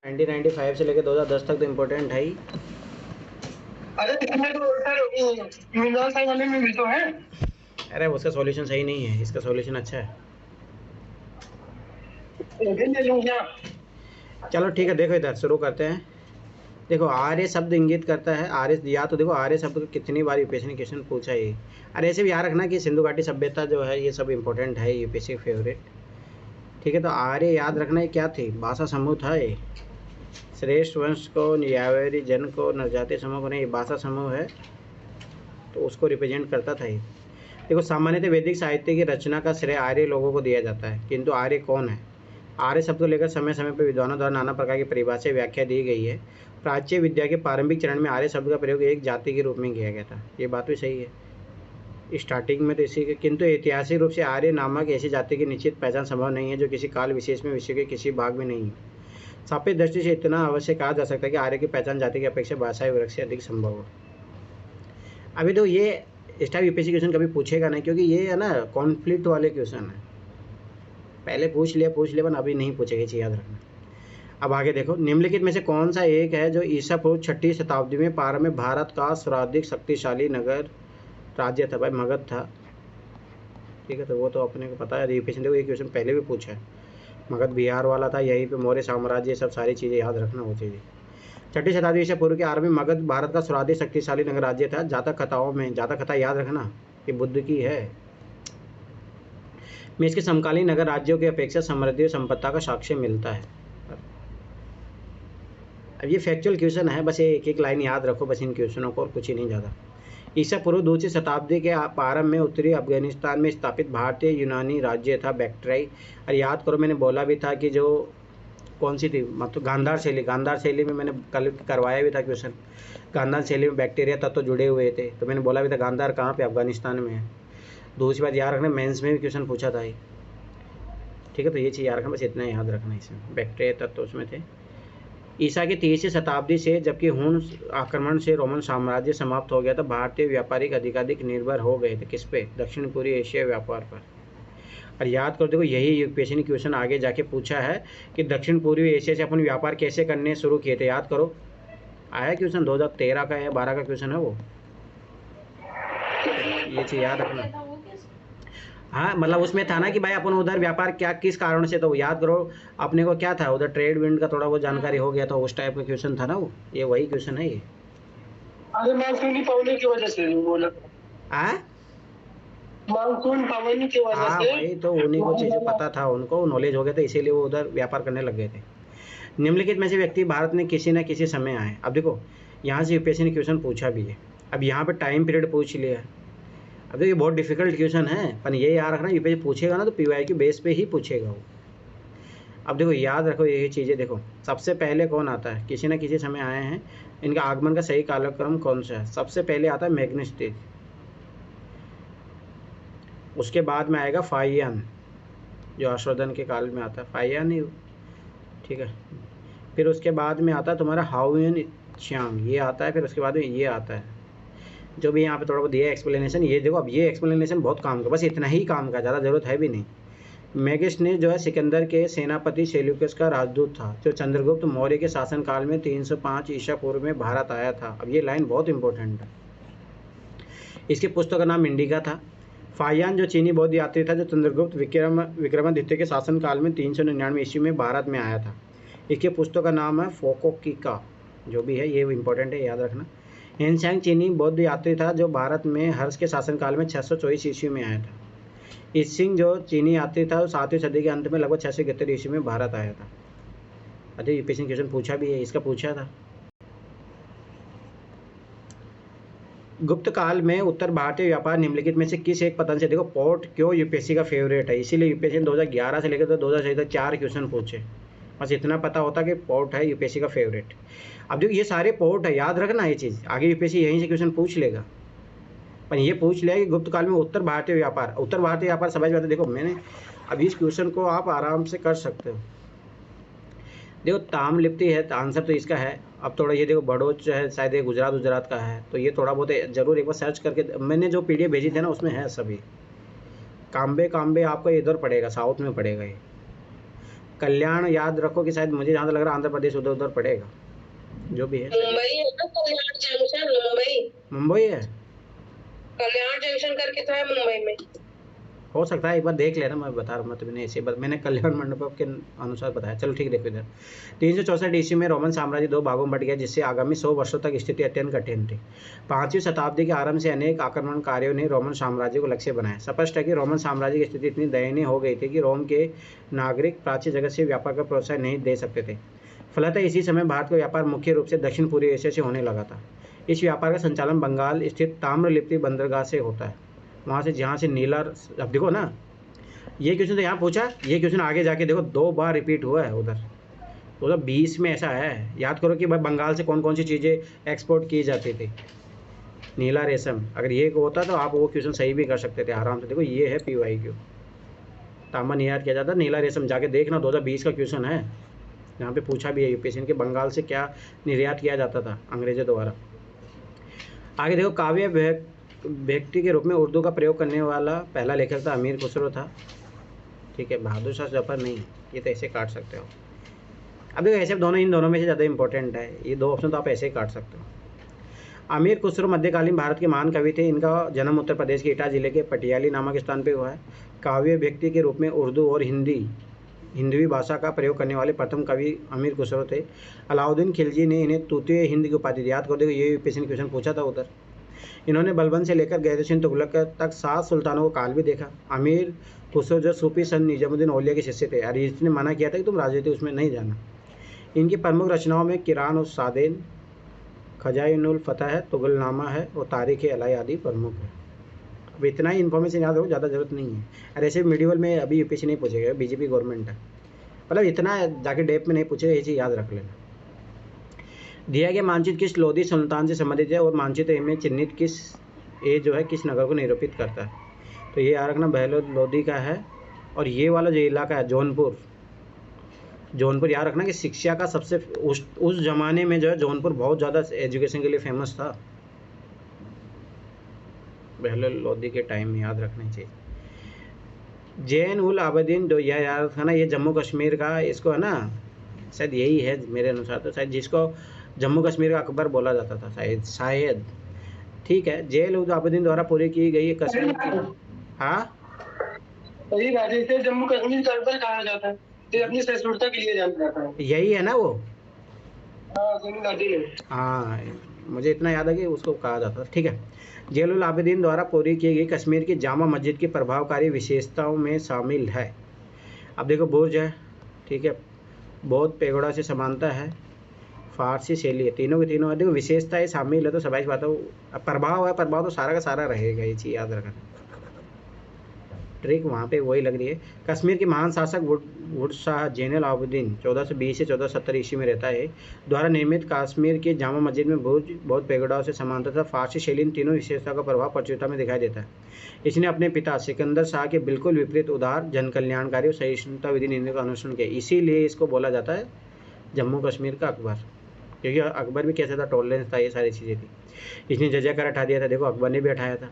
1995 से लेकर 2010 तक तो इम्पोर्टेंट है ही। अरे इसमें तो सर यूनिवर्सल साइज वाले में भी तो है। अरे उसका सॉल्यूशन सही नहीं है, इसका सॉल्यूशन अच्छा है। ले लूँ क्या? चलो ठीक है, देखो इधर शुरू करते हैं। देखो आर्य शब्द इंगित करता है, आर्य या तो देखो आर्य शब्द को कितनी बार यूपीएससी ने क्वेश्चन पूछा है। और ऐसे भी याद रखना कि सिंधु घाटी सभ्यता जो है ये सब इंपॉर्टेंट है, यूपीएससी फेवरेट। ठीक है, तो आर्य याद रखना, ये क्या थी, भाषा समूह था ये। श्रेष्ठ वंश को, यावरी जन को, नरजातीय समूह को नहीं, भाषा समूह है तो उसको रिप्रेजेंट करता था ये। देखो सामान्यतः वैदिक साहित्य की रचना का श्रेय आर्य लोगों को दिया जाता है, किंतु आर्य कौन है? आर्य शब्द को लेकर समय समय पर विद्वानों द्वारा नाना प्रकार की परिभाषा व्याख्या दी गई है। प्राच्य विद्या के प्रारंभिक चरण में आर्य शब्द का प्रयोग एक जाति के रूप में किया गया था, ये बात भी सही है स्टार्टिंग में तो इसी के, किंतु ऐतिहासिक रूप से आर्य नामक ऐसी जाति की निश्चित पहचान संभव नहीं है जो किसी काल विशेष में विश्व के किसी भाग में नहीं है। सापेक्ष दृष्टि से इतना अवश्य कहा जा सकता है कि आर्य की पहचान जाति की अपेक्षा भाषाई वर्ग से अधिक संभव हो। अभी तो ये इस टाइप यूपीएससी क्वेश्चन कभी पूछेगा नहीं, क्योंकि ये है ना कॉन्फ्लिक्ट वाले क्वेश्चन है। पहले पूछ लिया पर अभी नहीं पूछेगा, चीज़ याद रखना। अब आगे देखो, निम्नलिखित में से कौन सा एक है जो ईसा पूर्व 6वीं शताब्दी में प्रारंभ में भारत का सर्वाधिक शक्तिशाली नगर राज्य था? भाई मगध था। ठीक है, तो वो तो अपने को पता है, यूपीएससी देखो ये क्वेश्चन पहले भी पूछा है। मगध बिहार वाला था, यहीं पे मौर्य साम्राज्य, सब सारी चीज़ें याद रखना वो चीज़ें। 6वीं शताब्दी ईसा पूर्व के आरंभ में मगध भारत का सर्वाधिक शक्तिशाली नगर राज्य था। जातक कथाओं में, जातक कथा याद रखना ये बुद्ध की है, में इसके समकालीन नगर राज्यों की अपेक्षा समृद्धि और संपत्ता का साक्ष्य मिलता है। अब ये फैक्चुअल क्वेश्चन है, बस ये एक एक लाइन याद रखो बस इन क्वेश्चनों को, और कुछ ही नहीं ज़्यादा। ईसा पूर्व 2वीं शताब्दी के प्रारंभ में उत्तरी अफगानिस्तान में स्थापित भारतीय यूनानी राज्य था बैक्ट्राई। और याद करो मैंने बोला भी था कि जो कौन सी थी, मतलब गांधार शैली। गांधार शैली में मैंने कल करवाया भी था क्वेश्चन, गांधार शैली में बैक्टीरिया तत्व तो जुड़े हुए थे, तो मैंने बोला भी था गांधार कहाँ पे, अफगानिस्तान में है। दूसरी बात याद रखना, मेंस में भी क्वेश्चन पूछा था ये। ठीक है, तो ये चीज़ याद रखना, बस इतना याद रखना, इसमें बैक्टीरिया तत्व तो उसमें थे। ईसा की 3वीं शताब्दी से जबकि हुन आक्रमण से रोमन साम्राज्य समाप्त हो गया था, भारतीय व्यापारिक अधिकाधिक निर्भर हो गए थे किस पे, दक्षिण पूर्वी एशिया व्यापार पर। और याद करो, देखो यही यूपीएससी ने क्वेश्चन आगे जाके पूछा है कि दक्षिण पूर्वी एशिया से अपन व्यापार कैसे करने शुरू किए थे। याद करो, आया क्वेश्चन 2013 का या 12 का क्वेश्चन है वो, ये चीज़ याद रखना। हाँ मतलब उसमें था ना कि भाई अपन उधर व्यापार क्या किस कारण से, तो याद करो अपने को क्या था उधर, ट्रेड विंड का थोड़ा बहुत जानकारी हो गया, तो उस टाइप का क्वेश्चन था ना वो, ये वही क्वेश्चन है ये। अरे मानसून पावनी की वजह से बोला, मानसून पावनी की वजह हाँ से। वही तो, उन्हीं को चीज़ें पता था, उनको नॉलेज हो गया था, इसीलिए वो उधर व्यापार करने लग गए थे। निम्नलिखित में से व्यक्ति भारत में किसी न किसी समय आए। अब देखो यहाँ से यूपीएससी ने क्वेश्चन पूछा भी है, अब यहाँ पे टाइम पीरियड पूछ लिया। अब देखिए बहुत डिफिकल्ट क्वेश्चन है, पर ये याद रखना यूपीएससी पूछेगा ना तो पीवाई के बेस पे ही पूछेगा वो। अब देखो याद रखो यही चीज़ें, देखो सबसे पहले कौन आता है, किसी न किसी समय आए हैं, इनका आगमन का सही कालक्रम कौन सा है? सबसे पहले आता है मैग्नेस्टिक, उसके बाद में आएगा फाइयान जो हर्षवर्धन के काल में आता है, फाइयान ही, ठीक है। फिर उसके बाद में आता है तुम्हारा हाउयन श्याम, ये आता है। फिर उसके बाद में ये आता है, जो भी यहाँ पे थोड़ा बहुत दिया एक्सप्लेनेशन, ये देखो अब ये एक्सप्लेनेशन बहुत काम का, बस इतना ही काम का, ज़्यादा ज़रूरत है भी नहीं। मैग्नेस्टिक जो है सिकंदर के सेनापति सेल्यूकस का राजदूत था, जो चंद्रगुप्त मौर्य के शासनकाल में 305 ईसा पूर्व में भारत आया था। अब ये लाइन बहुत इंपॉर्टेंट है। इसके पुस्तक का नाम इंडिका था। फाइयान जो चीनी बौद्ध यात्री था, जो चंद्रगुप्त विक्रमादित्य के शासनकाल में 399 ईस्वी में भारत में आया था। इसके पुस्तक का नाम है फोकोकिका, जो भी है ये इंपॉर्टेंट है, याद रखना। हेनसैंग चीनी बौद्ध यात्री था, जो भारत में हर्ष के शासनकाल में 624 ईस्वी में आया था। ईसिंग जो चीनी यात्री था, वो 7वीं सदी के अंत में लगभग 671 ईस्वी में भारत आया था। अरे यूपीएससी क्वेश्चन पूछा भी है, इसका पूछा था। गुप्त काल में उत्तर भारतीय व्यापार निम्नलिखित में से किस एक पतन से, देखो पोर्ट क्यों यूपीएससी का फेवरेट है, इसीलिए यूपीएससी ने 2011 से लेकर 2016 तक 4 क्वेश्चन पूछे, बस इतना पता होता कि पोर्ट है यूपीएससी का फेवरेट। अब देखो ये सारे पोर्ट है, याद रखना ये चीज़, आगे यूपीएससी यहीं से क्वेश्चन पूछ लेगा। पर ये पूछ लिया कि गुप्त काल में उत्तर भारतीय व्यापार समझ में। देखो मैंने अब इस क्वेश्चन को आप आराम से कर सकते हो। देखो ताम्रलिप्ति है, तो आंसर तो इसका है। अब थोड़ा ये देखो बड़ोच है, शायद ये गुजरात का है, तो ये थोड़ा बहुत जरूर एक बार सर्च करके, मैंने जो पीडीएफ भेजी थे ना उसमें है सभी। काम्बे आपको इधर पड़ेगा, साउथ में पड़ेगा ये। कल्याण याद रखो कि शायद मुझे जहाँ तक लग रहा है आंध्र प्रदेश उधर उधर पड़ेगा, जो भी है। मुंबई है ना, कल्याण जंक्शन मुंबई। मुंबई है, कल्याण जंक्शन करके तो है मुंबई में। हो सकता है, एक बार देख लेना, मैं बता रहा हूँ, मैं तुम्हें ऐसे मैंने कल्याण मंडप के अनुसार बताया। चलो ठीक है, देखो इधर 364 ईस्वी में रोमन साम्राज्य 2 भागों में बट गया, जिससे आगामी 100 वर्षों तक स्थिति अत्यंत कठिन थी। 5वीं शताब्दी के आरंभ से अनेक आक्रमणकारियों ने रोमन साम्राज्य को लक्ष्य बनाया। स्पष्ट है कि रोमन साम्राज्य की स्थिति इतनी दयनीय हो गई थी कि रोम के नागरिक प्राच्य जगत से व्यापार का प्रोत्साहन नहीं दे सकते थे। फलतः इसी समय भारत का व्यापार मुख्य रूप से दक्षिण पूर्वी एशिया से होने लगा था। इस व्यापार का संचालन बंगाल स्थित ताम्रलिप्ति बंदरगाह से होता है, वहाँ से जहाँ से नीला। अब देखो ना, ये क्वेश्चन तो यहाँ पूछा, ये क्वेश्चन आगे जाके देखो 2 बार रिपीट हुआ है उधर। 2020 में ऐसा है, याद करो कि भाई बंगाल से कौन कौन सी चीज़ें एक्सपोर्ट की जाती थी। नीला रेशम, अगर ये होता तो आप वो क्वेश्चन सही भी कर सकते थे आराम से। देखो ये है PYQ, तांबा निर्यात किया जाता, नीला रेशम जाके देखना, 2020 का क्वेश्चन है, यहाँ पे पूछा भी है यूपीएससी के, बंगाल से क्या निर्यात किया जाता था अंग्रेजों द्वारा। आगे देखो, काव्य व्यक्ति के रूप में उर्दू का प्रयोग करने वाला पहला लेखक था अमीर खुसरो था। ठीक है, बहादुर शाह जफर नहीं, ये तो ऐसे काट सकते हो। अब देखो ऐसे दोनों, इन दोनों में से ज़्यादा इंपॉर्टेंट है, ये 2 ऑप्शन तो आप ऐसे ही काट सकते हो। अमीर खुसरो मध्यकालीन भारत के महान कवि थे। इनका जन्म उत्तर प्रदेश के एटा जिले के पटियाली नामक स्थान पर हुआ है। काव्य व्यक्ति के रूप में उर्दू और हिंदवी भाषा का प्रयोग करने वाले प्रथम कवि अमीर खुसरो थे। अलाउद्दीन खिलजी ने इन्हें तूतीय हिंद की उपाधि दी। याद कर देखो, ये यूपीएससी क्वेश्चन पूछा था उधर। इन्होंने बलबन से लेकर गैदर सिंह तुगलक तक 7 सुल्तानों को काल भी देखा। अमीर खुसरो जो सूफी सन निजामुद्दीन औलिया के शिष्य थे, और इसने मना किया था कि तुम राजनीति उसमें नहीं जाना। इनकी प्रमुख रचनाओं में किरान और सादेन, खजाइनुल फतह है, तुगलनामा है और तारीख अलाई आदि प्रमुख है। अब इतना ही इन्फॉर्मेशन याद रखो, ज़्यादा जरूरत नहीं है। और ऐसे मीडियल में अभी यूपीएससी नहीं पूछेगा, बीजेपी गवर्नमेंट है, मतलब इतना जाके डेप में नहीं पूछेगा, ये चीज़ याद रख लेना। दिया गया मानचित्र किस लोधी सुल्तान से संबंधित है और मानचित्र में चिन्हित किस नगर को निरूपित करता है। तो ये याद रखना, बहलोद लोधी का है। और ये वाला जो इलाका है जौनपुर याद रखना कि शिक्षा का सबसे उस जमाने में जो है जौनपुर बहुत ज़्यादा एजुकेशन के लिए फेमस था, बहलोद लोधी के टाइम में, याद रखना चाहिए। जैन उल आबदीन, जो यह याद रखना, ये जम्मू कश्मीर का, इसको है ना, शायद यही है मेरे अनुसार, तो शायद जिसको जम्मू कश्मीर का अकबर बोला जाता था शायद। ठीक है, जैन उल आबदीन द्वारा पूरी की गई कश्मीर की, हाँ सही बात है, इसे जम्मू कश्मीर का अकबर कहा जाता है, ये अपनी सहिष्णुता के लिए जाना जाता है। यही है ना वो, हाँ जम्मू घाटी में। हाँ मुझे इतना याद है कि उसको कहा जाता था। ठीक है, जैन उल आबदीन द्वारा पूरी की गई कश्मीर की जामा मस्जिद की प्रभावकारी विशेषताओं में शामिल है। अब देखो बुर्ज है, ठीक है, बौद्ध पेगोडा से समानता है, फारसी शैली है, तीनों के तीनों देखो विशेषताएं शामिल है, तो सबाइश बात है। प्रभाव है, प्रभाव तो सारा का सारा रहेगा, ये चीज़ याद रखना। ट्रिक वहाँ पे वही लग रही है। कश्मीर के महान शासक वुड शाह जैनुल आबदीन 1420 से 1470 ईस्वी में रहता है द्वारा निर्मित कश्मीर की जामा मस्जिद में बहुत पेगोडाओं से समानता था। फारसी शैली इन तीनों विशेषताओं का प्रभाव प्रचुरता में दिखाई देता है। इसने अपने पिता सिकंदर शाह के बिल्कुल विपरीत उदार, जन कल्याणकारी और सहिष्णुता विधि नीतियों का अनुसरण किया, इसीलिए इसको बोला जाता है जम्मू कश्मीर का अकबर, क्योंकि अकबर भी कैसा था, टॉलरेंस था, ये सारी चीज़ें थी। इसने जजिया कर हटा दिया था, देखो अकबर ने भी हटाया था।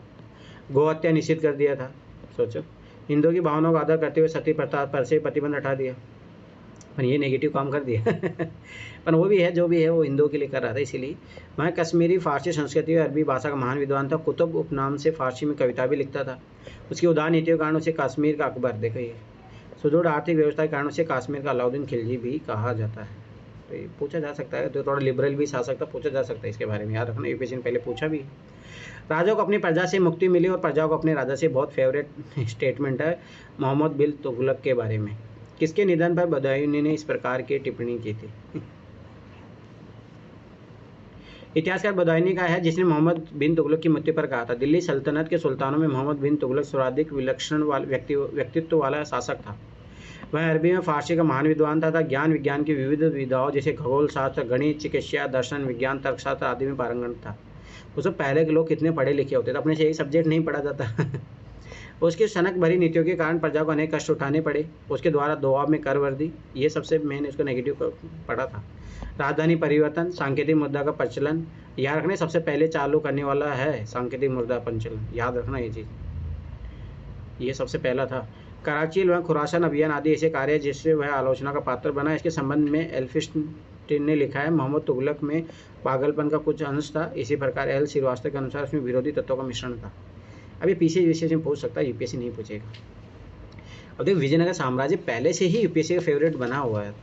गौ हत्या निषिद्ध कर दिया था, सोचो। हिंदुओं की भावनाओं का आदर करते हुए सती प्रथा पर से प्रतिबंध हटा दिया, पर ये नेगेटिव काम कर दिया पर वो भी है, जो भी है वो हिंदुओं के लिए कर रहा था। इसीलिए वह कश्मीरी फारसी संस्कृति और अरबी भाषा का महान विद्वान था। कुतुब उपनाम से फारसी में कविता भी लिखता था। उसकी उदार नीतियों के कारण उसे कश्मीर का अकबर, देखो ये सुदृढ़ आर्थिक व्यवस्था के कारण उसे कश्मीर का अलाउद्दीन खिलजी भी कहा जाता है। तो ये पूछा जा सकता है, तो थोड़ा लिबरल भी आ सकता है, पूछा जा सकता है इसके बारे में, याद रखना। यूपीएससी ने पहले पूछा भी। राजा को अपनी प्रजा से मुक्ति मिली और प्रजा को अपने राजा से, बहुत फेवरेट स्टेटमेंट है मोहम्मद बिन तुगलक के बारे में। किसके निधन पर बदायूनी ने इस प्रकार की टिप्पणी की थी? इतिहासकार बदायूनी का है जिसने मोहम्मद बिन तुगलक की मृत्यु पर कहा था, दिल्ली सल्तनत के सुल्तानों में मोहम्मद बिन तुगलक सर्वाधिक विलक्षण व्यक्तित्व वाला शासक था। वह अरबी में फारसी का महान विद्वान था। ज्ञान विज्ञान की विविध विधाओं जैसे खगोल शास्त्र, गणित, चिकित्सा, दर्शन, विज्ञान, तर्कशास्त्र आदि में पारंगत था। उससे पहले के लोग कितने पढ़े लिखे होते थे, अपने से एक सब्जेक्ट नहीं पढ़ा जाता उसकी सनक भरी नीतियों के कारण प्रजा को अनेक कष्ट उठाने पड़े। उसके द्वारा दबाव में कर वर्दी, ये सबसे मैंने उसको नेगेटिव पढ़ा था। राजधानी परिवर्तन, सांकेतिक मुद्रा का प्रचलन, याद रखना सबसे पहले चालू करने वाला है सांकेतिक मुद्रा प्रचलन, याद रखना ये चीज़, ये सबसे पहला था। कराची व खुरासान अभियान आदि ऐसे कार्य जिससे वह आलोचना का पात्र बना। इसके संबंध में एल्फिंस्टीन ने लिखा है, मोहम्मद तुगलक में पागलपन का कुछ अंश था। इसी प्रकार एल श्रीवास्तव के अनुसार उसमें विरोधी तत्वों का मिश्रण था। अब ये पीछे विशेष में पूछ सकता है, यूपीएससी नहीं पूछेगा। अब देखो, विजयनगर साम्राज्य पहले से ही यूपीएससी का फेवरेट बना हुआ है।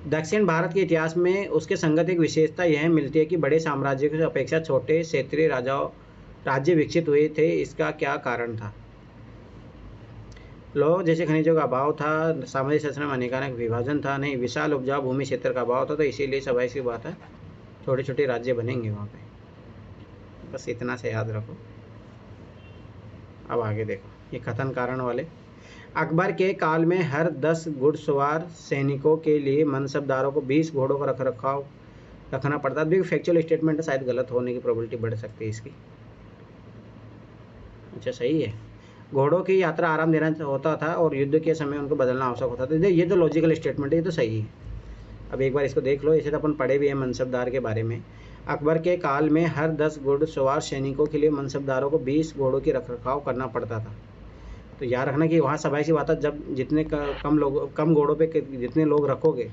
दक्षिण भारत के इतिहास में उसके संगत एक विशेषता यह मिलती है कि बड़े साम्राज्यों की अपेक्षा छोटे क्षेत्रीय राज्य विकसित हुए थे। इसका क्या कारण था? लोह जैसे खनिजों का अभाव था, सामाजिक संरचना में अनेकानेक विभाजन था, नहीं विशाल उपजाऊ भूमि क्षेत्र का अभाव था। तो इसीलिए स्वाभाविक सी बात है, छोटे छोटे राज्य बनेंगे वहाँ पे। बस इतना से याद रखो। अब आगे देखो, ये कथन कारण वाले। अकबर के काल में हर 10 घुड़सवार सैनिकों के लिए मनसबदारों को 20 घोड़ों का रखरखाव रखना पड़ता था। फैक्चुअल स्टेटमेंट शायद गलत होने की प्रोबेबिलिटी बढ़ सकती है इसकी। अच्छा, सही है। घोड़ों की यात्रा आराम देना होता था और युद्ध के समय उनको बदलना आवश्यक होता था। ये तो लॉजिकल स्टेटमेंट है, ये तो सही है। अब एक बार इसको देख लो, इसे तो अपन पढ़े भी हैं मनसबदार के बारे में। अकबर के काल में हर 10 घुड़सवार सैनिकों के लिए मनसबदारों को 20 घोड़ों की रखरखाव करना पड़ता था। तो याद रखना कि वहाँ सभा की बात है, जब जितने कम घोड़ों पे जितने लोग रखोगे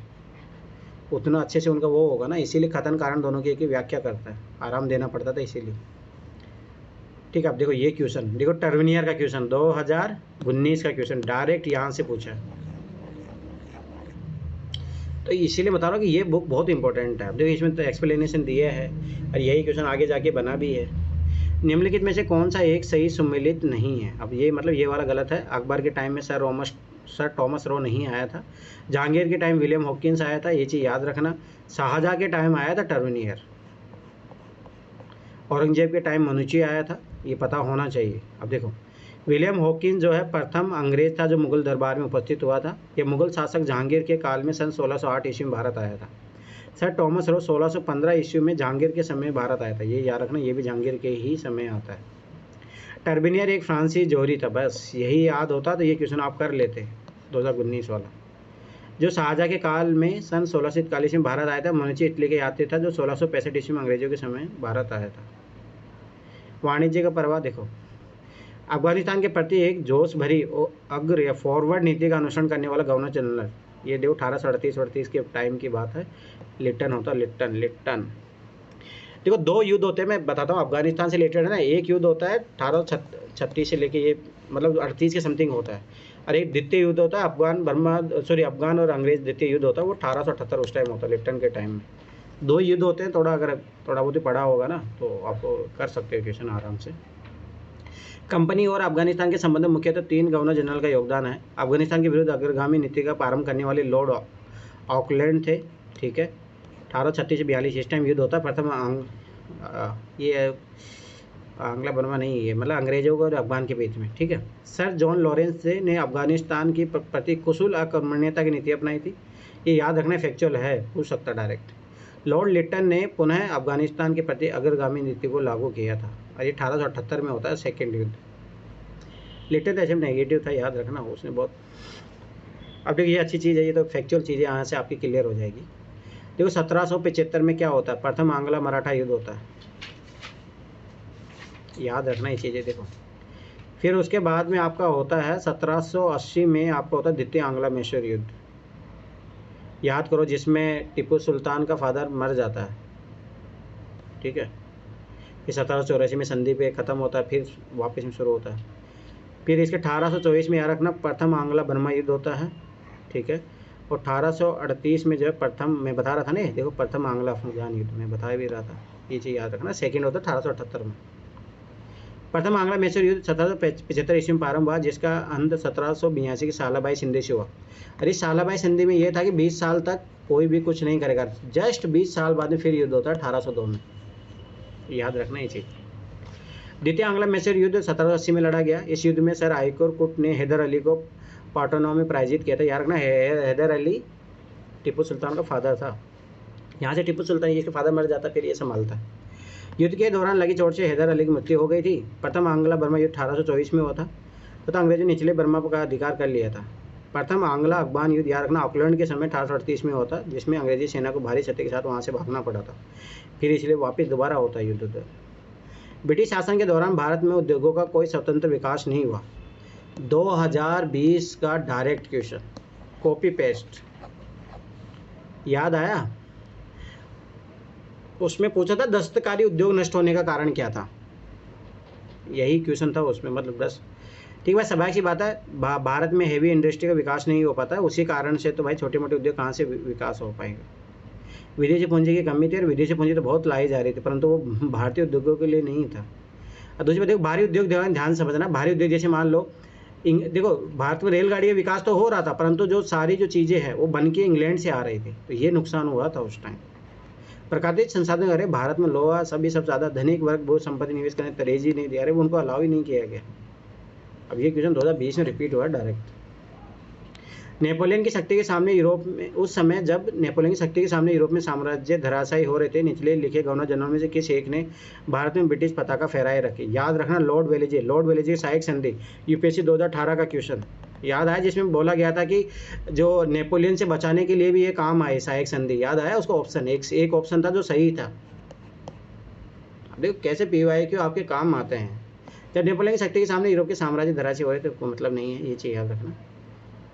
उतना अच्छे से उनका वो होगा ना। इसीलिए कथन कारण दोनों की एक ही व्याख्या करता है, आराम देना पड़ता था इसीलिए। ठीक है, अब देखो ये क्वेश्चन, देखो टर्विनियर का क्वेश्चन 2019 का क्वेश्चन डायरेक्ट यहाँ से पूछा है। तो इसीलिए बता रहा हूँ कि ये बुक बहुत इंपॉर्टेंट है। अब देखो इसमें तो एक्सप्लेनेशन दिया है और यही क्वेश्चन आगे जाके बना भी है। निम्नलिखित में से कौन सा एक सही सम्मिलित नहीं है? अब ये मतलब ये वाला गलत है। अकबर के टाइम में सर टॉमस रो नहीं आया था। जहांगीर के टाइम विलियम हॉकिंस आया था, ये चीज़ याद रखना। शाहजहाँ के टाइम आया था टर्विनियर। औरंगजेब के टाइम मनुची आया था, ये पता होना चाहिए। अब देखो, विलियम हॉकिंस जो है प्रथम अंग्रेज था जो मुगल दरबार में उपस्थित हुआ था। ये मुगल शासक जहांगीर के काल में सन 1608 ईस्वी में भारत आया था। सर टॉमस रो 1615 ईस्वी में जहांगीर के समय भारत आया था, ये याद रखना, ये भी जहांगीर के ही समय आता है। टर्बिनियर एक फ्रांसीसी जोहरी था, बस यही याद होता तो ये क्वेश्चन आप कर लेते 2019 वाला। जो शाहजहाँ के काल में सन 1641 में भारत आया था। मनुची इटली के यात्री था जो 1665 ईस्वी में अंग्रेजों के समय भारत आया था। वाणिज्य का प्रवाह देखो, अफगानिस्तान के प्रति एक जोश भरी अग्र या फॉरवर्ड नीति का अनुसरण करने वाला गवर्नर जनरल, ये देखो 1838 के टाइम की बात है। लिट्टन होता, लिट्टन। देखो 2 युद्ध होते हैं, मैं बताता हूँ अफगानिस्तान से रिलेटेड है ना। एक युद्ध होता है 1836 से लेके ये मतलब 38 के समथिंग होता है, और एक द्वितीय युद्ध होता है अफगान और अंग्रेज द्वितीय युद्ध होता है, वो 1878 उस टाइम होता है, लिट्टन के टाइम में। 2 युद्ध होते हैं। अगर थोड़ा बहुत ही पढ़ा होगा ना तो आपको कर सकते हो क्वेश्चन आराम से। कंपनी और अफगानिस्तान के संबंध में मुख्यतः 3 गवर्नर जनरल का योगदान है। अफगानिस्तान के विरुद्ध अग्रगामी नीति का प्रारंभ करने वाले लॉर्ड ऑकलैंड थे। ठीक है, 1836 से 42 इस टाइम युद्ध होता है। प्रथम ये आंग्ला बर्मा नहीं है, मतलब अंग्रेजों और अफगान के बीच में। ठीक है, सर जॉन लॉरेंस ने अफगानिस्तान की प्रति कुशल आक्रमणीयता की नीति अपनाई थी, ये याद रखना, फैक्चुअल है, पूछ सकता डायरेक्ट। लॉर्ड लिट्टन ने पुनः अफगानिस्तान के प्रति अग्रगामी नीति को लागू किया था, और ये 1878 में होता है सेकेंड युद्ध। लिट्टन ऐसे नेगेटिव था, याद रखना उसने बहुत। अब देखिए ये अच्छी चीज़ है, ये तो फैक्चुअल चीज़ें यहाँ से आपकी क्लियर हो जाएगी। देखो 1775 में क्या होता है? प्रथम आंग्ला मराठा युद्ध होता है, याद रखना ये चीज़ें। देखो फिर उसके बाद में आपका होता है 1780 में आपका होता है द्वितीय आंग्ला मैसूर युद्ध, याद करो, जिसमें टीपू सुल्तान का फादर मर जाता है। ठीक है, फिर 1784 में संधि पे ख़त्म होता है, फिर वापस में शुरू होता है। फिर इसके 1824 में याद रखना प्रथम आंग्ला बर्मा युद्ध होता है। ठीक है, और 1838 में जो है प्रथम, मैं बता रहा था ना, देखो प्रथम आंग्ला अफगान युद्ध में बता भी रहा था, ये चीज़ याद रखना। सेकेंड होता है 1878 में। प्रथम आंग्ला मैसूर युद्ध 1775 ईस्वी में प्रारंभ हुआ, जिसका अंत 1782 की सालाबाई संधि से हुआ। और इस सालाबाई संधि में यह था कि 20 साल तक कोई भी कुछ नहीं करेगा, जस्ट 20 साल बाद में फिर युद्ध होता है 1802 में, याद रखना ये चीज़। द्वितीय आंग्ला मैसूर युद्ध 1780 में लड़ा गया। इस युद्ध में सर आइकोर कुट ने हैदर अली को पाटनौ में पराजित किया था, याद रखना। हैदर अली टीपू सुल्तान का फादर था, यहाँ से टीपू सुल्तान इसके फादर मर जाता, फिर ये संभालता है। युद्ध के दौरान लगी चोट से हैदर अली की मृत्यु हो गई थी। प्रथम आंग्ला बर्मा युद्ध 1824 में हुआ था, तथा अंग्रेजों ने निचले बर्मा का अधिकार कर लिया था। प्रथम आंग्ला अफगान युद्ध, याद रखना, ऑकलैंड के समय 1838 में होता, जिसमें अंग्रेजी सेना को भारी क्षति के साथ वहाँ से भागना पड़ा था, फिर इसलिए वापस दोबारा होता है युद्ध। ब्रिटिश शासन के दौरान भारत में उद्योगों का कोई स्वतंत्र विकास नहीं हुआ। 2020 का डायरेक्ट क्वेश्चन, कॉपी पेस्ट, याद आया? उसमें पूछा था दस्तकारी उद्योग नष्ट होने का कारण क्या था, यही क्वेश्चन था उसमें, मतलब 10। ठीक है, स्वाभाविक सी बात है, भारत में हेवी इंडस्ट्री का विकास नहीं हो पाता है, उसी कारण से तो भाई छोटे मोटे उद्योग कहाँ से विकास हो पाएगा। विदेशी पूंजी की कमी थी, और विदेशी पूंजी तो बहुत लाई जा रही थी, परंतु वो भारतीय उद्योगों के लिए नहीं था। और दूसरी बात देखो, भारी उद्योग ध्यान समझना, भारी उद्योग जैसे मान लो देखो, भारत में रेलगाड़ी का विकास तो हो रहा था, परंतु जो सारी जो चीज़ें हैं वो बन के इंग्लैंड से आ रही थी, तो ये नुकसान हुआ था उस टाइम। प्राकृतिक संसाधन, अरे भारत में लोहा सब ज़्यादा धनिक वर्ग बहुत संपत्ति निवेश करने तरेजी नहीं दिया, अरे उनको अलाउ ही नहीं किया गया। अब ये क्वेश्चन 2020 में रिपीट हुआ डायरेक्ट। नेपोलियन की शक्ति के सामने यूरोप में, उस समय जब नेपोलियन की शक्ति के सामने यूरोप में साम्राज्य धराशायी हो रहे थे, निचले लिखे गवर्नर जनरल में से किस एक ने भारत में ब्रिटिश पताका फहराए रखी? याद रखना, लॉर्ड वेलेजी। लॉर्ड वेलेजी की सहायक संधि, यूपीएससी 2018 का क्वेश्चन याद आया, जिसमें बोला गया था कि जो नेपोलियन से बचाने के लिए भी ये काम आए, सहायक संधि, याद आया उसका ऑप्शन? एक ऑप्शन था जो सही था। देखो कैसे PYQ आपके काम आते हैं। जब नेपोलियन की शक्ति के सामने यूरोप के साम्राज्य धराशायी हो रहे थे, तो मतलब नहीं है, ये चीज़ याद रखना।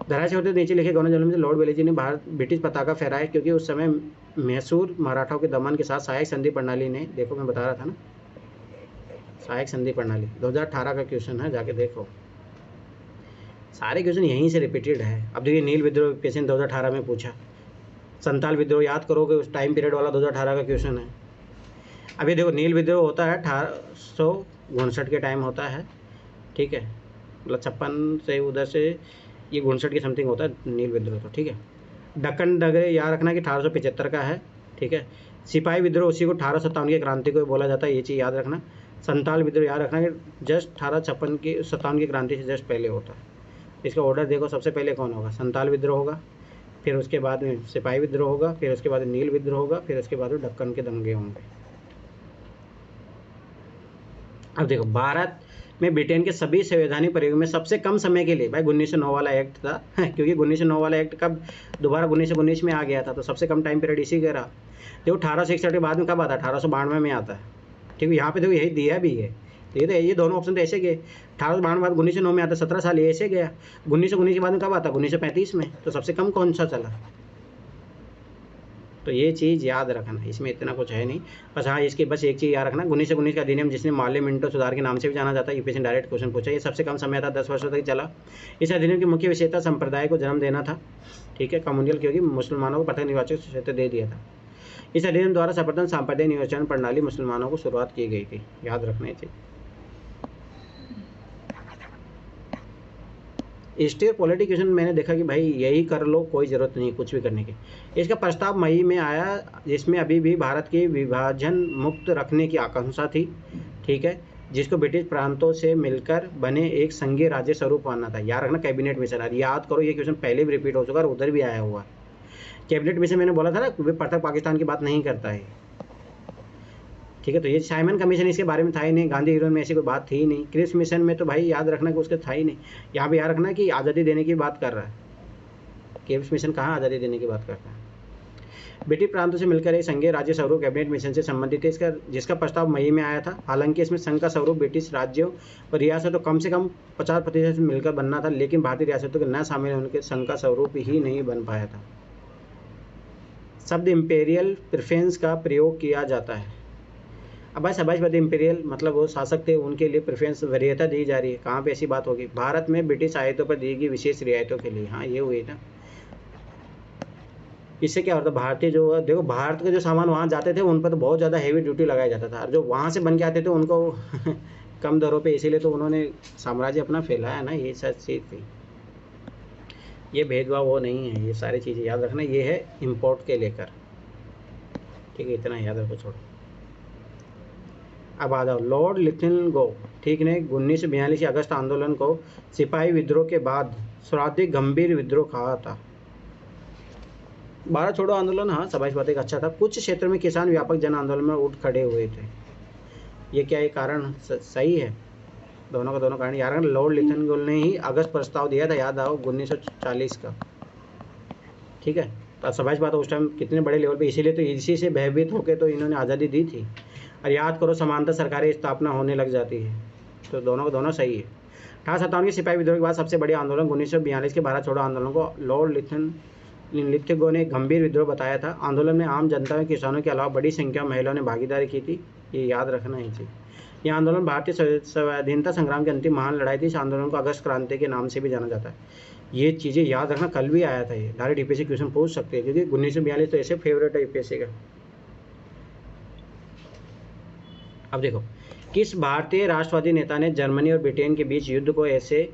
धराशायी होते नीचे लिखे गवर्नर जनरल में से लॉर्ड वेलेजी ने ब्रिटिश पताका फहराया, क्योंकि उस समय मैसूर मराठाओं के दमन के साथ सहायक संधि प्रणाली ने, देखो मैं बता रहा था ना, सहायक संधि प्रणाली 2018 का क्वेश्चन है, जाके देखो, सारे क्वेश्चन यहीं से रिपीटेड है। अब देखिए, नील विद्रोह क्वेश्चन 2018 में पूछा, संताल विद्रोह याद करोगे, उस टाइम पीरियड वाला 2018 का क्वेश्चन है। अभी देखो, नील विद्रोह होता है 1859 के टाइम होता है, ठीक है, मतलब 56 से उधर से ये 59 की समथिंग होता है नील विद्रोह, तो ठीक है। दक्कन डगरे याद रखना कि 1875 का है, ठीक है। सिपाही विद्रोह उसी को 1857 की क्रांति को बोला जाता है, ये चीज़ याद रखना। संताल विद्रोह याद रखना कि जस्ट 1857 की क्रांति से जस्ट पहले होता है। इसका ऑर्डर देखो, सबसे पहले कौन होगा? संताल विद्रोह होगा, फिर उसके बाद में सिपाही विद्रोह होगा, फिर उसके बाद नील विद्रोह होगा, फिर उसके बाद दक्कन के दंगे होंगे। अब देखो, भारत में ब्रिटेन के सभी संवैधानिक प्रयोगों में सबसे कम समय के लिए, भाई 1909 वाला एक्ट था क्योंकि 1909 वाला एक्ट कब दोबारा 1919 में आ गया था, तो सबसे कम टाइम पीरियड इसी का रहा। देखो 1861 के बाद में कब आता है? 1892 में आता है, ठीक है। यहाँ पे देखो यही दिया भी है, तो ये दोनों ऑप्शन तो ऐसे गए। 1892 बाद 1909 में आता, 17 साल ये ऐसे गया। 1919 के बाद में कब आता? 1935 में, तो सबसे कम कौन सा चला? तो ये चीज़ याद रखना, इसमें इतना कुछ है नहीं, बस हाँ इसकी बस एक चीज़ याद रखना, 1919 का अधिनियम जिसने माल्य मिंटो सुधार के नाम से भी जाना जाता है, यूपीएससी डायरेक्ट क्वेश्चन पूछा, ये सबसे कम समय था, 10 वर्षों तक चला। इस अधिनियम की मुख्य विशेषता संप्रदाय को जन्म देना था, ठीक है, कम्युनल, क्योंकि मुसलमानों को पृथक निर्वाचक क्षेत्र दे दिया था। इस अधिनियम द्वारा सर्वप्रथम सांप्रदायिक निर्वाचन प्रणाली मुसलमानों को शुरुआत की गई थी, याद रखना चाहिए। स्टेट पॉलिटिक्स मैंने देखा कि भाई यही कर लो, कोई ज़रूरत नहीं कुछ भी करने की। इसका प्रस्ताव मई में आया, जिसमें अभी भी भारत की विभाजन मुक्त रखने की आकांक्षा थी, ठीक है, जिसको ब्रिटिश प्रांतों से मिलकर बने एक संघीय राज्य स्वरूप मानना था। याद रखना, कैबिनेट मिशन, याद करो ये क्वेश्चन पहले भी रिपीट हो चुका है और उधर भी आया हुआ। कैबिनेट मिशन मैंने बोला था ना, वे पृथक पाकिस्तान की बात नहीं करता है, ठीक है। तो ये साइमन कमीशन इसके बारे में था ही नहीं, गांधी यूरोप में ऐसी कोई बात थी ही नहीं। क्रिप्स मिशन में तो भाई याद रखना कि उसके था ही नहीं। यहाँ पे याद रखना कि आज़ादी देने की बात कर रहा है, क्रिप्स मिशन कहाँ आज़ादी देने की बात करता है। ब्रिटिश प्रांतों से मिलकर एक संघीय राज्य स्वरूप कैबिनेट मिशन से संबंधित है, जिसका प्रस्ताव मई में आया था। हालांकि इसमें संघ का स्वरूप ब्रिटिश राज्यों और रियासतों कम से कम 50% मिलकर बनना था, लेकिन भारतीय रियासतों के न शामिल होने के संघ का स्वरूप ही नहीं बन पाया था। शब्द इम्पेरियल प्रेफरेंस का प्रयोग किया जाता है। अब भाई सबाइश बात, इम्पीरियल मतलब वो शासक थे, उनके लिए प्रेफरेंस वरीयता दी जा रही है, कहाँ पे ऐसी बात होगी? भारत में ब्रिटिश आयातों पर दी गई विशेष रियायतों के लिए, हाँ ये हुई ना। इससे क्या होता है, भारतीय जो देखो भारत के जो सामान वहाँ जाते थे उन पर तो बहुत ज़्यादा हैवी ड्यूटी लगाया जाता था, और जो वहाँ से बन के आते थे उनको कम दरों पे, इसीलिए तो उन्होंने साम्राज्य अपना फैलाया ना, ये सब चीज़ थी। ये भेदभाव वो नहीं है, ये सारी चीज़ें याद रखना, ये है इम्पोर्ट के लेकर, ठीक है, इतना याद रखो, छोड़ो। अब आ जाओ, लॉर्ड लिथनगो, ठीक ने 1942 अगस्त आंदोलन को सिपाही विद्रोह के बाद सर्वाधिक गंभीर विद्रोह कहा था। भारत छोड़ो आंदोलन, हाँ सबाइश बात एक अच्छा था। कुछ क्षेत्रों में किसान व्यापक जन आंदोलन में उठ खड़े हुए थे। ये क्या ये कारण सही है? दोनों का दोनों कारण यार, लॉर्ड लिथनगो ने ही अगस्त प्रस्ताव दिया था, याद आओ 1940 का, ठीक है। तो सबाइश बात उस टाइम कितने बड़े लेवल पे, इसीलिए तो इसी से भयभीत होकर तो इन्होंने आज़ादी दी थी। और याद करो, समानता सरकारी स्थापना होने लग जाती है, तो दोनों का दोनों सही है। 1857 के सिपाही विद्रोह के बाद सबसे बड़े आंदोलन 1942 के भारत छोड़ो आंदोलन को लॉर्ड लिथगो ने गंभीर विद्रोह बताया था। आंदोलन में आम जनता में किसानों के अलावा बड़ी संख्या में महिलाओं ने भागीदारी की थी, ये याद रखना ही चाहिए। यह आंदोलन भारतीय स्वाधीनता संग्राम की अंतिम महान लड़ाई थी। इस आंदोलन को अगस्त क्रांति के नाम से भी जाना जाता है। ये चीज़ें याद रखना, कल भी आया था ये, डायरेक्ट यूपीएससी क्वेश्चन पूछ सकते हैं क्योंकि 1942 तो ऐसे फेवरेट है यूपीएससी का। अब देखो, किस भारतीय राष्ट्रवादी नेता ने जर्मनी और ब्रिटेन के बीच युद्ध को ऐसे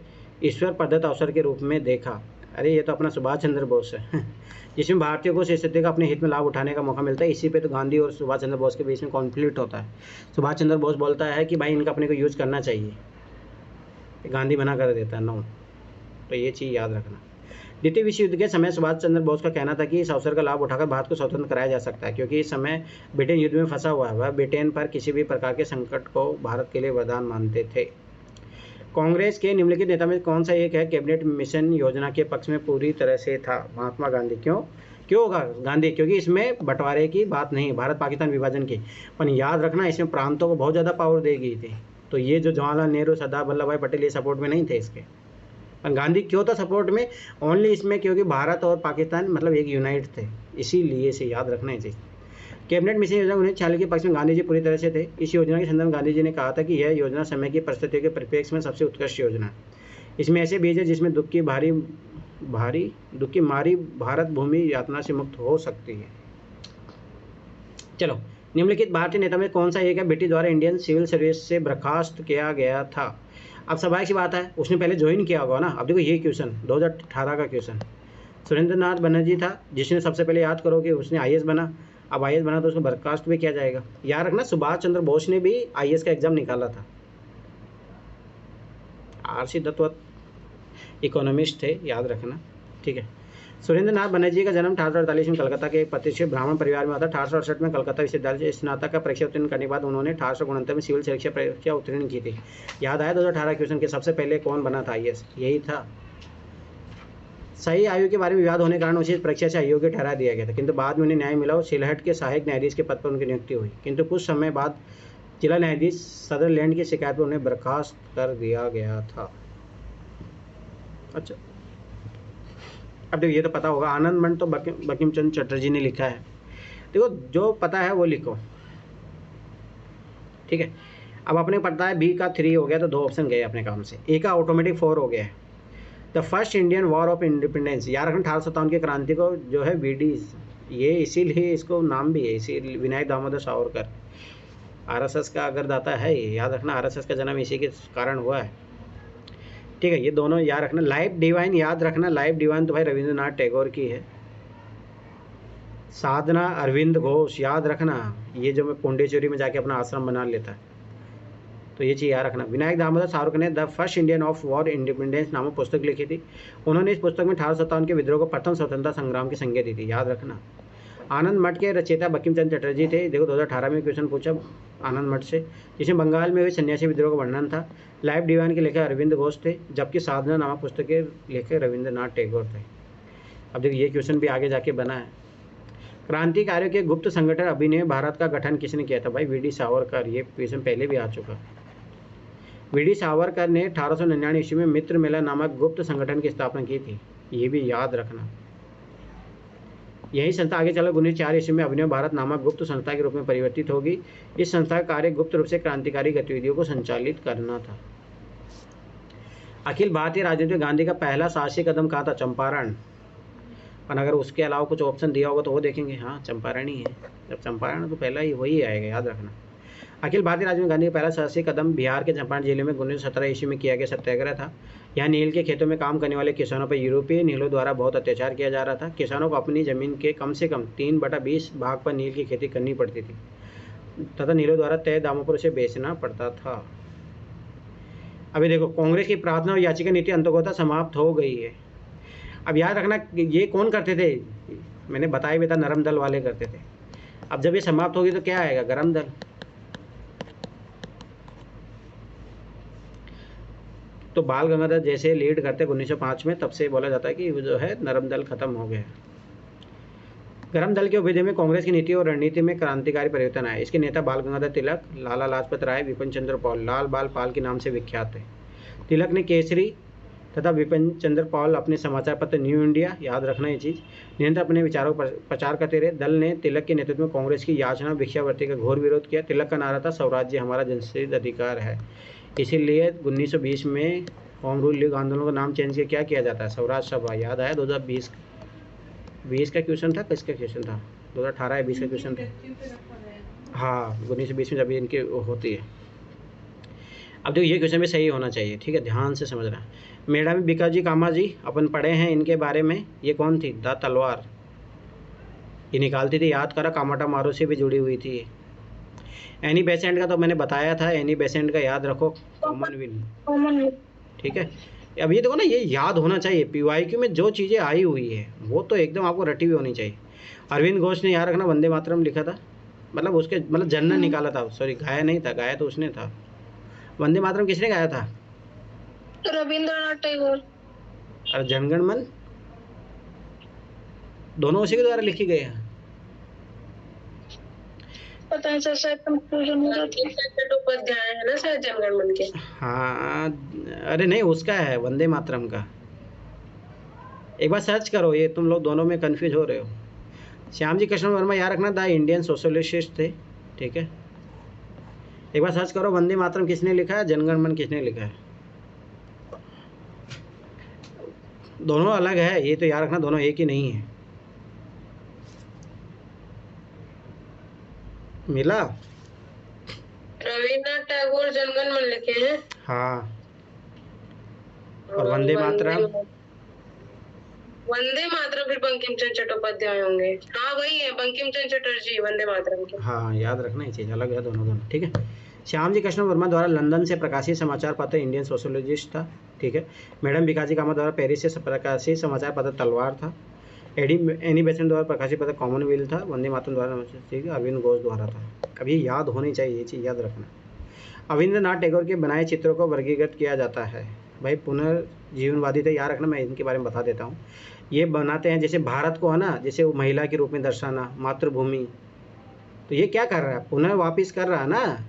ईश्वर प्रदत्त अवसर के रूप में देखा? अरे ये तो अपना सुभाष चंद्र बोस है जिसमें भारतीयों को इस स्थिति का अपने हित में लाभ उठाने का मौका मिलता है। इसी पे तो गांधी और सुभाष चंद्र बोस के बीच में कॉन्फ्लिक्ट होता है। सुभाष चंद्र बोस बोलता है कि भाई इनका अपने को यूज करना चाहिए, गांधी मना कर देता है नो। तो ये चीज़ याद रखना। द्वितीय विश्व युद्ध के समय सुभाष चंद्र बोस का कहना था कि इस अवसर का लाभ उठाकर भारत को स्वतंत्र कराया जा सकता है क्योंकि इस समय ब्रिटेन युद्ध में फंसा हुआ है। वह ब्रिटेन पर किसी भी प्रकार के संकट को भारत के लिए वरदान मानते थे। कांग्रेस के निम्नलिखित नेता में कौन सा एक है कैबिनेट मिशन योजना के पक्ष में पूरी तरह से था? महात्मा गांधी। क्यों होगा गांधी? क्योंकि इसमें बंटवारे की बात नहीं, भारत पाकिस्तान विभाजन की। पर याद रखना, इसमें प्रांतों को बहुत ज़्यादा पावर दे गई थी। तो ये जो जवाहरलाल नेहरू, सरदार वल्लभ भाई पटेल ये सपोर्ट में नहीं थे इसके। पर गांधी क्यों था सपोर्ट में? ओनली इसमें क्योंकि भारत और पाकिस्तान मतलब एक यूनाइट थे, इसीलिए से याद रखना है चीज़। कैबिनेट मिशन योजना 1946 के पक्ष में गांधी जी पूरी तरह से थे। इस योजना के संदर्भ में गांधी जी ने कहा था कि यह योजना समय की परिस्थितियों के परिप्रेक्ष्य में सबसे उत्कृष्ट योजना है। इसमें ऐसे बीज है जिसमें दुख की मारी भारत भूमि यातना से मुक्त हो सकती है। चलो, निम्नलिखित भारतीय नेता में कौन सा एक है ब्रिटिश द्वारा इंडियन सिविल सर्विस से बर्खास्त किया गया था? अब स्वाभाविक सी बात है, उसने पहले ज्वाइन किया होगा ना। अब देखो ये क्वेश्चन 2018 का क्वेश्चन, सुरेंद्र नाथ बनर्जी था जिसने सबसे पहले याद करो कि उसने आईएएस बना। अब आईएएस बना तो उसको बर्खास्त भी किया जाएगा। याद रखना, सुभाष चंद्र बोस ने भी आईएएस का एग्जाम निकाला था। आरसी दत्त इकोनॉमिस्ट थे, याद रखना, ठीक है। सुरेंद्र नाथ बनर्जी का जन्म 1848 में कलकत्ता के एक प्रतिष्ठित ब्राह्मण परिवार में हुआ था। 1868 में कलकत्ता विश्वविद्यालय से स्नातक का परीक्षा उत्तीर्ण करने के बाद उन्होंने 1869 में सिविल परीक्षा उत्तीर्ण की थी। याद आया 2018 क्वेश्चन के सबसे पहले कौन बना था आईएएस? यही था। सही आयु के बारे में विवाद होने के कारण उसे परीक्षा से अयोग्य ठहरा दिया गया था, किंतु बाद में उन्हें न्याय मिला और सिलहट के सहायक न्यायाधीश के पद पर उनकी नियुक्ति हुई। किंतु कुछ समय बाद जिला न्यायाधीश सदरलैंड की शिकायत पर उन्हें बर्खास्त कर दिया गया था। अच्छा, अब देखो ये तो पता होगा, आनंद मंड तो बंकिम चंद्र चटर्जी ने लिखा है। देखो जो पता है वो लिखो, ठीक है। अब अपने पता है बी का 3 हो गया तो 2 ऑप्शन गए अपने काम से। ए का ऑटोमेटिक 4 हो गया है। The first Indian war of independence, याद रखना 1857 की क्रांति को जो है वीडी, ये इसीलिए इसको नाम भी है, इसी विनायक दामोदर सावरकर आरएसएस का अगर दाता है ये, याद रखना आरएसएस का जन्म इसी के कारण हुआ है, ठीक है। ये दोनों याद रखना। लाइफ डिवाइन, याद रखना लाइफ डिवाइन तो भाई रविंद्रनाथ टैगोर की है। साधना अरविंद घोष, याद रखना, ये जो मैं पुंडेचेरी में जाके अपना आश्रम बना लेता है, तो ये चीज़ याद रखना। विनायक दामोदर सावरकर ने the first Indian of war independence नामक पुस्तक लिखी थी। उन्होंने इस पुस्तक में 1857 के विद्रोह को प्रथम स्वतंत्रता संग्राम की संज्ञा दी थी, याद रखना। आनंद मठ के रचयिता बंकिम चंद्र चटर्जी थे। देखो 2018 में क्वेश्चन पूछा आनंद मठ से, जिसमें बंगाल में हुए सन्यासी विद्रोह का वर्णन था। लाइफ डिवाइन के लेखक अरविंद घोष थे, जबकि साधना नामक पुस्तक के लेखक रविंद्रनाथ टैगोर थे। अब देखो ये क्वेश्चन भी आगे जाके बना है। क्रांतिकारियों के गुप्त संगठन अभिनव भारत का गठन किसने किया था? भाई वीडी सावरकर। ये क्वेश्चन पहले भी आ चुका। वीडी सावरकर ने 1899 ईस्वी में मित्र मेला नामक गुप्त संगठन की स्थापना की थी, ये भी याद रखना। यही संस्था आगे चलकर 1904 ईस्वी में अभिनव भारत नामक गुप्त संस्था के रूप में परिवर्तित होगी। इस संस्था का कार्य गुप्त रूप से क्रांतिकारी गतिविधियों को संचालित करना था। अखिल भारतीय राजनीति में गांधी का पहला साहसिक कदम कहाँ था? चंपारण। पर अगर उसके अलावा कुछ ऑप्शन दिया होगा तो वो देखेंगे, हाँ चंपारण ही है। जब चंपारण तो पहला ही वही आएगा, याद रखना। अखिल भारतीय राजनीति में गांधी का पहला साहसिक कदम बिहार के चंपारण जिले में 1917 ईस्वी में किया गया सत्याग्रह था। यहाँ नील के खेतों में काम करने वाले किसानों पर यूरोपीय नीलों द्वारा बहुत अत्याचार किया जा रहा था। किसानों को अपनी ज़मीन के कम से कम 3/20 भाग पर नील की खेती करनी पड़ती थी तथा नीलों द्वारा तय दामों पर उसे बेचना पड़ता था। अभी देखो, कांग्रेस की प्रार्थना और याचिका नीति अंतर्गत समाप्त हो गई है। अब याद रखना ये कौन करते थे? मैंने बताया भी था, नरम दल वाले करते थे। अब जब ये समाप्त होगी तो क्या आएगा? गरम दल। तो बाल गंगाधर जैसे लीड करते 1905 में, तब से बोला जाता है कि जो है नरम दल खत्म हो गया। गरम दल के उभयते में कांग्रेस की नीति और रणनीति में क्रांतिकारी परिवर्तन आया। इसके नेता बाल गंगाधर तिलक, लाला लाजपत राय, विपिन चंद्र पॉल, लाल बाल पाल के नाम से विख्यात है। तिलक ने केसरी तथा विपिन चंद्र पॉल अपने समाचार पत्र न्यू इंडिया, याद रखना ये चीज़, निरंतर अपने विचारों पर प्रचार करते रहे। दल ने तिलक के नेतृत्व में कांग्रेस की याचना भिक्षावृत्ति का घोर विरोध किया। तिलक का नारा था स्वराज्य हमारा जनसिद्ध अधिकार है। इसीलिए 1920 में होम रूल लीग आंदोलन का नाम चेंज किया, क्या किया जाता है, स्वराज सभा। याद आया 2020 का क्वेश्चन था, किसका क्वेश्चन था, 2018 या 20 का क्वेश्चन था। हाँ 1920 में जब इनकी होती है। अब देखो ये क्वेश्चन भी सही होना चाहिए, ठीक है, ध्यान से समझना। मेडामी भिकाजी कामा जी अपन पढ़े हैं इनके बारे में। ये कौन थी, द तलवार, ये निकालती थी, याद करा, कामाटा मारो से भी जुड़ी हुई थी। एनी बेसेंट का तो मैंने बताया था, एनी बेसेंट का याद रखो, कॉमनवेल्थ, ठीक है। अब ये देखो ना, ये याद होना चाहिए, पीवाईक्यू में जो चीज़ें आई हुई है वो तो एकदम आपको रटी हुई होनी चाहिए। अरविंद घोष ने याद रखना वंदे मातरम लिखा था, मतलब उसके मतलब जनरल निकाला था, सॉरी गाया नहीं था, गाया तो उसने था। वंदे मातरम किसने गाया था, रविंद्रनाथ टैगोर। और जनगण मन दोनों उसी के द्वारा लिखी गई है। पता है सर, शायद कंफ्यूजन हो जाती है, चट्टोपाध्याय है ना शायद जनगण मन के। हाँ अरे नहीं, उसका है वंदे मातरम का, एक बार सर्च करो, ये तुम लोग दोनों में कंफ्यूज हो रहे हो। श्याम जी कृष्ण वर्मा याद रखना द इंडियन सोशलिस्ट थे, ठीक है। एक बार सर्च करो वंदे मातरम किसने लिखा है, जनगण मन किसने लिखा है, दोनों अलग है, ये तो याद रखना दोनों एक ही नहीं है। मिला, रविन्द्रनाथ टैगोर जनगण मन लिखे हैं। हाँ, और वंदे मातरम, वंदे मातरम फिर बंकिम चंद्र चट्टोपाध्याय होंगे। हाँ वही है, बंकिम चंद्र चटर्जी वंदे मातरम के। हाँ याद रखना ये चीज़, अलग है दोनों दोनों, ठीक है। श्याम जी कृष्ण वर्मा द्वारा लंदन से प्रकाशित समाचार पत्र इंडियन सोशलिस्ट था, ठीक है। मैडम भिकाजी कामा द्वारा पेरिस से प्रकाशित समाचार पत्र तलवार था। एनी बेसेंट द्वारा प्रकाशित पत्र कॉमनवेल्थ था। वंदे मातरम द्वारा, ठीक है, अरविंद घोष द्वारा था। अब ये याद होनी चाहिए, ये चीज़ याद रखना। रविंद्रनाथ टैगोर के बनाए चित्रों को वर्गीकृत किया जाता है, भाई पुनर्जीवनवादी थे, याद रखना, मैं इनके बारे में बता देता हूँ। ये बनाते हैं जैसे भारत को है ना, जैसे वो महिला के रूप में दर्शाना, मातृभूमि, तो ये क्या कर रहा है, पुनः वापिस कर रहा है ना।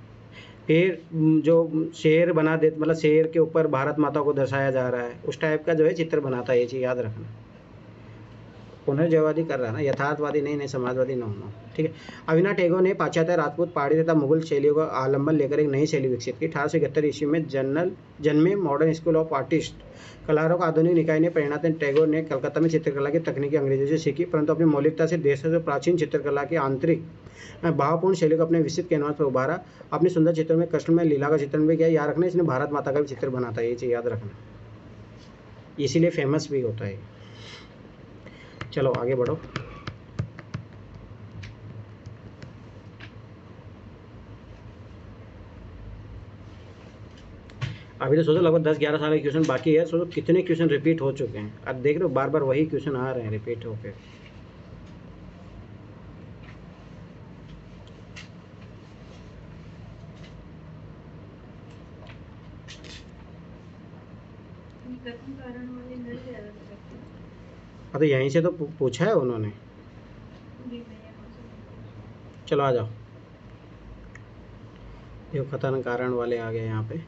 फिर जो शेर बना दे, मतलब शेर के ऊपर भारत माता को दर्शाया जा रहा है, उस टाइप का जो है चित्र बनाता है, ये चीज़ याद रखना। पुनर्जयवादी कर रहा है ना, यथार्थवादी नहीं समाजवादी न होना, ठीक है। रविन्द्रनाथ टैगोर ने पाश्चात्य, राजपूत, पहाड़ी तथा मुगल शैलियों का आलम्बन लेकर एक नई शैली विकसित की। 1871 ईस्वी में जन्मे मॉडर्न स्कूल ऑफ आर्टिस्ट कलाकारों का आधुनिक निकाय ने प्रेरणा टैगोर ने कलकत्ता में चित्रकला की तकनीकी अंग्रेजों से सीखी, परंतु अपनी मौलिकता से देश से प्राचीन चित्रकला की आंतरिक भावपूर्ण शैली को अपने विस्तृत कैनवास पर उभारा। अपने सुंदर चित्रों में कृष्ण में लीला का चित्रण भी किया, याद रखना, इसने भारत माता का भी चित्र बनाता है, ये चीज़ याद रखना, इसीलिए फेमस भी होता है। चलो आगे बढ़ो। अभी तो सोचो लगभग 10-11 साल के क्वेश्चन बाकी है, सोचो कितने क्वेश्चन रिपीट हो चुके हैं। अब देख रहे हो बार बार वही क्वेश्चन आ रहे हैं रिपीट होके। तो यहीं से तो पूछा है उन्होंने। चलो आ जाओ, देखो कथन कारण वाले आ गए यहाँ पे।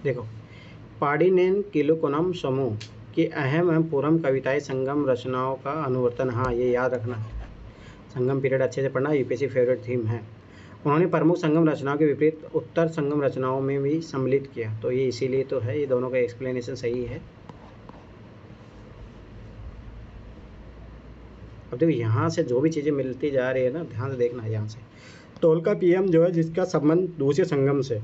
देखो, पाडिनेन किलुकुनम समूह की अहम पूर्व कविताएं संगम रचनाओं का अनुवर्तन। हाँ ये याद रखना, संगम पीरियड अच्छे से पढ़ना, यूपीएससी फेवरेट थीम है। उन्होंने प्रमुख संगम रचनाओं के विपरीत उत्तर संगम रचनाओं में भी सम्मिलित किया, तो ये इसीलिए तो है, ये दोनों का एक्सप्लेनेशन सही है। अब देखो यहाँ से जो भी चीज़ें मिलती जा रही है ना, ध्यान से देखना है। यहाँ से टोल का पीएम जो है जिसका संबंध दूसरे संगम से,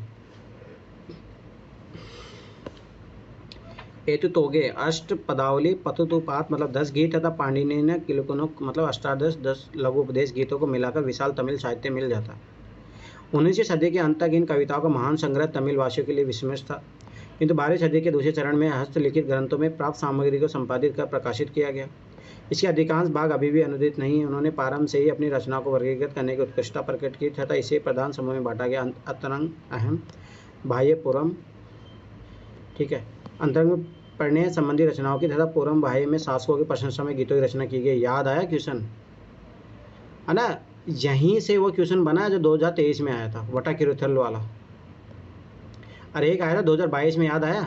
हेतु तोगे अष्ट पदावली पतुतुपात मतलब 10 गीत तथा पाणिनि किलुकुनो मतलब अष्टादश 10 लघु उपदेश गीतों को मिलाकर विशाल तमिल साहित्य मिल जाता। 19वीं सदी के अंत तक इन कविताओं का महान संग्रह तमिल वासियों के लिए विस्मय था, किंतु 12वीं सदी के दूसरे चरण में हस्तलिखित ग्रंथों में प्राप्त सामग्री को संपादित कर प्रकाशित किया गया। इसके अधिकांश भाग अभी भी अनुदित नहीं है। उन्होंने प्रारंभ से ही अपनी रचना को वर्गीकृत करने की उत्कृष्टता प्रकट की तथा इसे प्रधान समूह में बांटा गया, अंतरंग, अहम, बाह्य, पूर्व, ठीक है। अंतरंग में पढ़ने संबंधी रचनाओं की तथा पूर्व बाह्य में शासकों की प्रशंसा में गीतों की रचना की गई। याद आया क्वेश्चन है ना, यहीं से वो क्वेश्चन बना जो 2023 में आया था, वटा किरुथल वाला। और एक आया था 2022 में, याद आया?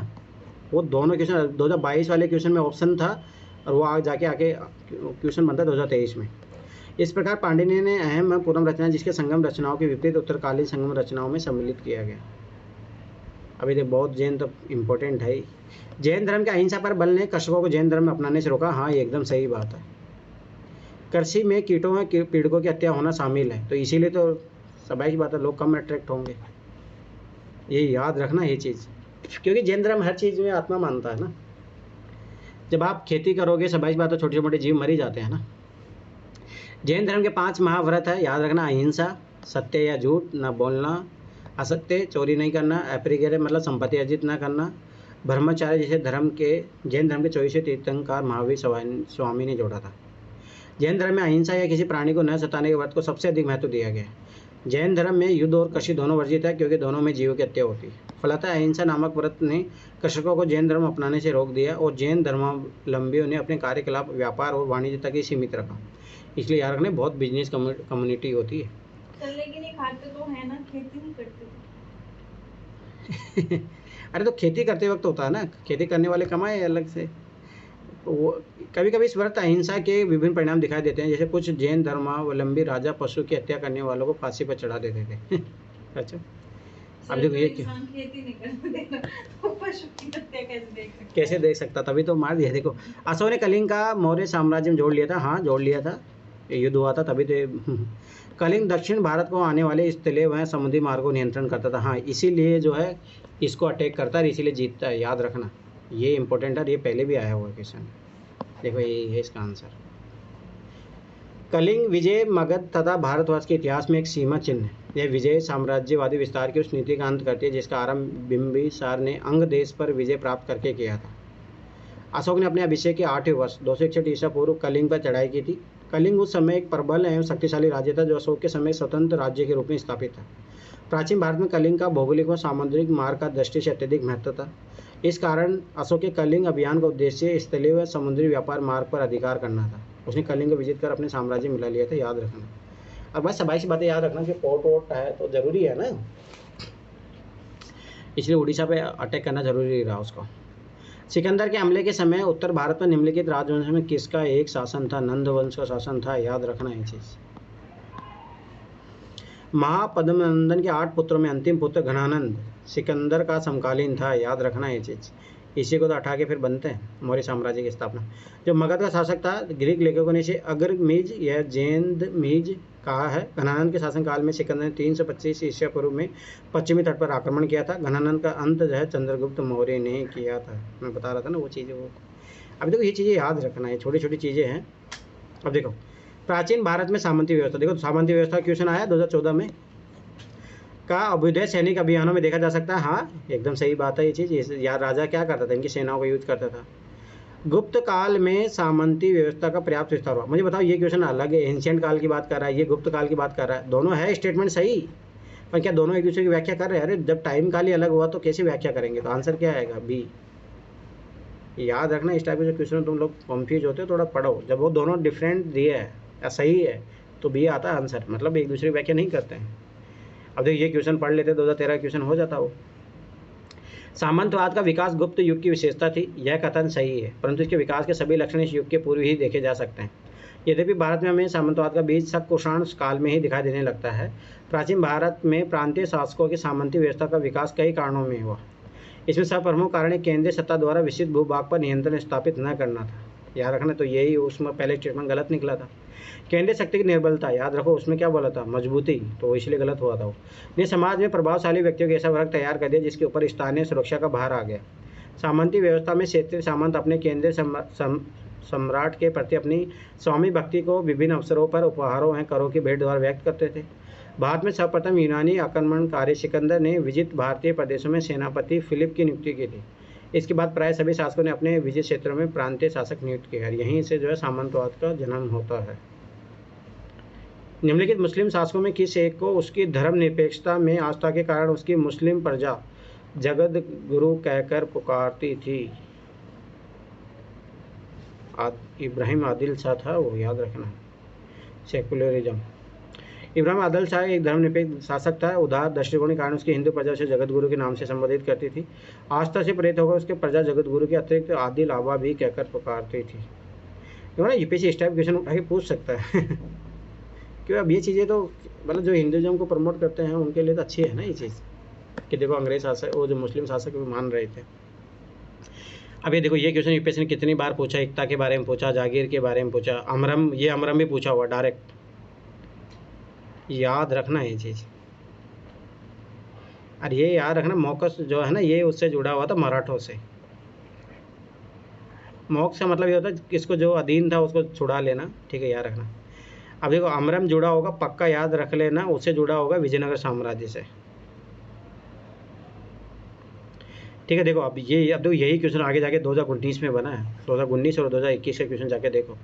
वो दोनों क्वेश्चन 2022 वाले क्वेश्चन में ऑप्शन था और वो आगे जाके आके क्वेश्चन बनता है 2023 में। इस प्रकार पाणिनि ने अहम पूर्व रचना जिसके संगम रचनाओं के विपरीत उत्तरकालीन संगम रचनाओं में सम्मिलित किया गया। अभी तो बहुत जैन तो इम्पोर्टेंट है ही। जैन धर्म के अहिंसा पर बल ने कृषकों को जैन धर्म में अपनाने से रोका। हाँ, ये एकदम सही बात है। कृषि में कीटों में पीड़कों की हत्या होना शामिल है, तो इसीलिए तो स्वाभाविक बात है लोग कम अट्रैक्ट होंगे। ये याद रखना ये चीज़, क्योंकि जैन धर्म हर चीज़ में आत्मा मानता है ना। जब आप खेती करोगे स्वाभाविक बात है छोटे मोटे जीव मर ही जाते हैं ना। जैन धर्म के 5 महाव्रत है, याद रखना। अहिंसा, सत्य या झूठ न बोलना, असत्य, चोरी नहीं करना, अपरिग्रह मतलब संपत्ति अर्जित न करना, ब्रह्मचार्य जैसे जैन धर्म के 24 तीर्थंकर महावीर स्वामी ने जोड़ा था। जैन धर्म में अहिंसा या किसी प्राणी को न सताने के व्रत को सबसे अधिक महत्व दिया गया है। जैन धर्म में युद्ध और कृषि दोनों वर्जित है, क्योंकि दोनों में जीवों की हत्या होती है। फलतः अहिंसा नामक व्रत ने कृषकों को जैन धर्म अपनाने से रोक दिया और जैन धर्मावलंबियों ने अपने कार्यकलाप व्यापार और वाणिज्य तक ही सीमित रखा। इसलिए याद रखने बहुत बिजनेस कम्युनिटी होती है। लेकिन ये खाते तो है ना, खेती नहीं करते अरे तो खेती करते वक्त होता है ना, खेती करने वाले कमाए अलग से। वो कभी कभी इस व्रत अहिंसा के विभिन्न परिणाम दिखाई देते हैं, जैसे कुछ जैन धर्मावलंबी राजा पशु की हत्या करने वालों को फांसी पर चढ़ा देते थे। अच्छा, अब देखो ये खेती नहीं करते तो पशु की हत्या कैसे देख सकता, तभी तो मार दिया। देखो, अशोक ने कलिंग का मौर्य साम्राज्य में जोड़ लिया था। हाँ, जोड़ लिया था, युद्ध हुआ था तभी तो। कलिंग दक्षिण भारत को आने वाले इस तले हुए समुद्री मार्ग को नियंत्रण करता था। हाँ, इसीलिए जो है इसको अटैक करता है, इसीलिए जीतता है, याद रखना। ये इंपॉर्टेंट है, ये पहले भी आया हुआ क्वेश्चन। देखो यही है इसका आंसर। कलिंग विजय मगध तथा भारतवर्ष के इतिहास में एक सीमा चिन्ह है। यह विजय साम्राज्यवादी विस्तार की उस नीति का अंत करती है जिसका आरंभ बिंबिसार ने अंग देश पर विजय प्राप्त करके किया था। अशोक ने अपने अभिषेक के 8वें वर्ष 261 ईसा पूर्व कलिंग पर चढ़ाई की थी। कलिंग उस समय एक प्रबल एवं शक्तिशाली राज्य था जो अशोक के समय स्वतंत्र राज्य के रूप में स्थापित था। प्राचीन भारत में कलिंग का भौगोलिक और सामुद्रिक मार्ग का दृष्टि से अत्यधिक महत्व था। इस कारण अशोक के कलिंग अभियान का उद्देश्य स्थलीय व समुद्री व्यापार मार्ग पर अधिकार करना था। उसने कलिंग को विजित कर अपने साम्राज्य मिला लिया था, याद रखना। अब बस सबाई सी बातें याद रखना कि पोर्ट वोट है तो जरूरी है ना, इसलिए उड़ीसा पे अटैक करना जरूरी रहा उसको। सिकंदर के हमले के समय उत्तर भारत में निम्नलिखित राजवंश में किसका एक शासन था? नंद वंश का शासन था, याद रखना ये चीज। महापद्मनंदन के 8 पुत्रों में अंतिम पुत्र घनानंद सिकंदर का समकालीन था, याद रखना ये चीज। इसी को तो हटा के फिर बनते हैं मौर्य साम्राज्य की स्थापना। जो मगध का शासक था, ग्रीक लेखकों ने इसे अग्रमीज या जैंदमीज कहा है। घनानंद के शासनकाल में सिकंदर ने 325 ईसा पूर्व में पश्चिमी तट पर आक्रमण किया था। घनानंद का अंत जो है चंद्रगुप्त मौर्य ने किया था। मैं बता रहा था ना वो चीज़ें। वो अब देखो ये चीज़ें याद रखना है, छोटी छोटी चीज़ें हैं। अब देखो प्राचीन भारत में सामंती व्यवस्था, देखो सामंती व्यवस्था क्वेश्चन आया 2014 में का अभ्युदय सैनिक अभियानों में देखा जा सकता है। हाँ, एकदम सही बात है ये चीज़। यार राजा क्या करता था, इनकी सेनाओं का यूज करता था। गुप्त काल में सामंती व्यवस्था का पर्याप्त विस्तार हुआ। मुझे बताओ ये क्वेश्चन अलग है, एंशिएंट काल की बात कर रहा है, ये गुप्त काल की बात कर रहा है। दोनों है स्टेटमेंट सही, पर क्या दोनों एक दूसरे की व्याख्या कर रहे हैं? अरे जब टाइम काल ही अलग हुआ तो कैसे व्याख्या करेंगे? तो आंसर क्या आएगा? बी। याद रखना, इस टाइप के क्वेश्चन तुम लोग कन्फ्यूज होते हो, थोड़ा पढ़ो। जब वो दोनों डिफरेंट दिए है या सही है तो बी आता है आंसर, मतलब एक दूसरे की व्याख्या नहीं करते हैं। अब देखिए ये क्वेश्चन पढ़ लेते 2013 क्वेश्चन हो जाता वो। सामंतवाद का विकास गुप्त युग की विशेषता थी, यह कथन सही है, परंतु इसके विकास के सभी लक्षण इस युग के पूर्व ही देखे जा सकते हैं। यद्यपि भारत में हमें सामंतवाद का बीज शक कुषाण काल में ही दिखाई देने लगता है। प्राचीन भारत में प्रांतीय शासकों की सामंती व्यवस्था का विकास कई कारणों में हुआ। इसमें सब प्रमुख कारण केंद्रीय सत्ता द्वारा विस्तृत भूभाग पर नियंत्रण स्थापित न करना था। याद रखना, तो यही उसमें पहले स्टेटमेंट गलत निकला था। केंद्रीय शक्ति की निर्बलता, याद रखो उसमें क्या बोला था? मजबूती, तो इसलिए गलत हुआ था वो। ने समाज में प्रभावशाली व्यक्तियों के ऐसा वर्ग तैयार कर दिया जिसके ऊपर स्थानीय सुरक्षा का भार आ गया। सामंती व्यवस्था में क्षेत्रीय सामंत अपने केंद्रीय सम्राट के प्रति अपनी स्वामी भक्ति को विभिन्न अवसरों पर उपहारों एवं करों की भेंट द्वारा व्यक्त करते थे। भारत में सर्वप्रथम यूनानी आक्रमणकारी सिकंदर ने विजित भारतीय प्रदेशों में सेनापति फिलिप की नियुक्ति की थी। इसके बाद प्राय सभी शासकों ने अपने विजित क्षेत्रों में प्रांतीय शासक नियुक्त किया। यहीं से जो है सामंतवाद का जन्म होता है। निम्नलिखित मुस्लिम शासकों में किस एक को उसकी धर्मनिरपेक्षता में आस्था के कारण उसकी मुस्लिम प्रजा जगत गुरु कहकर पुकारती थी? इब्राहिम आदिल शाह था वो, याद रखना। सेकुलरिज्म, इब्राहिम आदिल शाह एक धर्मनिरपेक्ष शासक था। उदार दृष्टिकोण के कारण उसकी हिंदू प्रजा उसे जगत गुरु के नाम से संबोधित करती थी। आस्था से प्रेरित होकर उसके प्रजा जगत गुरु के अतिरिक्त आदिल आबा भी कहकर पुकारती थी। तो ना यूपीएससी इस टाइप क्वेश्चन उठा के पूछ सकता है क्यों अब ये चीज़ें तो मतलब जो हिंदुज़म को प्रमोट करते हैं उनके लिए तो अच्छी है ना ये चीज़, कि देखो अंग्रेज शासक वो जो मुस्लिम शासक भी मान रहे थे। अब ये देखो ये क्वेश्चन यूपीएससी ने कितनी बार पूछा, एकता के बारे में पूछा, जागीर के बारे में पूछा, अमरम, ये अमरम भी पूछा हुआ डायरेक्ट, याद रखना ये चीज़। और ये याद रखना मौकस जो है ना ये उससे जुड़ा हुआ था मराठों से। मोक्ष का मतलब ये होता है किसको जो अधीन था उसको छुड़ा लेना, ठीक है, याद रखना। अब देखो अमरम जुड़ा होगा, पक्का याद रख लेना, उससे जुड़ा होगा विजयनगर साम्राज्य से, ठीक है। देखो अब देखो यही क्वेश्चन आगे जाके 2019 में बना है, 2019 और 2021 का क्वेश्चन जाके देखो।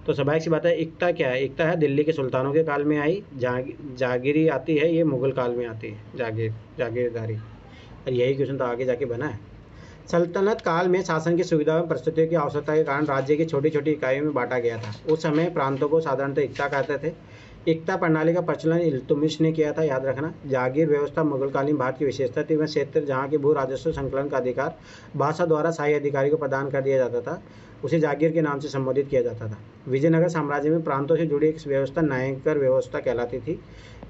तो स्वाभाविक सी बात है, एकता क्या है? एकता है दिल्ली के सुल्तानों के काल में आई, जागीरी आती है ये मुगल काल में आती है, जागीरदारी। और यही क्वेश्चन तो आगे जाके बना है। सल्तनत काल में शासन की सुविधा एवं परिस्थितियों की आवश्यकता के कारण राज्य की छोटी छोटी इकाइयों में बांटा गया था। उस समय प्रांतों को साधारणतः एकता कहते थे। एकता प्रणाली का प्रचलन इल्तुतमिश ने किया था, याद रखना। जागीर व्यवस्था मुगलकालीन भारत की विशेषता थी। वह क्षेत्र जहाँ के भू राजस्व संकलन का अधिकार बादशाह द्वारा शाही अधिकारी को प्रदान कर दिया जाता था, उसे जागीर के नाम से संबोधित किया जाता था। विजयनगर साम्राज्य में प्रांतों से जुड़ी एक व्यवस्था नायकर व्यवस्था कहलाती थी।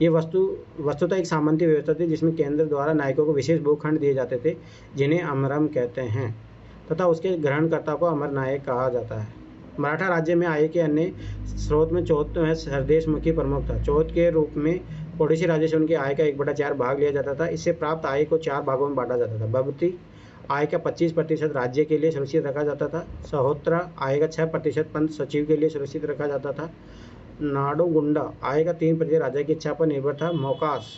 ये वस्तुतः एक सामंती व्यवस्था थी जिसमें केंद्र द्वारा नायकों को विशेष भूखंड दिए जाते थे जिन्हें अमरम कहते हैं, तथा उसके ग्रहणकर्ता को अमर नायक कहा जाता है। मराठा राज्य में आय के अन्य स्रोत में चौथ सरदेशमुखी प्रमुख था। चौथ के रूप में ओडिसी राज्य से उनकी आय का 1/4 भाग लिया जाता था। इससे प्राप्त आय को 4 भागों में बांटा जाता था। भवती आय का 25% राज्य के लिए सुरक्षित रखा जाता था। सहोत्रा आय का 6% पंत सचिव के लिए सुरक्षित रखा जाता था। नाडोगुंडा आय का 3% राजा की इच्छा पर निर्भर था। मोकास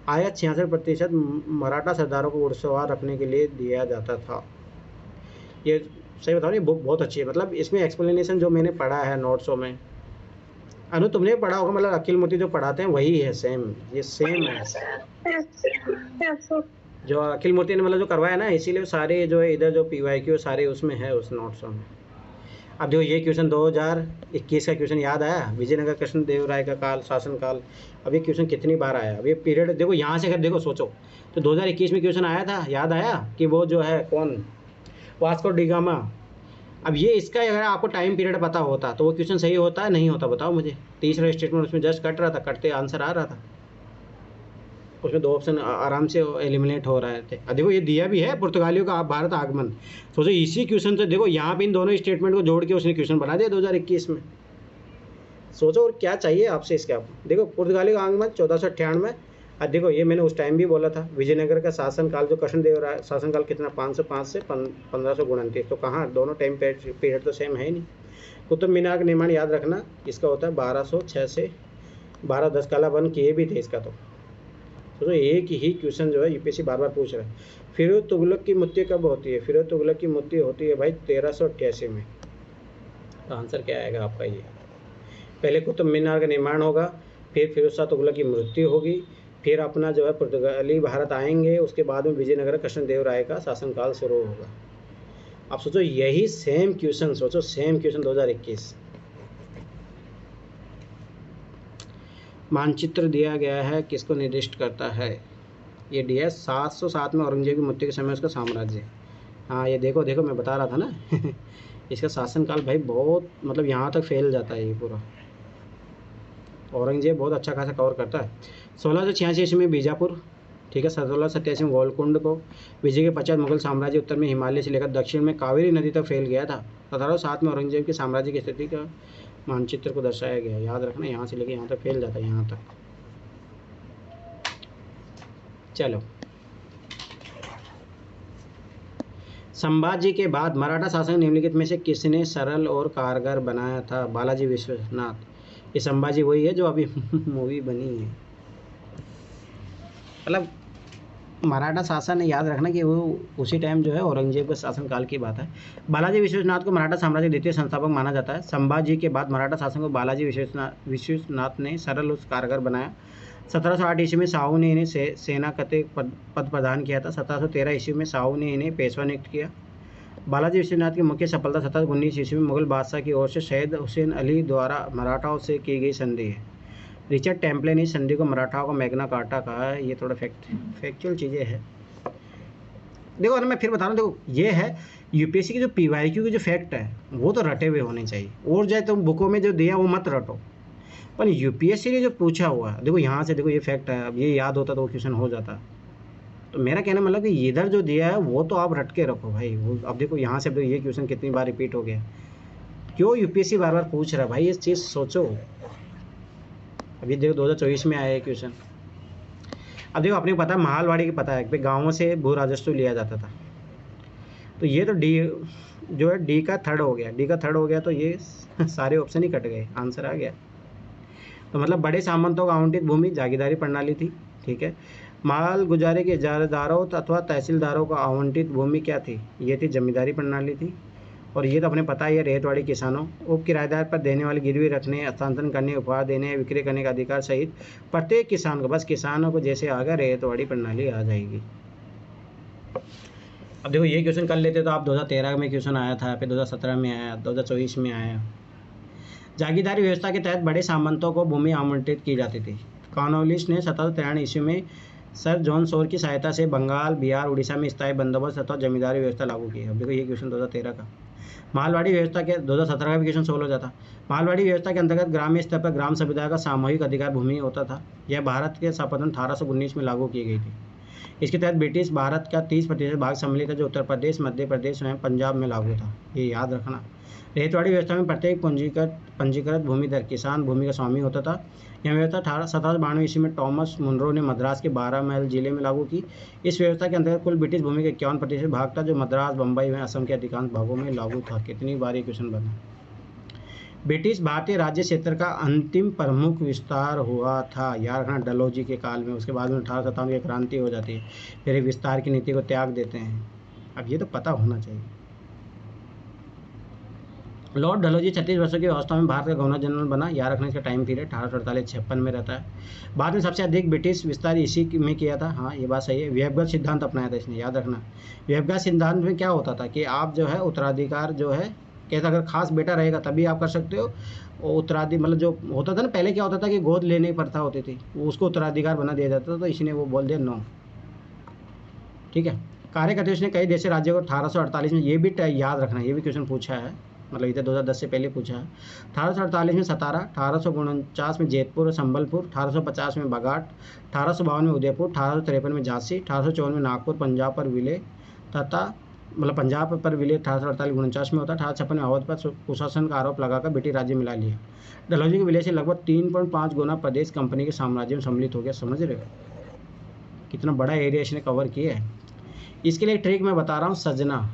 आय का 66% मराठा सरदारों को घुड़सवार रखने के लिए दिया जाता था। ये सही बताओ, ये बुक बहुत अच्छी है। मतलब इसमें एक्सप्लेनेशन जो मैंने पढ़ा है नोट्सों में, अनु तुमने पढ़ा होगा, मतलब अखिल मूर्ति जो पढ़ाते हैं वही है, सेम, ये सेम है जो अखिल मूर्ति ने मतलब जो करवाया ना, इसीलिए सारे जो है इधर जो PYQ सारे उसमें है, उस नोट्सों में। अब देखो ये क्वेश्चन 2021 का क्वेश्चन याद आया, विजयनगर कृष्ण देव राय का काल, शासनकाल। अब ये क्वेश्चन कितनी बार आया, अब ये पीरियड देखो यहाँ से अगर देखो सोचो तो 2021 में क्वेश्चन आया था, याद आया कि वो जो है कौन, वास्को डी गामा। अब ये इसका अगर आपको टाइम पीरियड पता होता तो वो क्वेश्चन सही होता है, नहीं होता बताओ मुझे। तीसरा स्टेटमेंट उसमें जस्ट कट रहा था, कटते आंसर आ रहा था, उसमें 2 ऑप्शन आराम से एलिमिनेट हो रहे थे। अब देखो ये दिया भी है, पुर्तगालियों का भारत आगमन। सोचो इसी क्वेश्चन से देखो यहाँ पे इन दोनों स्टेटमेंट को जोड़ के उसने क्वेश्चन बना दिया 2021 में। सोचो और क्या चाहिए आपसे इसके। आप देखो पुर्तगालियों का आगमन 1498। अब देखो ये मैंने उस टाइम भी बोला था, विजयनगर का शासनकाल जो कृष्णदेव राय शासनकाल कितना 505 से 1529। तो कहाँ दोनों टाइम पीरियड तो सेम है ही नहीं। कुतुब मीनार का निर्माण याद रखना इसका होता है 1206 से 1210। काला बन किए भी थे इसका। तो एक ही क्वेश्चन जो है यूपीएससी बार बार पूछ रहा है। फिरोज तुगलक की मृत्यु कब होती है? फिरोज तुगलक की मृत्यु होती है भाई 1388 में। तो आंसर क्या आएगा आपका? ये पहले कुतुब मीनार का निर्माण होगा, फिर फिरोज शाह तुगलक की मृत्यु होगी, फिर अपना जो है पुर्तगाली भारत आएंगे, उसके बाद में विजयनगर कृष्णदेव राय का शासनकाल शुरू होगा। आप सोचो यही सेम क्वेश्चन, सोचो सेम क्वेश्चन 2021। मानचित्र दिया गया है, किसको निर्दिष्ट करता है? ये दिया है 707 में औरंगजेब की मृत्यु के समय उसका साम्राज्य। हाँ ये देखो देखो मैं बता रहा था ना इसका शासनकाल भाई बहुत मतलब यहाँ तक फैल जाता है ये पूरा। औरंगजेब बहुत अच्छा खासा कवर करता है। 1686 ईस्वी में बीजापुर, ठीक है। 1687 में गोलकुंड को विजय के पश्चात मुगल साम्राज्य उत्तर में हिमालय से लेकर दक्षिण में कावेरी नदी तक फैल गया था। 1707 में औरंगजेब के साम्राज्य की स्थिति का मानचित्र को दर्शाया गया। याद रखना यहाँ से लेकर यहाँ तक फैल जाता है, यहाँ तक। चलो, संभाजी के बाद मराठा शासक निम्नलिखित में से किसने सरल और कारगर बनाया था? बालाजी विश्वनाथ। ये संभाजी वही है जो अभी मूवी बनी है। मतलब मराठा शासन, याद रखना कि वो उसी टाइम जो है औरंगजेब के शासनकाल की बात है। बालाजी विश्वनाथ को मराठा साम्राज्य के द्वितीय संस्थापक माना जाता है। संभाजी के बाद मराठा शासन को बालाजी विश्वनाथ ने सरल और कारगर बनाया। 1708 ईस्वी में साहू ने इन्हें सेना कते पद प्रदान किया था। 1713 ईस्वी में साहू ने इन्हें पेशवा नियुक्त किया। बालाजी विश्वनाथ की मुख्य सफलता 1719 ईस्वी में मुगल बादशाह की ओर से सैयद हुसैन अली द्वारा मराठाओं से की गई संधि है। रिचर्ड टेम्पले ने संधि को मराठाओं को मैग्ना कार्टा कहा है। ये थोड़ा फैक्चुअल चीज़ें हैं। देखो अगर मैं फिर बता रहा हूँ, देखो ये है यूपीएससी की जो पीवाईक्यू की जो फैक्ट है वो तो रटे हुए होने चाहिए, और चाहे तुम बुकों में जो दिया वो मत रटो, पर यूपीएससी ने जो पूछा हुआ देखो यहाँ से, देखो ये फैक्ट है, अब ये याद होता तो वो क्वेश्चन हो जाता। तो मेरा कहना मतलब कि इधर जो दिया है वो तो आप रट के रखो भाई। वो अब देखो यहाँ से, अब ये क्वेश्चन कितनी बार रिपीट हो गया, क्यों यूपीएससी बार बार पूछ रहा है भाई, इस चीज़ सोचो। अभी देखो 2024 में आया है क्वेश्चन। अब देखो अपने को पता है, महालवाड़ी की पता है कि गाँवों से भू राजस्व लिया जाता था, तो ये तो डी जो है डी का थर्ड हो गया, डी का थर्ड हो गया, तो ये सारे ऑप्शन ही कट गए, आंसर आ गया। तो मतलब बड़े सामंतों को आवंटित भूमि जागीरदारी प्रणाली थी, ठीक है। माल गुजारे के इजारादारों अथवा तहसीलदारों को आवंटित भूमि क्या थी, ये थी जमींदारी प्रणाली थी। और ये तो अपने पता ही है, रेतवाड़ी किसानों उप किराएदार पर देने वाली गिरवी रखने, हस्तांतरण करने, उपहार देने, विक्रय करने का अधिकार सहित प्रत्येक किसान को, बस किसानों को जैसे आ गया रेतवाड़ी प्रणाली आ जाएगी। अब देखो ये क्वेश्चन कर लेते तो आप 2013 में क्वेश्चन आया था, फिर 2017 में आया, 2024 में आया। जागीरदारी व्यवस्था के तहत बड़े सामंतों को भूमि आवंटित की जाती थी। कॉर्नवालिस ने 1793 ईस्वी में सर जॉन शोर की सहायता से बंगाल, बिहार, उड़ीसा में स्थायी बंदोबस्त अथवा जमींदारी व्यवस्था लागू की। अब देखो ये क्वेश्चन 2013 का। मालवाड़ी व्यवस्था के 2017 का भी क्वेश्चन सोल्व हो जाता। मालवाड़ी व्यवस्था के अंतर्गत ग्रामीण स्तर पर ग्राम समुदाय का सामूहिक अधिकार भूमि होता था। यह भारत के स्थापना 1819 में लागू की गई थी। इसके तहत ब्रिटिश भारत का 30% भाग सम्मिलित है, जो उत्तर प्रदेश, मध्य प्रदेश एवं पंजाब में लागू था। ये याद रखना। रेतवाड़ी व्यवस्था में प्रत्येक पंजीकृत भूमिधर किसान भूमि का स्वामी होता था। यह व्यवस्था 1792 ईस्वी में टॉमस मुनरो ने मद्रास के 12 माइल जिले में लागू की। इस व्यवस्था के अंतर्गत कुल ब्रिटिश भूमि का 51% भाग था, जो मद्रास, बम्बई एवं असम के अधिकांश भागों में लागू था। कितनी बार ये क्वेश्चन बना। ब्रिटिश भारतीय राज्य क्षेत्र का अंतिम प्रमुख विस्तार हुआ था, याद रखना, डलहौजी के काल में। उसके बाद में 1857 की क्रांति हो जाती है, फिर विस्तार की नीति को त्याग देते हैं। अब ये तो पता होना चाहिए। लॉर्ड डलहौजी 36 वर्षों की अवस्था में भारत का गवर्नर जनरल बना। याद रखना इसका टाइम पीरियड 1848-56 में रहता है। बाद में सबसे अधिक ब्रिटिश विस्तार इसी में किया था। हाँ ये बात सही है। व्यवगत सिद्धांत अपनाया था इसने, याद रखना। व्यवगत सिद्धांत में क्या होता था कि आप जो है उत्तराधिकार जो है, कैसा, अगर खास बेटा रहेगा तभी आप कर सकते हो। और उत्तराधिकार मतलब जो होता था ना, पहले क्या होता था कि गोद लेने की प्रथा होती थी, उसको उत्तराधिकार बना दिया जाता था, तो इसने वो बोल दिया नो, ठीक है। कार्यकर्ता ने कई देशी राज्यों को 1848 में, ये भी याद रखना, ये भी क्वेश्चन पूछा है, मतलब इधर 2010 से पहले पूछा है। 1848 में सतारा, 1849 में जयपुर और संबलपुर, 1850 में बागाट, 1852 में उदयपुर, 1853 में झांसी, 1854 में नागपुर पंजाब पर विलय तथा मतलब पंजाब पर विलय 1848-49 में होता। 1856 में अवध पर कुशासन का आरोप लगाकर ब्रिटिश राज्य मिला लिया। डलहौजी के विलय से लगभग 3.5 गुना प्रदेश कंपनी के साम्राज्य में सम्मिलित हो गया। समझ रहे हो कितना बड़ा एरिया इसने कवर किया है। इसके लिए एक ट्रिक मैं बता रहा हूँ, सजना,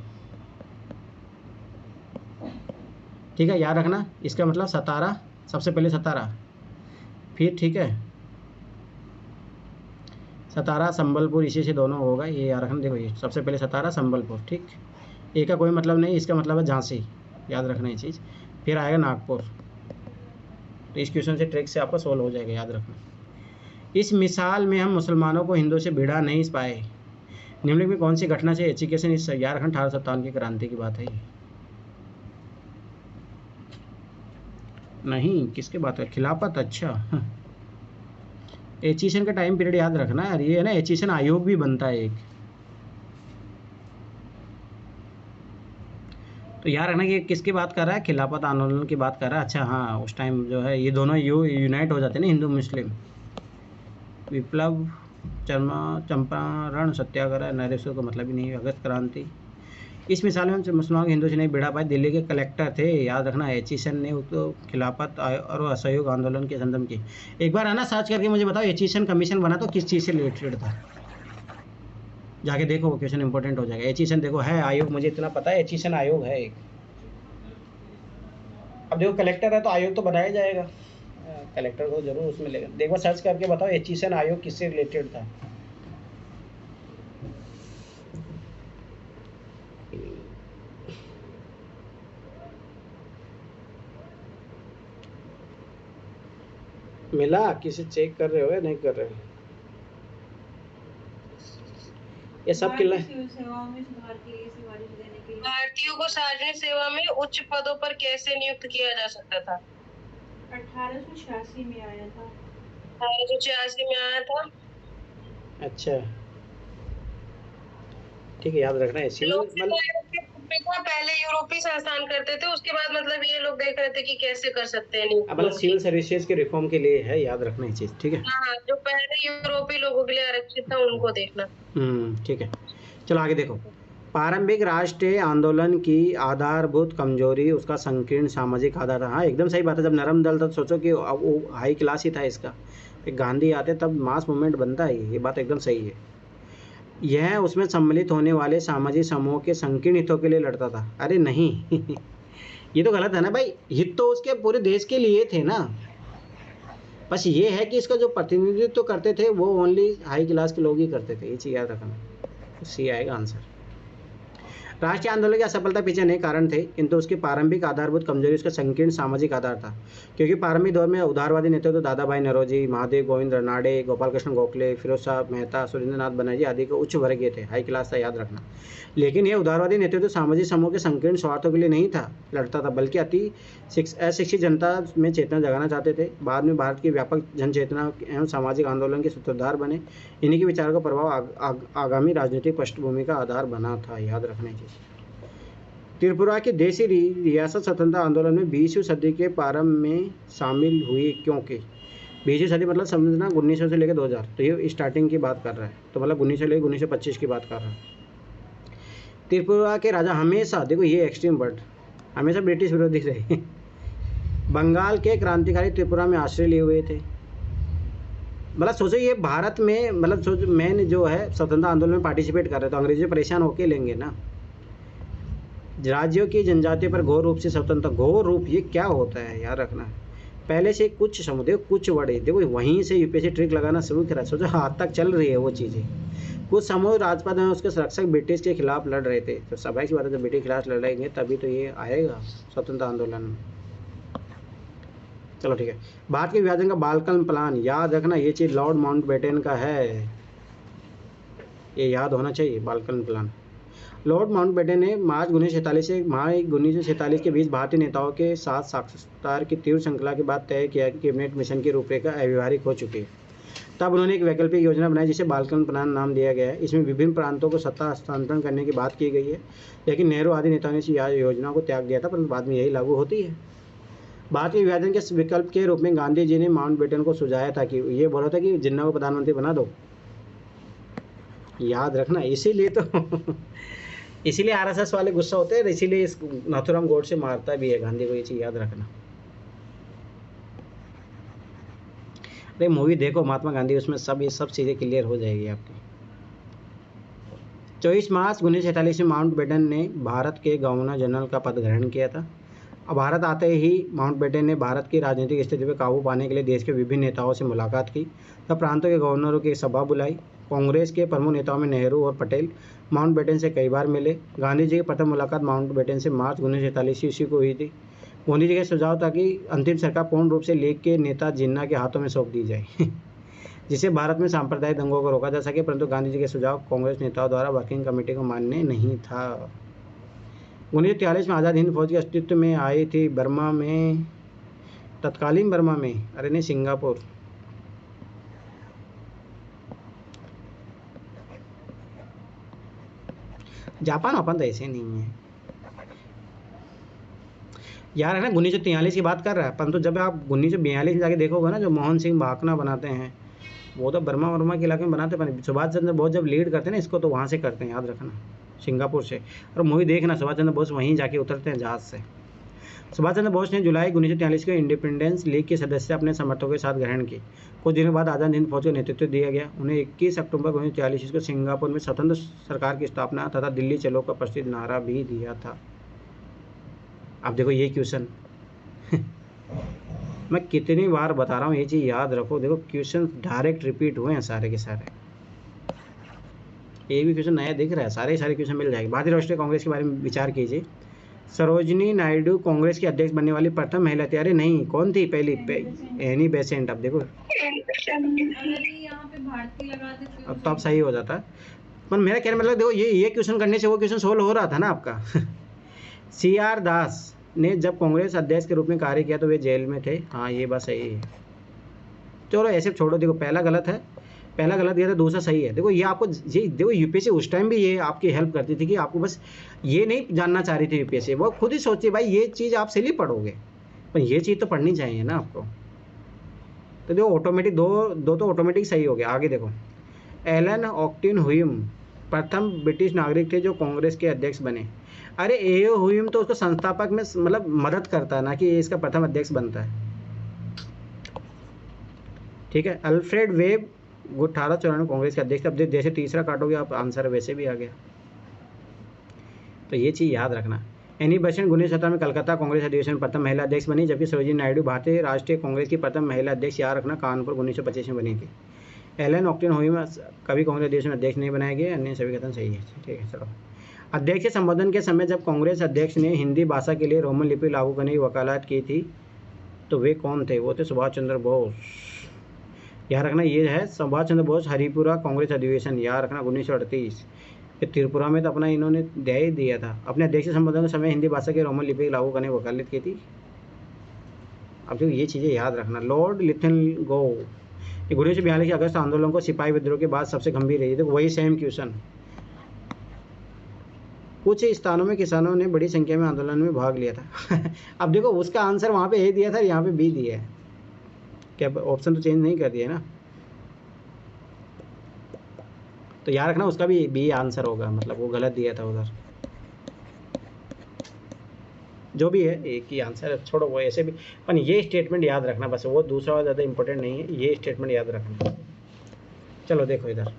ठीक है, याद रखना। इसका मतलब सतारा, सबसे पहले सतारा, फिर ठीक है सतारा संबलपुर, इसी से दोनों होगा, ये याद रखना। देखो ये सबसे पहले सतारा संबलपुर, ठीक, ए का कोई मतलब नहीं, इसका मतलब है झांसी, याद रखना ये चीज़। फिर आएगा नागपुर। तो इस क्वेश्चन से ट्रिक से आपका सोल्व हो जाएगा, याद रखना। इस मिसाल में हम मुसलमानों को हिंदुओं से भिड़ा नहीं पाए। निम्नलिखित में कौन सी घटना से एजुकेशन, इस याद रखना 1857 की क्रांति की बात है ये। नहीं, किसके बात है, खिलाफत, अच्छा। एचिशन का टाइम पीरियड याद रखना यार, ये है ना, एचिशन आयोग भी बनता है एक, तो याद रखना कि किसकी बात कर रहा है, खिलाफत आंदोलन की बात कर रहा है। अच्छा हाँ, उस टाइम जो है ये दोनों यूनाइट हो जाते हैं ना, हिंदू मुस्लिम। विप्लव, चंपारण सत्याग्रह, नरेश्वर का मतलब ही नहीं है, अगस्त क्रांति। इस मिसाल में मुसलमानों के हिंदू से नहीं भिड़ा पाए। दिल्ली के कलेक्टर थे, याद रखना, एचिसन ने उसको खिलाफत और असहयोग आंदोलन के संदर्भ की। एक बार आना सर्च करके मुझे बताओ, एचिसन कमीशन बना तो किस चीज़ से रिलेटेड था, जाके देखो, वो क्वेश्चन इंपॉर्टेंट हो जाएगा। एचिसन देखो है आयोग, मुझे इतना पता है, एचिसन आयोग है एक। अब देखो कलेक्टर है तो आयोग तो बनाया जाएगा, कलेक्टर को जरूर उसमें लेगा। देखो सर्च करके बताओ एचिसन आयोग किससे रिलेटेड था। मिला, किसी चेक कर रहे हो या नहीं कर रहे हो, ये सब किला भारतीयों को सार्वजनिक सेवा में उच्च पदों पर कैसे नियुक्त किया जा सकता था? 1886 में आया था। 1886 में आया था। अच्छा ठीक है, याद रखना है सिविल लोक सेवा मतलब। आयोग के रूप में था, पहले यूरोपीय संस्थान करते थे, उसके बाद मतलब ये लोग देख रहे थे कि कैसे कर सकते हैं मतलब नियुक्तियों सिविल की। सर्विसेज के रिफॉर्म के लिए है, याद रखना ये चीज़, ठीक है। हाँ, जो पहले यूरोपीय लोगों के लिए आरक्षित था उनको देखना। ठीक है। चलो आगे देखो। प्रारंभिक राष्ट्रीय आंदोलन की आधारभूत कमजोरी उसका संकीर्ण सामाजिक आधार था। हाँ एकदम सही बात है। जब नरम दल तब सोचो कि अब वो हाई क्लास ही था इसका। एक गांधी आते तब मास मूवमेंट बनता है, ये बात एकदम सही है। यह उसमें सम्मिलित होने वाले सामाजिक समूह के संकीर्ण हितों के लिए लड़ता था। अरे नहीं ये तो गलत है ना भाई, हित तो उसके पूरे देश के लिए थे ना। बस ये है कि इसका जो प्रतिनिधित्व करते थे वो ओनली हाई क्लास के लोग ही करते थे, ये चीज़ याद रखना। सी आएगा आंसर। राष्ट्रीय आंदोलन की असफलता पीछे अनेक कारण थे, किंतु उसकी प्रारंभिक आधारभूत कमजोरी उसका संकीर्ण सामाजिक आधार था। क्योंकि प्रारंभिक दौर में उदारवादी नेतृत्व दादा भाई नौरोजी, महादेव गोविंद रनाडे, गोपाल कृष्ण गोखले, फिरोज शाह मेहता, सुरेंद्रनाथ बनर्जी आदि को उच्च वर्गीय थे, हाई क्लास था, याद रखना। लेकिन यह उदारवादी नेतृत्व सामाजिक समूह के संकीर्ण स्वार्थों के लिए नहीं था लड़ता था, बल्कि अशिक्षित जनता में चेतना जगाना चाहते थे। बाद में भारत की व्यापक जन चेतना एवं सामाजिक आंदोलन के सूत्रधार बने। इन्हीं के विचारों का प्रभाव आगामी राजनीतिक पृष्ठभूमि का आधार बना था, याद रखने की। त्रिपुरा की देशी रियासत स्वतंत्रता आंदोलन में 20वीं सदी के प्रारंभ में शामिल हुई, क्योंकि 20वीं सदी मतलब समझना 1900 से लेकर 2000, तो ये स्टार्टिंग की बात कर रहा है, तो मतलब 1900 से लेकर 1925 की बात कर रहा है। त्रिपुरा के राजा हमेशा, देखो ये एक्सट्रीम वर्ड, हमेशा ब्रिटिश विरोधी रहे बंगाल के क्रांतिकारी त्रिपुरा में आश्रय लिए हुए थे। मतलब सोचो ये भारत में, मतलब सोचो मैन जो है स्वतंत्रता आंदोलन में पार्टिसिपेट कर रहे, तो अंग्रेजी परेशान होके लेंगे ना। राज्यों की जनजाति पर घोर रूप से स्वतंत्र, घोर रूप ये क्या होता है, याद रखना। पहले से कुछ समुदाय कुछ बड़े, देखो वहीं से यूपीएससी ट्रिक लगाना शुरू करा। सोचो हाथ तक चल रही है वो चीज़ें। कुछ समूह राजपद में उसके संरक्षक ब्रिटिश के खिलाफ लड़ रहे थे, तो स्वाभाविक सी बात है जब ब्रिटिश के खिलाफ लड़ेंगे तभी तो ये आएगा स्वतंत्रता आंदोलन में। चलो ठीक है। भारत के विभाजन का बालकन प्लान, याद रखना ये चीज़ लॉर्ड माउंटबेटन का है, ये याद होना चाहिए। बालकन प्लान लॉर्ड माउंटबेटन ने मार्च 1947 से मई 1947 के बीच भारतीय नेताओं के साथ साक्षात्कार की तीव्र श्रृंखला के बाद तय किया कि कैबिनेट मिशन की रूपरेखा अव्यवहारिक हो चुकी है। तब उन्होंने एक वैकल्पिक योजना बनाई जिसे बालकन प्लान नाम दिया गया है। इसमें विभिन्न प्रांतों को सत्ता हस्तांतरण करने की बात की गई है, लेकिन नेहरू आदि नेताओं ने इस योजना को त्याग दिया था, परंतु बाद में यही लागू होती है। भारतीय विभाजन के विकल्प के रूप में गांधी जी ने माउंटबेटन को सुझाया था कि ये बोला था कि जिन्ना को प्रधानमंत्री बना दो, याद रखना। इसीलिए तो इसीलिए आरएसएस वाले गुस्सा होते हैं, इसीलिए इस नाथुराम गोडसे मारता भी है गांधी को, ये चीज़ याद रखना। अरे मूवी देखो महात्मा गांधी, उसमें सब ये सब चीज़ें क्लियर हो जाएगी आपकी। 24 मार्च 1947 में माउंटबेटन ने भारत के गवर्नर जनरल का पद ग्रहण किया था। अब भारत आते ही माउंटबेटन ने भारत की राजनीतिक स्थिति पर काबू पाने के लिए देश के विभिन्न नेताओं से मुलाकात की, तब प्रांतों के गवर्नरों की एक सभा बुलाई। कांग्रेस के प्रमुख नेताओं में नेहरू और पटेल माउंटबेटन से कई बार मिले। गांधी जी की प्रथम मुलाकात माउंटबेटन से मार्च 1947 ईस्वी को हुई थी। गांधी जी का सुझाव था कि अंतिम सरकार पूर्ण रूप से लीग के नेता जिन्ना के हाथों में सौंप दी जाए जिससे भारत में सांप्रदायिक दंगों को रोका जा सके, परंतु गांधी जी के सुझाव कांग्रेस नेताओं द्वारा वर्किंग कमेटी को मान्य नहीं था। 1943 में आज़ाद हिंद फौज के अस्तित्व में आई थी बर्मा में, तत्कालीन बर्मा में, अरे नहीं सिंगापुर। जापान अपन तो ऐसे नहीं है यार, है ना। 1943 की बात कर रहा है, परंतु जब आप 1942 में जाके देखोगे ना, जो मोहन सिंह भाकना बनाते हैं वो तो बर्मा के इलाके में बनाते हैं। सुभाष चंद्र बोस जब लीड करते हैं ना इसको, तो वहाँ से करते हैं, याद रखना, सिंगापुर से। और मूवी देखना, सुभाष चंद्र बोस वहीं जाके उतरते हैं जहाज़ से। सुभाष चंद्र बोस ने जुलाई 1943 को इंडिपेंडेंस लीग के सदस्य अपने समर्थकों के साथ ग्रहण की। कुछ दिनों बाद आज़ाद हिंद फौज को नेतृत्व दिया गया। उन्हें 21 अक्टूबर 1943 को सिंगापुर में स्वतंत्र सरकार की स्थापना तथा दिल्ली चलो का प्रसिद्ध नारा भी दिया था। अब देखो ये क्वेश्चन मैं कितनी बार बता रहा हूँ, ये चीज़ याद रखो। देखो क्वेश्चन डायरेक्ट रिपीट हुए हैं सारे के सारे, एक भी क्वेश्चन नया दिख रहा है, सारे क्वेश्चन मिल जाएंगे। भारतीय राष्ट्रीय कांग्रेस के बारे में विचार कीजिए। सरोजनी नायडू कांग्रेस की अध्यक्ष बनने वाली प्रथम महिला थी। अरे नहीं, कौन थी पहली? Annie Besant. अब देखो अगर ये यहाँ पे भारतीय लगा देते अब तो अब सही हो जाता। पर मेरा कहने मतलब देखो ये क्वेश्चन करने से वो क्वेश्चन सोल्व हो रहा था ना आपका CR दास ने जब कांग्रेस अध्यक्ष के रूप में कार्य किया तो वे जेल में थे। हाँ ये बात सही है। चलो ऐसे छोड़ो, देखो पहला गलत है, पहला गलत दिया था, दूसरा सही है। देखो ये आपको, ये देखो यूपीएससी उस टाइम भी ये आपकी हेल्प करती थी कि आपको बस ये नहीं जानना चाह रही थी यूपीएससी, वो खुद ही सोचती भाई ये चीज़ आप सिली पढ़ोगे, पर ये चीज़ तो पढ़नी चाहिए ना आपको। तो देखो ऑटोमेटिक दो तो ऑटोमेटिक सही हो गया। आगे देखो, एलन ऑक्टिन हुइम प्रथम ब्रिटिश नागरिक थे जो कांग्रेस के अध्यक्ष बने। अरे एओ हुइम तो उसको संस्थापक में मतलब मदद करता है ना कि इसका प्रथम अध्यक्ष बनता है, ठीक है। अल्फ्रेड वेब 1894 कांग्रेस के अध्यक्ष। अब जैसे तीसरा काटोगे आप आंसर वैसे भी आ गया, तो ये चीज़ याद रखना। एनी बेसेंट 1917 में कलकत्ता कांग्रेस अधिवेशन प्रथम महिला अध्यक्ष बनी, जबकि सरोजिनी नायडू भारतीय राष्ट्रीय कांग्रेस की प्रथम महिला अध्यक्ष, याद रखना, कानपुर 1925 में बनी थी। एलन ऑक्टिन हुइम कभी कांग्रेस अधिवेशन अध्यक्ष नहीं बनाए गए, अन्य सभी कथन सही है, ठीक है। चलो, अध्यक्ष के संबोधन के समय जब कांग्रेस अध्यक्ष ने हिंदी भाषा के लिए रोमन लिपि लागू करने की वकालत की थी तो वे कौन थे? वो थे सुभाष चंद्र बोस। याद रखना ये है सुभाष चंद्र बोस, हरिपुरा कांग्रेस अधिवेशन, याद रखना 1938। फिर त्रिपुरा में तो अपना इन्होंने दया दिया था। अपने अध्यक्ष संबोधन के समय हिंदी भाषा के रोमन लिपि लागू करने की वकालत की थी। अब जो ये चीज़ें याद रखना। लॉर्ड लिथनगो, 1942 के अगस्त आंदोलन को सिपाही विद्रोह के बाद सबसे गंभीर रही। तो वही सेम क्वेश्चन। कुछ स्थानों में किसानों ने बड़ी संख्या में आंदोलन में भाग लिया था। अब देखो उसका आंसर वहाँ पे ए दिया था, यहाँ पे बी दिया है, क्या ऑप्शन तो चेंज नहीं कर दिया ना, तो याद रखना उसका भी बी आंसर होगा, मतलब वो गलत दिया था उधर। जो भी है एक ही आंसर है, छोड़ो वो ऐसे भी, पर ये स्टेटमेंट याद रखना बस, वो दूसरा ज़्यादा इंपॉर्टेंट नहीं है, ये स्टेटमेंट याद रखना। चलो देखो इधर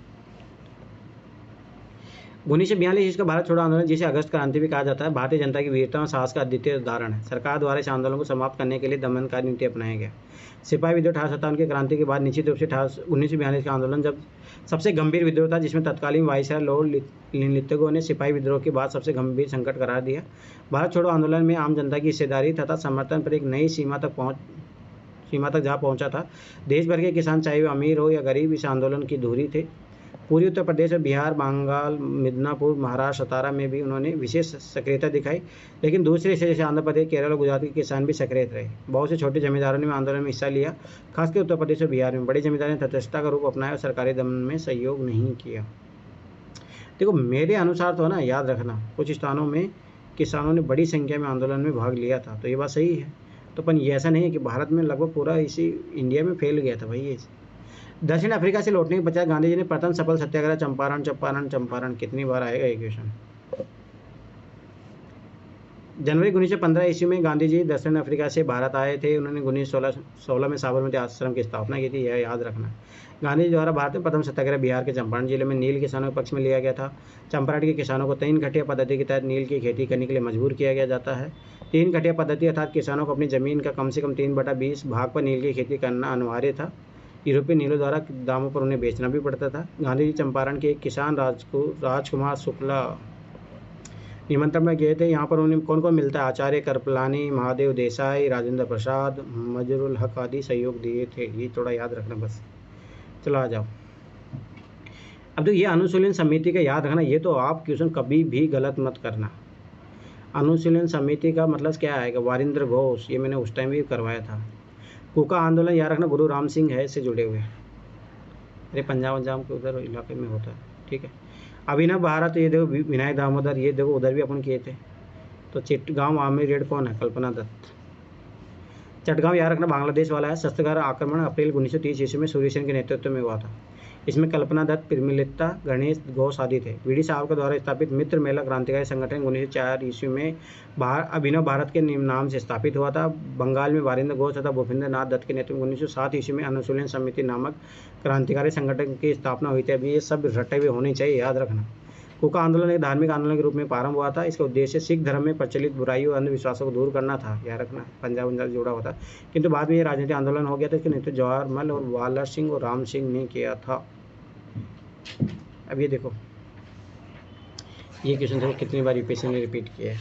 1942 इसका भारत छोड़ो आंदोलन, जिसे अगस्त क्रांति भी कहा जाता है, भारतीय जनता की वीरता और साहस का अद्वितीय उदाहरण है। सरकार द्वारा इस आंदोलन को समाप्त करने के लिए दमनकारी नीति अपनाया गया। सिपाही विद्रोह 1857 की क्रांति के बाद निश्चित रूप से 1942 का आंदोलन जब सबसे गंभीर विद्रोह था, जिसमें तत्कालीन वायसराय लॉर्ड लिथनगो ने सिपाही विद्रोह के बाद सबसे गंभीर संकट करार दिया। भारत छोड़ो आंदोलन में आम जनता की हिस्सेदारी तथा समर्थन पर एक नई सीमा तक जा पहुंचा था। देश भर के किसान, चाहे वे अमीर हो या गरीब, इस आंदोलन की धुरी थे। पूरी उत्तर प्रदेश और बिहार, बंगाल, मिदनापुर, महाराष्ट्र, सतारा में भी उन्होंने विशेष सक्रियता दिखाई। लेकिन दूसरे हिस्से जैसे आंध्र प्रदेश, केरल और गुजरात के किसान भी सक्रिय रहे। बहुत से छोटे जमींदारों ने आंदोलन में हिस्सा लिया, खासकर उत्तर प्रदेश और बिहार में। बड़े जमींदारों ने तटस्थता का रूप अपनाया और सरकारी दमन में सहयोग नहीं किया। देखो मेरे अनुसार तो ना, याद रखना, कुछ स्थानों में किसानों ने बड़ी संख्या में आंदोलन में भाग लिया था, तो ये बात सही है। तो पर ये ऐसा नहीं है कि भारत में लगभग पूरा इसी इंडिया में फैल गया था भाई ये। दक्षिण अफ्रीका से लौटने के पश्चात गांधी जी ने प्रथम सफल सत्याग्रह चंपारण कितनी बार आएगा ये क्वेश्चन। जनवरी 1915 ईस्वी में गांधी जी दक्षिण अफ्रीका से भारत आए थे। उन्होंने 1916 में साबरमती आश्रम की स्थापना की थी, यह याद रखना। गांधी जी द्वारा भारत में प्रथम सत्याग्रह बिहार के चंपारण जिले में नील किसानों के पक्ष में लिया गया था। चंपारण के किसानों को 3 कटिया पद्धति के तहत नील की खेती करने के लिए मजबूर किया गया जाता है। 3 कटिया पद्धति अर्थात किसानों को अपनी जमीन का कम से कम 3/20 भाग पर नील की खेती करना अनिवार्य था। यूरोपीय नीलों द्वारा दामों पर उन्हें बेचना भी पड़ता था। गांधी जी चंपारण के एक किसान राजकुमार शुक्ला निमंत्रण में गए थे। यहाँ पर उन्हें कौन कौन मिलता है? आचार्य कृपलानी, महादेव देसाई, राजेंद्र प्रसाद, मजरुल हक आदि सहयोग दिए थे। ये थोड़ा याद रखना बस। चलो आ जाओ। अब तो ये अनुशीलन समिति का याद रखना, ये तो आप क्वेश्चन कभी भी गलत मत करना। अनुशीलन समिति का मतलब क्या आएगा? वारिंद्र घोष, ये मैंने उस टाइम भी करवाया था। कूका आंदोलन याद रखना, गुरु राम सिंह है इससे जुड़े हुए। अरे पंजाब के उधर इलाके में होता है, ठीक है। अभिनव भारत, ये देखो विनायक दामोदर, ये देखो उधर भी अपन किए थे। तो चिटगांव आर्मी रेड कौन है? कल्पना दत्त। चटगांव याद रखना बांग्लादेश वाला है। शस्त्रकार आक्रमण अप्रैल 1930 ईस्वी में सूर्य सेन के नेतृत्व में हुआ था। इसमें कल्पना दत्त, प्रेमलता, गणेश घोष आदि थे। वीडी सावरकर द्वारा स्थापित मित्र मेला क्रांतिकारी संगठन 1904 ईस्वी में अभिनव भारत के नाम से स्थापित हुआ था। बंगाल में वारिंद्र घोष तथा भूपेंद्र नाथ दत्त के नेतृत्व में 1907 ईस्वी में अनुशीलन समिति नामक क्रांतिकारी संगठन की स्थापना हुई थी। अभी ये सब रटे हुए होने चाहिए, याद रखना। कूका आंदोलन एक धार्मिक आंदोलन के रूप में प्रारंभ हुआ था। इसका उद्देश्य सिख धर्म में प्रचलित बुराइयों और अंधविश्वासों को दूर करना था, याद रखना। पंजाब से जुड़ा हुआ था, किंतु बाद में ये राजनीतिक आंदोलन हो गया था। इसके नेतृत्व जवाहरलाल और वाला सिंह और राम सिंह ने किया था। अब ये देखो, ये क्वेश्चन देखो कितनी बार यूपीएससी ने रिपीट किया है।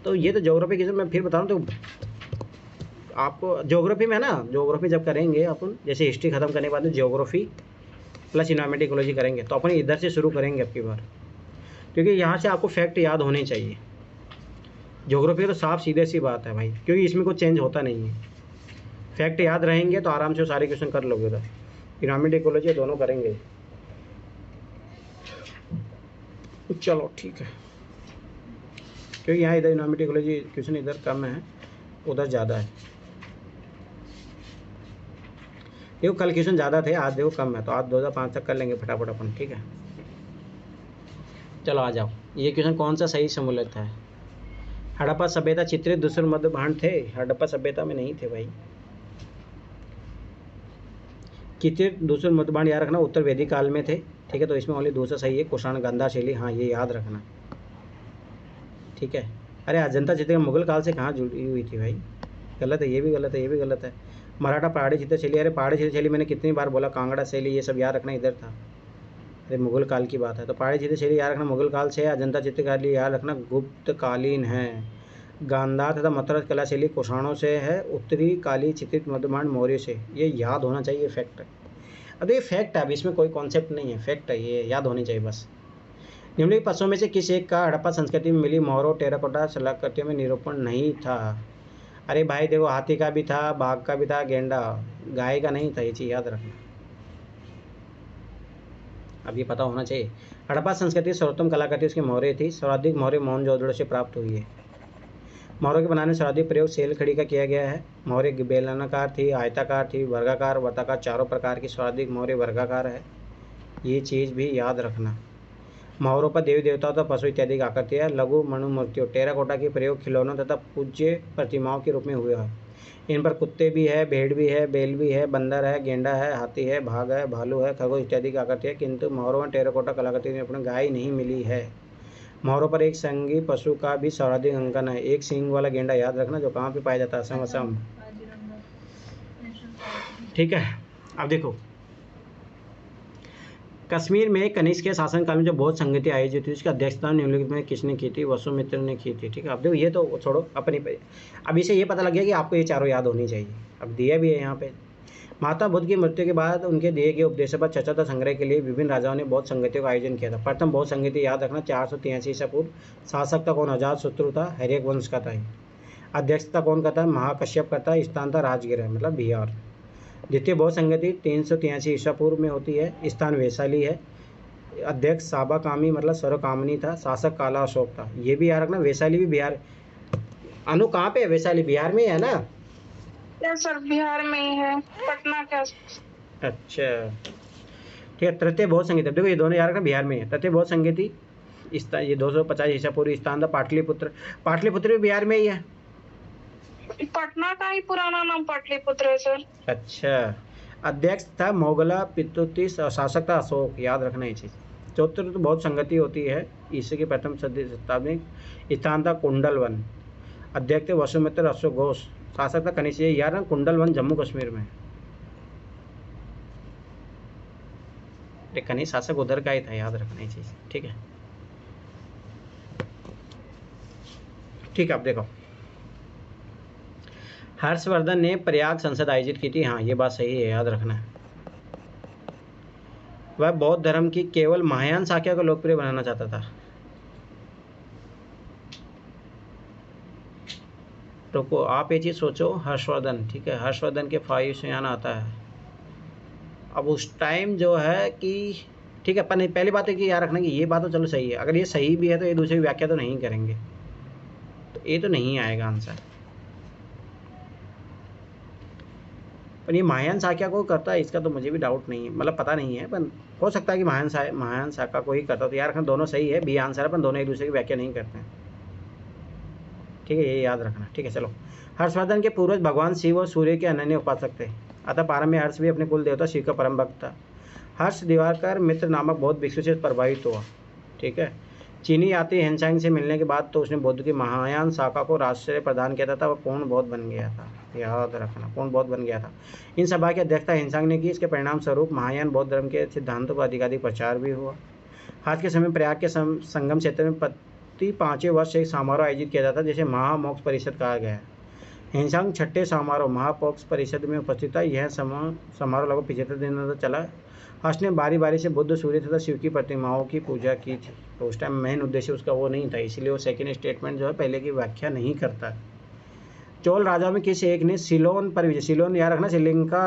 तो ये तो ज्योग्राफी क्वेश्चन मैं फिर बता रहा हूँ। तो आपको ज्योग्राफी में ना, ज्योग्राफी जब करेंगे अपन, जैसे हिस्ट्री खत्म करने के बाद ज्योग्राफी प्लस इन्वायरमेंट इकोलॉजी करेंगे, तो अपन इधर से शुरू करेंगे अब की बार, क्योंकि यहाँ से आपको फैक्ट याद होने चाहिए। ज्योग्राफी तो साफ सीधे सी बात है भाई, क्योंकि इसमें कोई चेंज होता नहीं है। फैक्ट याद रहेंगे तो आराम से सारे क्वेश्चन कर लोगे उधर। इकोनॉमिक इकोलॉजी दोनों करेंगे। चलो ठीक है, क्योंकि यहाँ इधर इकोनॉमिक इकोलॉजी क्वेश्चन इधर कम है, उधर ज़्यादा है। देखो कल क्वेश्चन ज़्यादा थे, आज देखो कम है, तो आज 2005 तक कर लेंगे फटाफट अपन, ठीक है। चलो आ जाओ, ये क्वेश्चन कौन सा सही सम्मिलित है? हड़प्पा सभ्यता चित्रित दूसरे मध्य भांड थे? हड़प्पा सभ्यता में नहीं थे भाई। चित्रित दूसरे मध्य भांड याद रखना उत्तर वैदिक काल में थे, ठीक है। तो इसमें ओनली दूसरा सही है, कुषाण गंधा शैली, हाँ ये याद रखना, ठीक है। अरे अजंता चित्र मुगल काल से कहाँ जुड़ी हुई थी भाई? गलत है, ये भी गलत है, ये भी गलत है। मराठा पहाड़ी चित्र शैली, अरे पहाड़ी चित्र शैली मैंने कितनी बार बोला, कांगड़ा शैली ये सब याद रखना इधर था। अरे मुगल काल की बात है, तो पहाड़ी चित्र शैली याद रखना मुगल काल से है। अजंता चित्रकारी याद रखना गुप्त कालीन है। गांधार तथा मथुरा कला शैली कुषाणों से है। उत्तरी काली चित्रित मध्यभांड मौर्य से, ये याद होना चाहिए, फैक्ट है। अब ये फैक्ट है, अब इसमें कोई कॉन्सेप्ट नहीं है, फैक्ट है, ये याद होनी चाहिए बस। निम्नलिखित पशुओं में से किस एक का हड़प्पा संस्कृति में मिली मोहरों टेराकोटा शिलाकृतियों में निरूपण नहीं था? अरे भाई देखो, हाथी का भी था, बाघ का भी था, गेंडा, गाय का नहीं था, ये चीज़ याद रखना, अब ये पता होना चाहिए। हड़प्पा संस्कृति सर्वोत्तम कलाकृति उसकी मोहरे थी। सर्वाधिक मोहरे मोहनजोदड़ो से प्राप्त हुई है। मोहरों के बनाने में सर्वाधिक प्रयोग सेल खड़ी का किया गया है। मोहरे बेलनाकार थी, आयताकार थी, वर्गाकार, वर्ताकार, चारों प्रकार की। सर्वाधिक मोहरे वर्गाकार है, ये चीज़ भी याद रखना। मोहरों पर देवी देवताओं तथा पशु इत्यादि की आकृति है। लघु मनुमूर्तियों टेराकोटा के प्रयोग खिलौनों तथा पूज्य प्रतिमाओं के रूप में हुआ है। इन पर कुत्ते भी है, भेड़ भी है, बैल भी है, बंदर है, गेंडा है, हाथी है, भाग है, भालू है, खरगोश इत्यादि की आकृति है। किंतु मोहरों में टेराकोटा कलाकृति में अपने गाय नहीं मिली है। मोहरों पर एक संगी पशु का भी सर्वाधिक अंकन है। एक सींग वाला गेंडा याद रखना, जो कहाँ पे पाया जाता है? असम। असम, ठीक है। अब देखो, कश्मीर में कनिष्क के शासनकाल में जो बौद्ध संगति आयोजित हुई, उसकी अध्यक्षता निम्नलिखित में किसने की थी? वसुमित्र ने की थी, ठीक है। अब देखो, ये तो छोड़ो अपनी पे, अब इसे ये पता लग गया कि आपको ये चारों याद होनी चाहिए। अब दिया भी है यहाँ पे। महात्मा बुद्ध की मृत्यु के बाद उनके दिए गए उपदेशों पर चर्चा संग्रह के लिए विभिन्न राजाओं ने बौद्ध संगतियों का आयोजन किया था। प्रथम बौद्ध संगति याद रखना 483 ईसा पूर्व। शासक था कौन? अजातशत्रु था, हर्यक वंश का था। अध्यक्षता कौन करता है? महाकश्यप करता है। स्थान था राजगीर है, मतलब बिहार। द्वितीय बौद्ध संगति 383 ईसा पूर्व में होती है। स्थान वैशाली है। अध्यक्ष साबा कामी, मतलब सर्वकामनी था। शासक काला अशोक था, ये भी याद रखना। वैशाली भी बिहार। अनु कहाँ पे है? वैशाली बिहार में है ना? यस सर, बिहार में ही है, पटना का। अच्छा ठीक है। तृतीय बौद्ध संगीति, देखो ये दोनों याद रखना बिहार में है। तृतीय बौद्ध संगीति ये 250 ईसा पूर्व। स्थान था पाटलिपुत्र। पाटलिपुत्र भी बिहार में ही है। पटना का ही पुराना नाम पाटलिपुत्र है सर। अच्छा। अध्यक्ष था मोगला पितुतीस और शासक था अशोक, याद रखना ये चीज़। चतुर्थ बौद्ध संगति होती है ईसा की प्रथम शताब्दी। स्थान था कुंडलवन। अध्यक्ष थे वसुमित्र अशोक घोष। शासक था कनिष्क। याद रखना, कुंडलवन जम्मू कश्मीर में। कनिष्क शासक उधर का ही था, याद रखना ये चीज़, ठीक है। ठीक है, अब देखो, हर्षवर्धन ने प्रयाग संसद आयोजित की थी, हाँ ये बात सही है, याद रखना है। वह बौद्ध धर्म की केवल महायान शाखा को लोकप्रिय बनाना चाहता था। तो आप ये चीज़ सोचो, हर्षवर्धन, ठीक है, हर्षवर्धन के वायुयान आता है। अब उस टाइम जो है कि ठीक है, अपन पहली बात है कि याद रखना कि ये बात तो चलो सही है। अगर ये सही भी है तो ये दूसरी व्याख्या तो नहीं करेंगे, तो ये तो नहीं आएगा आंसर। पर ये महायान शाखा को करता है, इसका तो मुझे भी डाउट नहीं है, मतलब पता नहीं है, पर हो सकता है कि महायान शाखा को ही करता। तो यार रखना, दोनों सही है, बी आंसर है, पर दोनों एक दूसरे की व्याख्या नहीं करते हैं, ठीक है, ये याद रखना, ठीक है। चलो, हर्षवर्धन के पूर्वज भगवान शिव और सूर्य के अनन्य उपासक थे, अतः प्रारंभ में हर्ष भी अपने कुल देवता शिव का परम भक्त था। हर्ष दिवाकर मित्र नामक बौद्ध भिक्षु से प्रभावित हुआ, ठीक है। चीनी यात्री हेनसांग से मिलने के बाद तो उसने बौद्ध की महायान शाखा को राष्ट्रीय प्रदान किया था, वह पूर्ण बौद्ध बन गया था, याद रखना, पूर्ण बौद्ध बन गया था। इन सभा की अध्यक्षता हेनसांग ने की। इसके परिणाम स्वरूप महायान बौद्ध धर्म के सिद्धांतों का अधिकाधिक प्रचार भी हुआ। आज के समय प्रयाग के संगम क्षेत्र में प्रति 5वें वर्ष एक समारोह आयोजित किया जाता है, जिसे महामोक्ष परिषद कहा गया है। हेनसांग छठे समारोह महामोक्ष परिषद में उपस्थित था। यह समारोह लगभग 75 दिनों तक चला। हर्ष ने बारी बारी से बुद्ध, सूर्य तथा शिव की प्रतिमाओं की पूजा की थी। तो उस टाइम मेन उद्देश्य उसका वो नहीं था, इसलिए वो सेकेंड स्टेटमेंट जो है पहले की व्याख्या नहीं करता। चोल राजा में किस एक ने सिलोन पर विजय, सिलोन याद रखना श्रीलंका।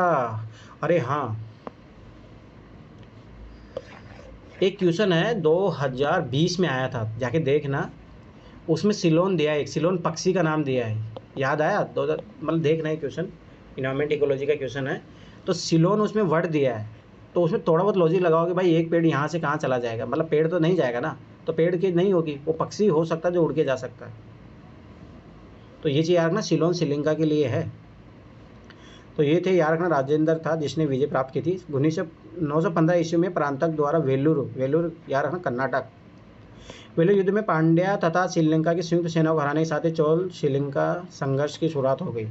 अरे हाँ, एक क्वेश्चन है 2020 में आया था, जाके देखना, उसमें सिलोन दिया है, एक सिलोन पक्षी का नाम दिया है, याद आया? 2000 मतलब देखना है क्वेश्चन, इन्वायरमेंट इकोलॉजी का क्वेश्चन है, तो सिलोन उसमें वर्ड दिया है, तो उसमें थोड़ा बहुत लॉजिक लगाओगे भाई, एक पेड़ यहाँ से कहाँ चला जाएगा, मतलब पेड़ तो नहीं जाएगा ना, तो पेड़ की नहीं होगी, वो पक्षी हो सकता है जो उड़ के जा सकता है। तो ये चीज़ याद रखना, सिलोन श्रीलंका के लिए है। तो ये थे याद रखना, राजेंद्र था जिसने विजय प्राप्त की थी 915 ईस्वी में प्रांतक द्वारा वेलूर याद रखना कर्नाटक। वेलूर युद्ध में पांड्या तथा श्रीलंका की संयुक्त सेनाओं को हराने के साथ ही चोल श्रीलंका संघर्ष की शुरुआत हो गई।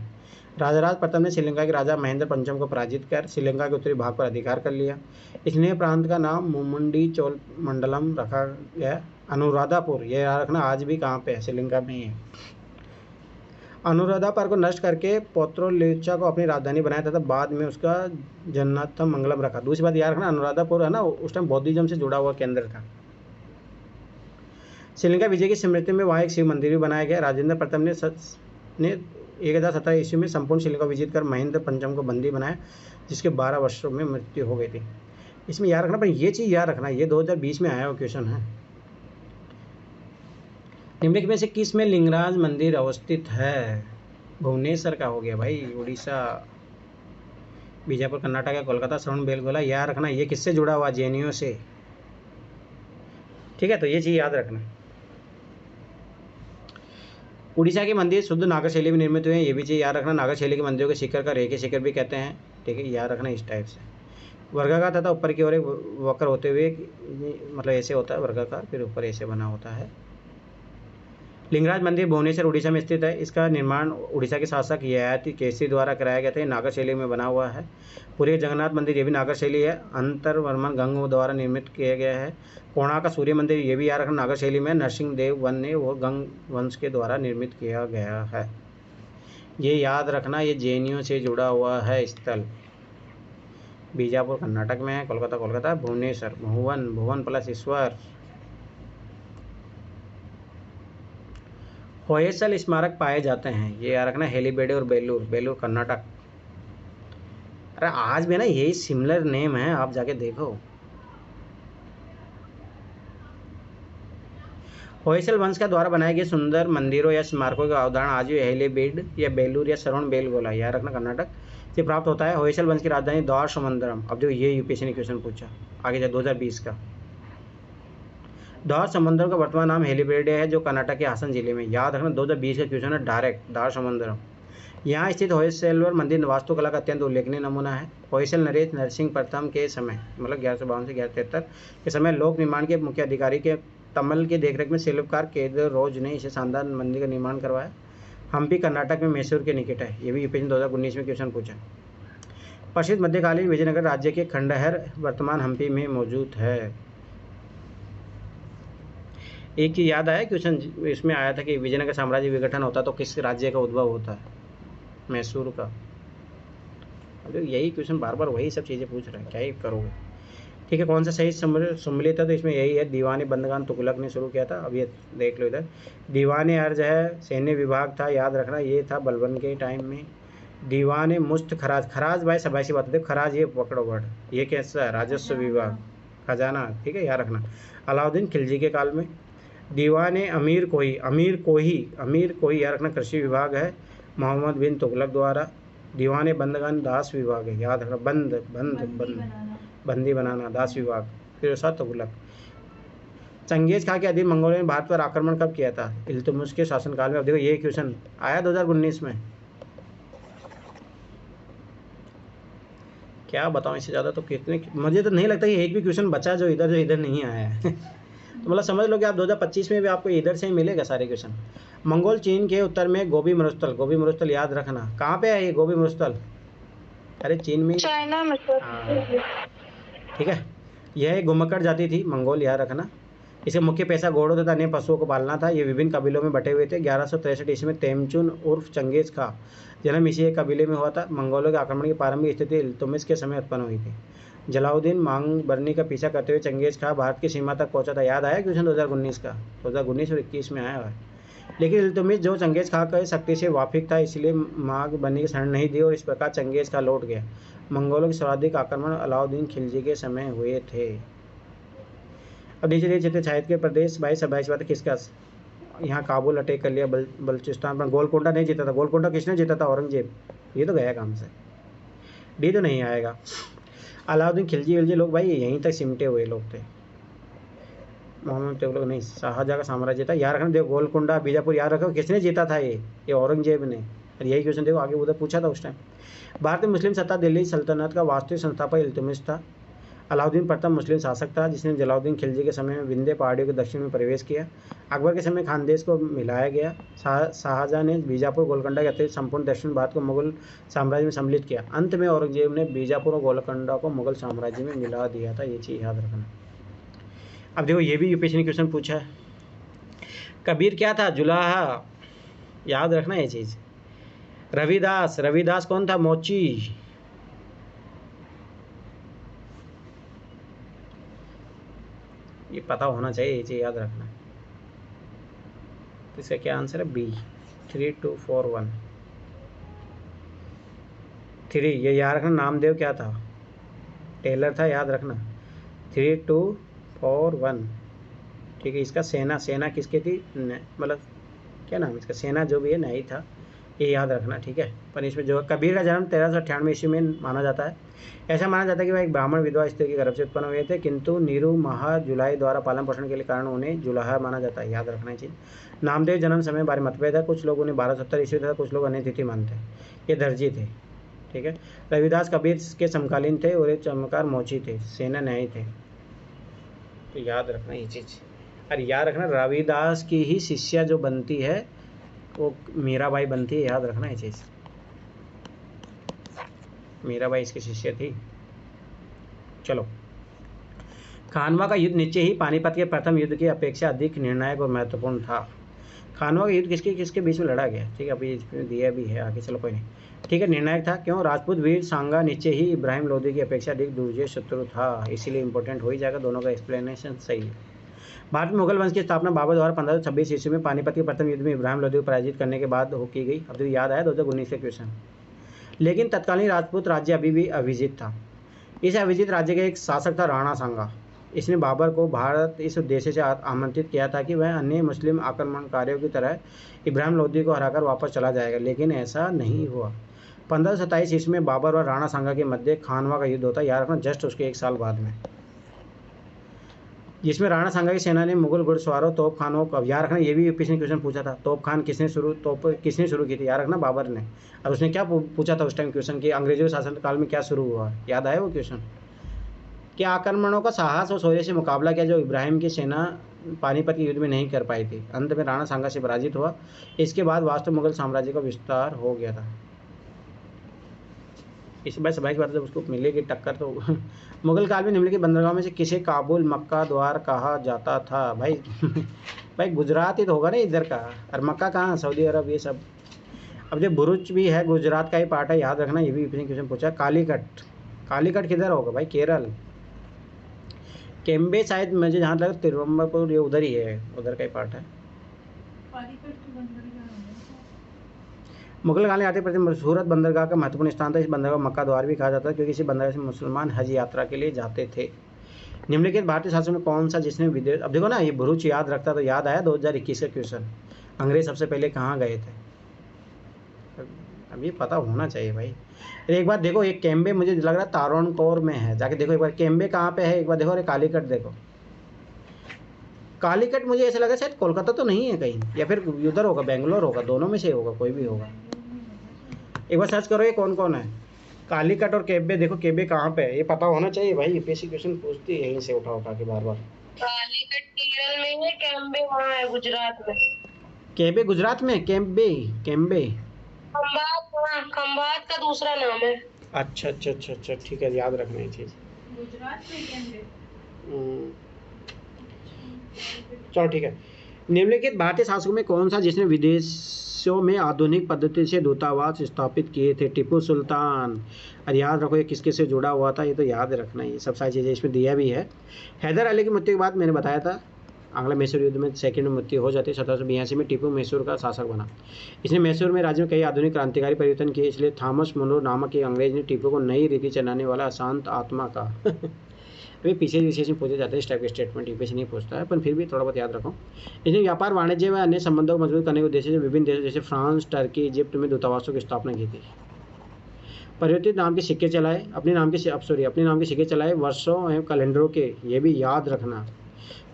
राजराज प्रथम ने श्रीलंका के राजा महेंद्र पंचम को पराजित कर श्रीलंका के उत्तरी भाग पर अधिकार कर लिया। इसलिए प्रांत का नाम मुमुंडी चोल मंडलम रखा गया। अनुराधापुर, ये याद रखना आज भी कहाँ पे है, श्रीलंका में ही है। अनुराधापुर को नष्ट करके पौत्रोलिचा को अपनी राजधानी बनाया तथा बाद में उसका जन्नत मंगलम रखा। दूसरी बात याद रखना, अनुराधापुर है ना, उस टाइम बौद्धिज्म से जुड़ा हुआ केंद्र था। श्रीलंका विजय की स्मृति में वहाँ एक शिव मंदिर भी बनाया गया। राजेंद्र प्रथम ने 1017 ईस्वी में संपूर्ण श्रीलंका विजित कर महेंद्र पंचम को बंदी बनाया, जिसके 12 वर्षों में मृत्यु हो गई थी। इसमें याद रखना, पर ये चीज़ याद रखना, ये 2020 में आया हुआ क्वेश्चन है। निम्नलिखित में से किस में लिंगराज मंदिर अवस्थित है? भुवनेश्वर का हो गया भाई, उड़ीसा, बीजापुर कर्नाटक है, कोलकाता श्रवण बेलगोला। याद रखना ये किससे जुड़ा हुआ? जेएनयू से। ठीक है, तो ये चीज़ याद रखना। उड़ीसा के मंदिर शुद्ध नागर शैली में निर्मित हुए हैं, ये भी चीज़ याद रखना। नागर शैली के मंदिरों के शिखर का रेखे शिखर भी कहते हैं। ठीक है, याद रखना इस टाइप से। वर्गाकार तथा ऊपर की ओर एक वक्र होते हुए, मतलब ऐसे होता है वर्गाकार, फिर ऊपर ऐसे बना होता है। लिंगराज मंदिर भुवनेश्वर उड़ीसा में स्थित है। इसका निर्माण उड़ीसा के शासक ययाति केसरी द्वारा कराया गया था। नागर शैली में बना हुआ है। पूरे जगन्नाथ मंदिर ये भी नागर शैली है। अंतरवर्मन गंग द्वारा निर्मित किया गया है। कोणार्क का सूर्य मंदिर ये भी याद रखना नागर शैली में, नरसिंह देव वन ने वो गंग वंश के द्वारा निर्मित किया गया है। ये याद रखना, ये जेएनयू से जुड़ा हुआ है स्थल। बीजापुर कर्नाटक में है, कोलकाता, भुवनेश्वर, भुवन प्लस ईश्वर। होयसल स्मारक पाए जाते हैं, ये याद रखना, हेलीबेडे और बेलूर कर्नाटक। अरे आज भी ना यही सिमिलर नेम है, आप जाके देखो। होयसल वंश का द्वारा बनाए गए सुंदर मंदिरों या स्मारकों का उदाहरण आज भी हेलीबेड या बेलूर या श्रवण बेलगोला, याद रखना कर्नाटक से प्राप्त होता है। होयसल वंश की राजधानी द्वारसमुद्रम। अब जो ये यूपीएससी ने क्वेश्चन पूछा आगे 2020 का, द्वारसमुद्रम का वर्तमान नाम हेलीबेडे है, जो कर्नाटक के हासन जिले में। याद रखना 2020 का क्वेश्चन है डायरेक्ट, द्वारसमुद्रम। यहाँ स्थित होयसलवर मंदिर वास्तुकला का अत्यंत उल्लेखनीय नमूना है। होयसल नरेश नरसिंह प्रथम के समय, मतलब 1152 से 1173 के समय लोक निर्माण के मुख्य अधिकारी के तमल के देखरेख में शिल्पकार केदार रोज ने इसे शानदार मंदिर का निर्माण करवाया। हम्पी कर्नाटक में मैसूर के निकट है, ये भी यूपीएससी 2019 में क्वेश्चन पूछा। प्रसिद्ध मध्यकालीन विजयनगर राज्य के खंडहर वर्तमान हम्पी में मौजूद है। एक ही याद आया क्वेश्चन, इसमें आया था कि विजयनगर साम्राज्य विघटन होता तो किस राज्य का उद्भव होता है? मैसूर का। अब यही क्वेश्चन बार बार वही सब चीज़ें पूछ रहे हैं, क्या ही करोगे। ठीक है, कौन सा सही सम्मिलित है? तो इसमें यही है, दीवाने बंदगान तुगलक ने शुरू किया था। अब ये देख लो इधर, दीवाने अर्ज है सैन्य विभाग था, याद रखना ये था बलबन के टाइम में। दीवाने मुस्त खराज भाई सबासी बात है, खराज ये पकड़ो वर्ड, ये कैसा है? राजस्व विभाग, खजाना। ठीक है, याद रखना। अलाउद्दीन खिलजी के काल में। दीवाने अमीर कोही याद रखना कृषि विभाग है, मोहम्मद बिन तुगलक द्वारा। दीवाने बंदगान दास विभाग है, याद रखना, बंदी बनाना दास विभाग, फिर उसका तुगलक। चंगेज खां के अधीन मंगोलों ने भारत पर आक्रमण कब किया था? इल्तुतमिश के शासनकाल में। अब देखो ये क्वेश्चन आया 2019 में, क्या बताऊं इससे ज़्यादा तो कितने, मुझे तो नहीं लगता कि एक भी क्वेश्चन बचा जो इधर नहीं आया है। तो मतलब समझ लो कि आप 2025 में भी आपको इधर से ही मिलेगा सारे क्वेश्चन। मंगोल चीन के उत्तर में गोबी मरुस्थल याद रखना। कहाँ पे है ये गोबी मरुस्थल? अरे चीन में, चाइना में। ठीक है, यह एक घुमक्कड़ जाति थी मंगोल, याद रखना। इसे मुख्य पेशा घोड़ों तथा अन्य पशुओं को पालना था। ये विभिन्न कबीलों में बटे हुए थे। 1163 ईस्वी में तेमचुन उर्फ चंगेज खां जन्म इसी एक कबीले में हुआ था। मंगोलों के आक्रमण की प्रारंभिक स्थिति इल्तुतमिश के समय उत्पन्न हुई थी। जलाउद्दीन मांग बरनी का पीछा करते हुए चंगेज खां भारत की सीमा तक पहुंचा था। याद आया क्वेश्चन 2019 का, 2019 और 21 में आया हुआ है। लेकिन इल्तुतमिश जो चंगेज़ खां की शक्ति से वाफिक था इसलिए माँ की बनी की शरण नहीं दी और इस प्रकार चंगेज़ खां लौट गया। मंगोलों के सर्वाधिक आक्रमण अलाउद्दीन खिलजी के समय हुए थे। अब नीचे नीचे शायद के प्रदेश 22 बात किसका, यहाँ काबुल अटैक कर लिया, बलूचिस्तान पर। गोलकोंडा नहीं जीता था। गोलकोंडा किसने जीता था? औरंगजेब। ये तो गया काम से, डी तो नहीं आएगा। अलाउद्दीन खिलजी विलजी लोग भाई यहीं तक सिमटे हुए लोग थे। मोहम्मद तुगलक नहीं, शाहजहाँ का साम्राज्य था। याद रखना, देखो गोलकोंडा बीजापुर याद रखो, किसने जीता था? ये औरंगजेब ने। और यही क्वेश्चन देखो आगे उधर पूछा था उस टाइम। भारतीय मुस्लिम सत्ता दिल्ली सल्तनत का वास्तविक संस्थापक इल्तुतमिश था। अलाउद्दीन प्रथम मुस्लिम शासक था जिसने जलालुद्दीन खिलजी के समय में विंध्य पहाड़ियों के दक्षिण में प्रवेश किया। अकबर के समय खानदेश को मिलाया गया। शाहजहाँ ने बीजापुर गोलकोंडा के अतिरिक्त संपूर्ण दक्षिण भारत को मुगल साम्राज्य में सम्मिलित किया। अंत में औरंगजेब ने बीजापुर और गोलकोंडा को मुगल साम्राज्य में मिला दिया था। ये चीज़ याद रखना। अब देखो ये भी यूपीएससी ने क्वेश्चन पूछा है। कबीर क्या था? जुलाहा। याद रखना ये चीज़। रविदास, रविदास कौन था? मोची। ये पता होना चाहिए, ये चीज़ याद रखना। तो इसका क्या आंसर है? बी। 3241 3। ये याद रखना। नामदेव क्या था? टेलर था, याद रखना। 3241 ठीक है। इसका सेना, सेना किसकी थी? मतलब क्या नाम इसका? सेना जो भी है नहीं था, ये याद रखना ठीक है। पर इसमें जो कबीर का जन्म 1398 ईस्वी में माना जाता है। ऐसा माना जाता है कि वह एक ब्राह्मण विधवा स्त्री के गर्भ से उत्पन्न हुए थे, किंतु नीरू महा जुलाई द्वारा पालन पोषण के लिए कारण उन्हें जुलाहा माना जाता है। याद रखना चाहिए। नामदेव जन्म समय बारे मतभेद है। कुछ लोग उन्हें 1270 ईस्वी था, कुछ लोग अन्य तिथि मानते हैं। ये दर्जी थे ठीक है। रविदास कबीर के समकालीन थे और ये चमत्कार मोची थे, सेना न्यायी थे। तो याद रखना ये चीज़। और याद रखना रविदास की ही शिष्या जो बनती है वो मीराबाई बनती है। याद रखना ये चीज़। मीराबाई इसकी शिष्य थी। चलो, खानवा का युद्ध निश्चय ही पानीपत के प्रथम युद्ध की अपेक्षा अधिक निर्णायक और महत्वपूर्ण था। खानवा का युद्ध किसके किसके बीच में लड़ा गया? ठीक है, अभी इसमें दिया भी है आगे, चलो कोई नहीं। ठीक है, निर्णायक था। क्यों? राजपूत वीर सांगा निश्चय ही इब्राहिम लोदी की अपेक्षा अधिक दुर्जय शत्रु था, इसीलिए इंपॉर्टेंट हो ही जाएगा। दोनों का एक्सप्लेनेशन सही है। भारत में मुगल वंश की स्थापना बाबर द्वारा 1526 ईस्वी में पानीपत के प्रथम युद्ध में इब्राहिम लोदी को पराजित करने के बाद हो की गई। अब तो याद आया 2019 के क्वेश्चन। लेकिन तत्कालीन राजपूत राज्य अभी भी अविजित था। इस अविजित राज्य का एक शासक था राणा सांगा। इसने बाबर को भारत इस उद्देश्य से आमंत्रित किया था कि वह अन्य मुस्लिम आक्रमणकारियों की तरह इब्राहिम लोदी को हराकर वापस चला जाएगा, लेकिन ऐसा नहीं हुआ। 1527 ईस्वी में बाबर और राणा सांगा के मध्य खानवा का युद्ध होता है। याद रखना, जस्ट उसके एक साल बाद में, जिसमें राणा सांगा की सेना ने मुगल घुड़सवारों तोप खानों को, याद रखना ये भी यूपीएससी ने क्वेश्चन पूछा था, तोप किसने शुरू की थी? याद रखना बाबर ने। और उसने क्या पूछा था उस टाइम क्वेश्चन कि अंग्रेजों के शासनकाल में क्या शुरू हुआ? याद आया वो क्वेश्चन? कि आक्रमणों का साहस और शौर्य से मुकाबला किया जो इब्राहिम की सेना पानीपत के युद्ध में नहीं कर पाई थी। अंत में राणा सांगा से पराजित हुआ। इसके बाद वास्तव मुगल साम्राज्य का विस्तार हो गया था। इस बार सबाई की बात जब उसको मिलेगी टक्कर तो मुगल काल में निम्नलिखित बंदरगाहों में से किसे काबुल मक्का द्वार कहा जाता था? भाई भाई गुजरात ही तो होगा ना इधर का, और मक्का कहाँ? सऊदी अरब ये सब। अब जो भुरुच भी है गुजरात का ही पार्ट है, याद रखना। ये भी क्वेश्चन पूछा। कालीकट, कालीकट किधर होगा भाई? केरल। केम्बे शायद मुझे जहाँ लगा तिरुवनंतपुर, ये उधर ही है, उधर का ही पार्ट है। मुगल काल में आते प्रति सूरत बंदरगाह का महत्वपूर्ण स्थान था। इस बंदरगाह मक्का द्वार भी कहा जाता है क्योंकि इसी बंदरगाह से मुसलमान हज यात्रा के लिए जाते थे। निम्नलिखित भारतीय शासन में कौन सा जिसने विदेश, अब देखो ना ये भरूच याद रखता तो याद आया 2021 का क्वेश्चन, अंग्रेज सबसे पहले कहाँ गए थे? अब ये पता होना चाहिए भाई। एक बार देखो, एक केम्बे मुझे लग रहा है तारोनकोर में है, जाके देखो एक बार केम्बे कहाँ पे है एक बार देखो। अरे कालीकट देखो, कालीकट मुझे ऐसा लगा शायद कोलकाता तो नहीं है कहीं, या फिर उधर होगा, बेंगलोर होगा, दोनों में से होगा, कोई भी होगा। एक बार सर्च करो ये कौन कौन है। कालीकट और केम्बे देखो, केम्बे कहाँ पे है ये पता होना चाहिए भाई। यूपीएससी क्वेश्चन पूछती है यहीं से उठा के बार बार। कालीकट केरल में है, केम्बे वहाँ है गुजरात में। केम्बे गुजरात में? केम्बे केम्बे खंभात का दूसरा नाम है। अच्छा अच्छा अच्छा अच्छा ठीक है, याद रखना ये चीज़। गुजरात में केम्बे। चलो ठीक है। निम्नलिखित भारतीय शासकों में कौन सा जिसने विदेशों में आधुनिक पद्धति से दूतावास स्थापित किए थे? टीपू सुल्तान। और याद रखो ये किसके से जुड़ा हुआ था, ये तो याद रखना, ये सब सारी चीज़ें इसमें दिया भी है। हैदर अली की मृत्यु के बाद मैंने बताया था आंग्ल मैसूर युद्ध में सेकंड में मृत्यु हो जाती है। 1782 में टीपू मैसूर का शासक बना। इसने मैसूर में राज्य में कई आधुनिक क्रांतिकारी परिवर्तन किए, इसलिए थॉमस मुनरो नामक एक अंग्रेज ने टीपू को नई रीति चलाने वाला अशांत आत्मा का अभी पीछे विशेष में पूछे जाते हैं, इस टाइप के स्टेटमेंट यूपीएससी नहीं पूछता है, पर फिर भी थोड़ा बहुत याद रखो। इसने व्यापार, वाणिज्य व अन्य संबंधों को मजबूत करने के उद्देश्य से विभिन्न देशों जैसे फ्रांस, टर्की, इजिप्ट में दूतावासों की स्थापना की थी। परिवर्तित नाम के सिक्के चलाए, अपने नाम के सिक्के चलाए, वर्षों एवं कैलेंडरों के, ये भी याद रखना,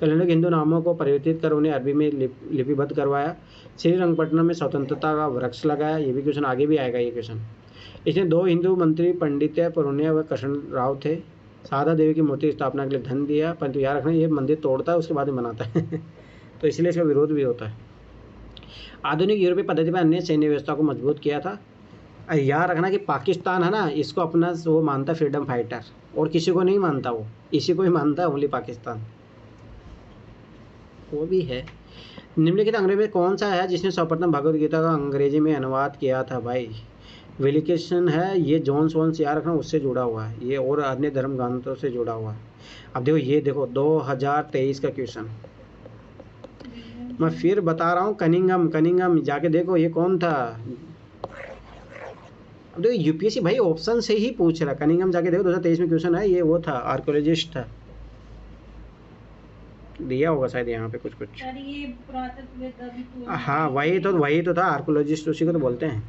कैलेंडर के हिंदू नामों को परिवर्तित कर उन्हें अरबी में लिपिबद्ध करवाया। श्रीरंगपट्टनम में स्वतंत्रता का वृक्ष लगाया, ये भी क्वेश्चन आगे भी आएगा ये क्वेश्चन। इसने 2 हिंदू मंत्री पंडित्य पुरोनिया व कृष्ण राव थे। साधा देवी की मूर्ति स्थापना के लिए धन दिया, परंतु याद रखना ये मंदिर तोड़ता है उसके बाद में बनाता है तो इसलिए इसका विरोध भी होता है। आधुनिक यूरोपीय पद्धति पर अन्य सैन्य व्यवस्था को मजबूत किया था। याद रखना कि पाकिस्तान है ना, इसको अपना वो मानता है फ्रीडम फाइटर, और किसी को नहीं मानता, वो इसी को ही मानता है, ओनली पाकिस्तान, वो भी है। निम्नलिखित अंग्रेजी में कौन सा है जिसने सर्वप्रथम भगवद गीता का अंग्रेजी में अनुवाद किया था? भाई विलिकेशन है, ये जॉन सोन्स याद रखना उससे जुड़ा हुआ है ये, और अन्य धर्म ग्रंथों से जुड़ा हुआ है। अब देखो ये देखो 2023 का क्वेश्चन मैं फिर बता रहा हूँ, कनिंगम जाके देखो ये कौन था। अब देखो यूपीएससी भाई ऑप्शन से ही पूछ रहा, कनिंगम जाके देखो 2023 में क्वेश्चन है, ये वो था आर्कोलॉजिस्ट था, दिया होगा शायद यहाँ पे कुछ। सर ये पुरातत्ववेत्ता भी तो हाँ वही तो था आर्कोलॉजिस्ट, उसी को तो बोलते हैं।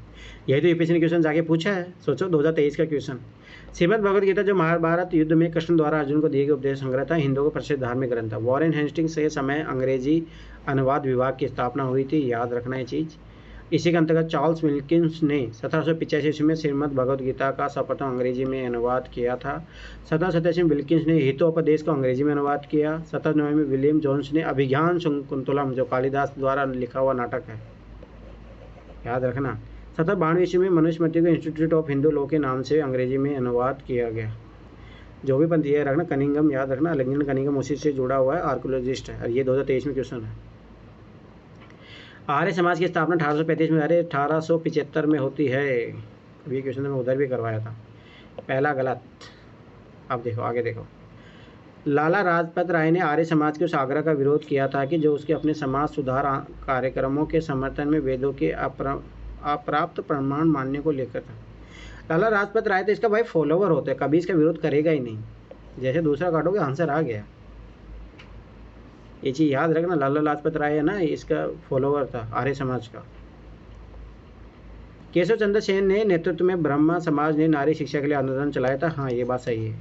यही तो यूपीएससी ने क्वेश्चन जाके पूछा है, सोचो 2023 का क्वेश्चन। श्रीमद् भगवद गीता जो महाभारत युद्ध में कृष्ण द्वारा अर्जुन को दिए गए उपदेश संग्रह था, हिंदुओं का प्रसिद्ध धार्मिक ग्रंथ था। वॉरेन हेस्टिंग्स के समय अंग्रेजी अनुवाद विभाग की स्थापना हुई थी, याद रखना ये चीज़। इसी के अंतर्गत चार्ल्स विल्किंस ने 1785 ईस्वी में श्रीमद् भगवद गीता का सर्वप्रथम अंग्रेजी में अनुवाद किया था। 1787 में विल्किंस ने हितोपदेश को अंग्रेजी में अनुवाद किया। 1790 में विलियम जोन्स ने अभिज्ञान शकुंतलम जो कालिदास द्वारा लिखा हुआ नाटक है, याद रखना। 1792 ईस्वी में मनुस्मृति को इंस्टीट्यूट ऑफ हिंदू लॉ के नाम से अंग्रेजी में अनुवाद किया गया। जो भी पंथी है रखना, कनिंगम याद रखना, अलेक्जेंडर कनिंगम उसी से जुड़ा हुआ है, आर्कोलॉजिस्ट है, और ये 2023 में क्वेश्चन है। आर्य समाज की स्थापना 1835 में, अरे 1875 में होती है। ये क्वेश्चन मैं उधर भी करवाया था, पहला गलत। अब देखो आगे देखो, लाला लाजपत राय ने आर्य समाज के उस आग्रह का विरोध किया था कि जो उसके अपने समाज सुधार कार्यक्रमों के समर्थन में वेदों के अप्राप्त प्रमाण मानने को लेकर था। लाला लाजपत राय तो इसका भाई फॉलोवर होते हैं, कभी इसका विरोध करेगा ही नहीं। जैसे दूसरा काटोगे आंसर आ गया, ये चीज़ याद रखना। लाला लाजपत राय है ना, इसका फॉलोवर था आर्य समाज का। केशव चंद्र सेन ने नेतृत्व में ब्रह्मा समाज ने नारी शिक्षा के लिए आंदोलन चलाया था, हाँ ये बात सही है।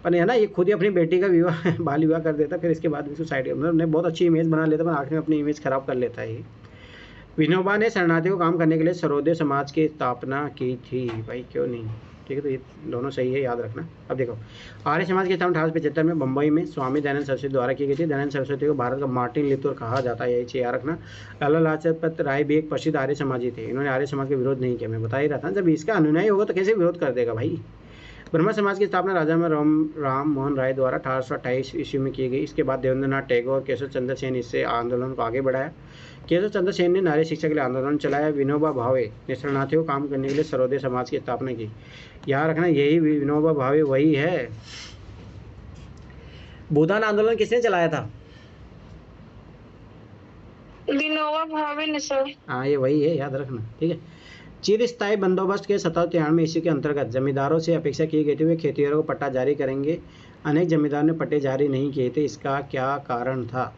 पर है ना, ये खुद ही अपनी बेटी का विवाह बाल विवाह कर देता, फिर इसके बाद भी सुसाइड, मतलब बहुत अच्छी इमेज बना लेता, पर आखिर में अपनी इमेज खराब कर लेता है। विनोबा ने शरणार्थियों को काम करने के लिए सर्वोदय समाज की स्थापना की थी, भाई क्यों नहीं, ठीक है। तो ये दोनों सही है, याद रखना। अब देखो, आर्य समाज की स्थापना 1875 में बम्बई में स्वामी दयानंद सरस्वती द्वारा की गई थी। दयानंद सरस्वती को भारत का मार्टिन लूथर कहा जाता है, यही चीज़ याद रखना। लाला लाजपत राय भी एक प्रसिद्ध आर्य समाजी थे, इन्होंने आर्य समाज का विरोध नहीं किया, मैं बता ही रहा था। जब इसका अनुयायी होगा तो कैसे विरोध कर देगा भाई। ब्रह्मा समाज की स्थापना राजा में राम मोहन राय द्वारा 1828 ईस्वी में की गई। इसके बाद देवेंद्रनाथ टैगोर और केशव चंद्र सेन इससे आंदोलन को आगे बढ़ाया। केशव चंद्र सेन ने नारी शिक्षा के लिए आंदोलन चलाया। विनोबा भावे ने शरणार्थियों को काम करने के लिए सर्वोदय समाज की स्थापना की, याद रखना। यही विनोबा भावे वही है। भूदान आंदोलन किसने चलाया था? विनोबा भावे ने सर। हाँ ये वही है, याद रखना, ठीक है। चिरस्थायी बंदोबस्त के 1793 ईस्वी के अंतर्गत जमींदारों से अपेक्षा की गई थी वे खेतिहरों को पट्टा जारी करेंगे। अनेक जमींदारों ने पट्टे जारी नहीं किए थे, इसका क्या कारण था?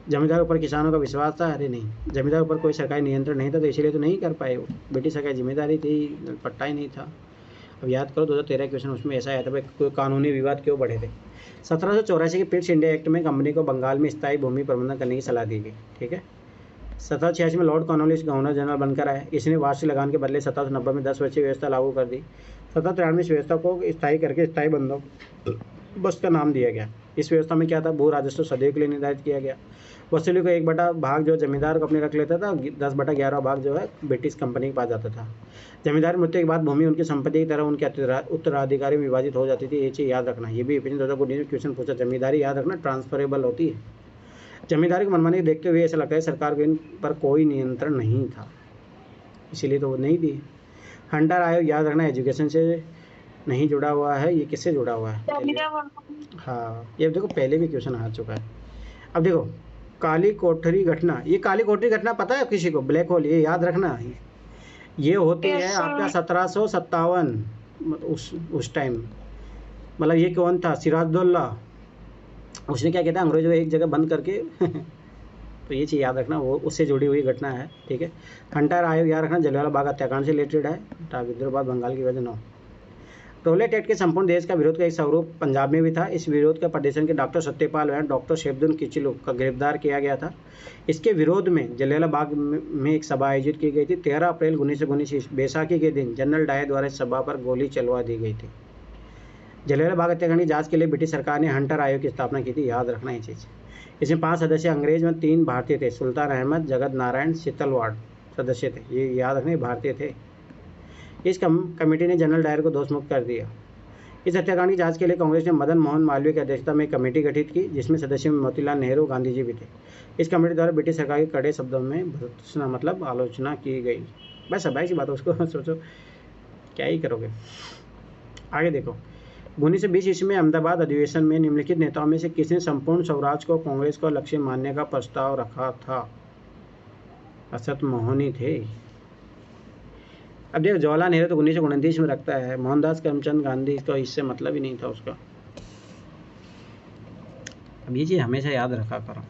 जमींदारों पर किसानों का विश्वास था? अरे नहीं, जमींदारों पर कोई सरकारी नियंत्रण नहीं था, तो इसलिए तो नहीं कर पाए वो। ब्रिटिश सरकार जिम्मेदारी थी, पट्टा ही नहीं था। अब याद करो 2013 क्वेश्चन, उसमें ऐसा आया था भाई कोई कानूनी विवाद क्यों बढ़े थे। 1784 के पिट्स इंडिया एक्ट में कंपनी को बंगाल में स्थायी भूमि प्रबंधन करने की सलाह दी गई, ठीक है। 1786 में लॉर्ड कॉर्नवालिस गवर्नर जनरल बनकर आए। इसने वार्षिक लगान के बदले 1790 में 10 वर्षीय व्यवस्था लागू कर दी। 1793 इस व्यवस्था को स्थायी करके स्थायी बंदोबस्त का नाम दिया गया। इस व्यवस्था में क्या था, भू राजस्व सदैव के लिए निर्धारित किया गया। वसूली को 1/8 भाग जो जमींदार को अपने रख लेता था, 10/11 भाग जो है ब्रिटिश कंपनी के पास जाता था। जमींदार मृत्यु के बाद भूमि उनकी संपत्ति की तरह उनके उत्तराधिकारी में विभाजित हो जाती थी, ये चीज़ याद रखना। ये भी क्वेश्चन पूछा, जमींदारी याद रखना ट्रांसफरेबल होती है। जमींदारी की मनमानी देखते हुए ऐसा लगता है सरकार को इन पर कोई नियंत्रण नहीं था, इसीलिए तो वो नहीं दी। हंटर आयोग याद रखना, एजुकेशन से नहीं जुड़ा हुआ है, ये किससे जुड़ा हुआ है? चलिए, चलिए हाँ ये देखो पहले भी क्वेश्चन आ चुका है। अब देखो काली कोठरी घटना, ये काली कोठरी घटना पता है किसी को? ब्लैक होल, ये याद रखना। ये होती है यस आपका 1757 उस टाइम। मतलब ये कौन था? सिराजुद्दौला। उसने क्या किया था, अंग्रेजों को एक जगह बंद करके तो ये चीज़ याद रखना, वो उससे जुड़ी हुई घटना है, ठीक है। हंटर आयोग याद रखना, जलियांवाला बाग हत्याकांड से रिलेटेड है। विद्रोह बंगाल की वजह 9। टोलेट एक्ट के संपूर्ण देश का विरोध का एक स्वरूप पंजाब में भी था। इस विरोध का प्रदर्शन के डॉक्टर सत्यपाल एवं डॉक्टर शेफुद्दीन किचलू का गिरफ्तार किया गया था। इसके विरोध में जलियांवाला बाग में एक सभा आयोजित की गई थी। 13 अप्रैल 1919 बैसाखी के दिन जनरल डायर द्वारा इस सभा पर गोली चलवा दी गई थी। जलियांवाला बाग हत्याकांड की जांच के लिए ब्रिटिश सरकार ने हंटर आयोग की स्थापना की थी, याद रखना ये चीज़। इसमें 5 सदस्य अंग्रेज में 3 भारतीय थे। सुल्तान अहमद, जगत नारायण, शीतलवाड़ सदस्य थे। ये याद रखना, भारतीय थे। इस कमेटी ने जनरल डायर को दोषमुक्त कर दिया। इस हत्याकांड की जांच के लिए कांग्रेस ने मदन मोहन मालवीय की अध्यक्षता में एक कमेटी गठित की, जिसमें सदस्यों में मोतीलाल नेहरू, गांधी जी भी थे। इस कमेटी द्वारा ब्रिटिश सरकार की कड़े शब्दों में भर्त्सना मतलब आलोचना की गई। बस अब ऐसी बात है, उसको सोचो क्या ही करोगे। आगे देखो, 1920 ईस्वी में अहमदाबाद अधिवेशन में निम्नलिखित नेताओं में से किसने संपूर्ण स्वराज को कांग्रेस का लक्ष्य मानने का प्रस्ताव रखा था? असत मोहनी थे। अब देखो जवाहरलाल नेहरू तो 1929 में रखता है। मोहनदास करमचंद गांधी तो इससे मतलब ही नहीं था उसका। अब ये चीज़ हमेशा याद रखा करो।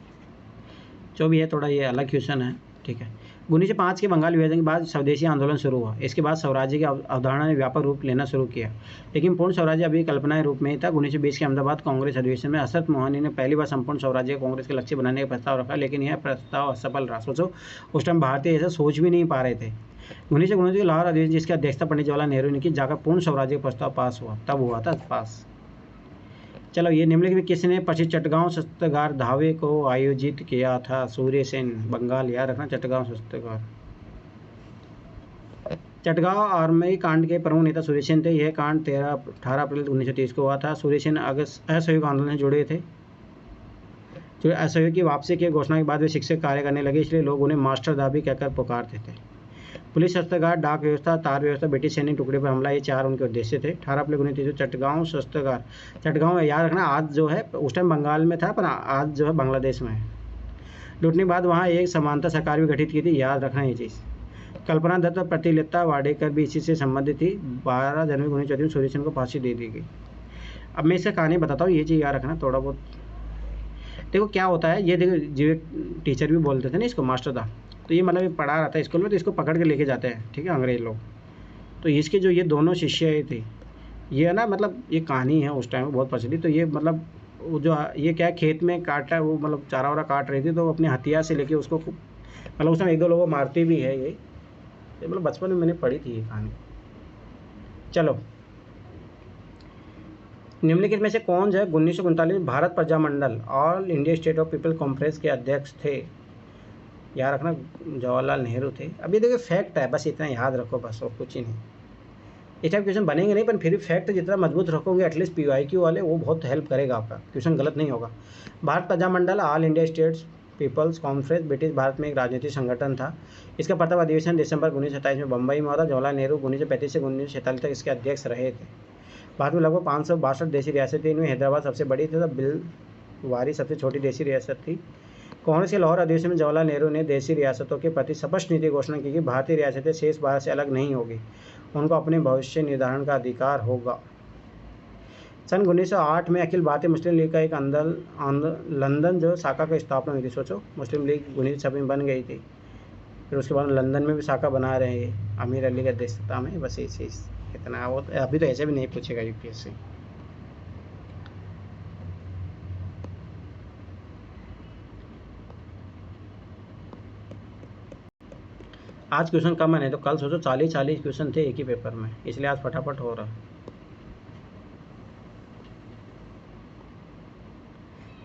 जो भी है थोड़ा ये अलग क्वेश्चन है, ठीक है। 1905 के बंगाल विभाजन के बाद स्वदेशी आंदोलन शुरू हुआ। इसके बाद स्वराज्य की अवधारणा ने व्यापक रूप लेना शुरू किया, लेकिन पूर्ण स्वराज्य अभी कल्पना रूप में ही था। 1920 के अहमदाबाद कांग्रेस अधिवेशन में असत मोहनी ने पहली बार संपूर्ण स्वराज्य कांग्रेस के लक्ष्य बनाने का प्रस्ताव रखा, लेकिन यह प्रस्ताव असफल रहा। सोचो उस टाइम भारतीय ऐसा सोच भी नहीं पा रहे थे। 1919 के लाहौर अधिवेशन जिसकी अध्यक्षता पंडित जवाहरलाल नेहरू ने की, जाकर पूर्ण स्वराज्य का प्रस्ताव पास हुआ, तब हुआ था पास। चलो ये निम्नलिखित में किसने पश्चिम चटगांव शस्त्रागार धावे को आयोजित किया था? सूर्य सेन, बंगाल, याद रखना चटगांव शस्त्रागार। चटगांव आर्मी कांड के प्रमुख नेता सूर्य सेन थे। यह कांड 18 अप्रैल 1930 को हुआ था। सूर्य सेन असहयोग आंदोलन से जुड़े थे। जो असहयोग की वापसी की घोषणा के बाद वे शिक्षक कार्य करने लगे, इसलिए लोग उन्हें मास्टर दाबी कहकर पुकारते थे। पुलिस शस्त्रागार, डाक व्यवस्था, तार व्यवस्था, ब्रिटिश सैनिक टुकड़े पर हमला, ये 4 उनके उद्देश्य थे। 18 अप्रैल 1930 चटगांव शस्त्रागार। चटगांव याद रखना आज जो है, उस टाइम बंगाल में था पर आज जो है बांग्लादेश में है। लूटने के बाद वहाँ एक समानता सरकार भी गठित की थी, याद रखना ये चीज़। कल्पना दत्त और प्रतिलता वाडेकर भी इसी से संबंधित थी। 12 जनवरी 1934 में सूर्य सेन को फांसी दे दी गई। अब मैं इसका कहानी बताता हूँ, ये चीज़ याद रखना थोड़ा बहुत। देखो क्या होता है, ये देखो जो टीचर भी बोलते थे ना इसको, मास्टर था, तो ये मतलब पढ़ा रहा था स्कूल में, तो इसको पकड़ के लेके जाते हैं, ठीक है, अंग्रेज लोग। तो इसके जो ये दोनों शिष्य थे, ये ना मतलब ये कहानी है उस टाइम बहुत प्रचलित। तो ये मतलब वो जो ये क्या खेत में काट रहा है, वो मतलब चारा वारा काट रही थी, तो अपने हथियार से लेके उसको मतलब उस टाइम 1-2 लोगों को मारती भी है। ये मतलब बचपन में मैंने पढ़ी थी ये कहानी। चलो निम्नलिखित में से कौन जो है 1939 में Bharat Prajamandal all India state of people conference के अध्यक्ष थे? याद रखना जवाहरलाल नेहरू थे। अब ये देखिए फैक्ट है, बस इतना याद रखो, बस और कुछ ही नहीं। इस टाइप क्वेश्चन बनेंगे नहीं, पर फिर भी फैक्ट जितना मजबूत रखोगे एटलीस्ट PYQ वाले, वो बहुत हेल्प करेगा, आपका क्वेश्चन गलत नहीं होगा। Bharat Prajamandal all India states people's conference British Bharat में एक राजनीतिक संगठन था। इसका प्रथम अधिवेशन दिसंबर 1927 में बम्बई में हुआ था। जवाहरलाल नेहरू 1935 से 1946 तक इसके अध्यक्ष रहे थे। भारत में लगभग 562 देशी रियासतें, इनमें हैदराबाद सबसे बड़ी थी, तथा बिलवारी सबसे छोटी देशी रियासत थी। कांग्रेस के लाहौर अधिवेशन में जवाहरलाल नेहरू ने देशी रियासतों के प्रति स्पष्ट नीति घोषणा की कि भारतीय रियासतें शेष भारत से अलग नहीं होगी, उनको अपने भविष्य निर्धारण का अधिकार होगा। सन 1908 में अखिल भारतीय मुस्लिम लीग का एक लंदन जो शाखा की स्थापना हुई थी। सोचो मुस्लिम लीग 1926 में बन गई थी, फिर उसके बाद लंदन में भी शाखा बना रहे हैं अमीर अली की अध्यक्षता में। बस ये चीज़ इतना, वो अभी तो ऐसे भी नहीं पूछेगा UPSC। आज क्वेश्चन कम है, नहीं तो कल सोचो 40 क्वेश्चन थे एक ही पेपर में, इसलिए आज फटाफट हो रहा।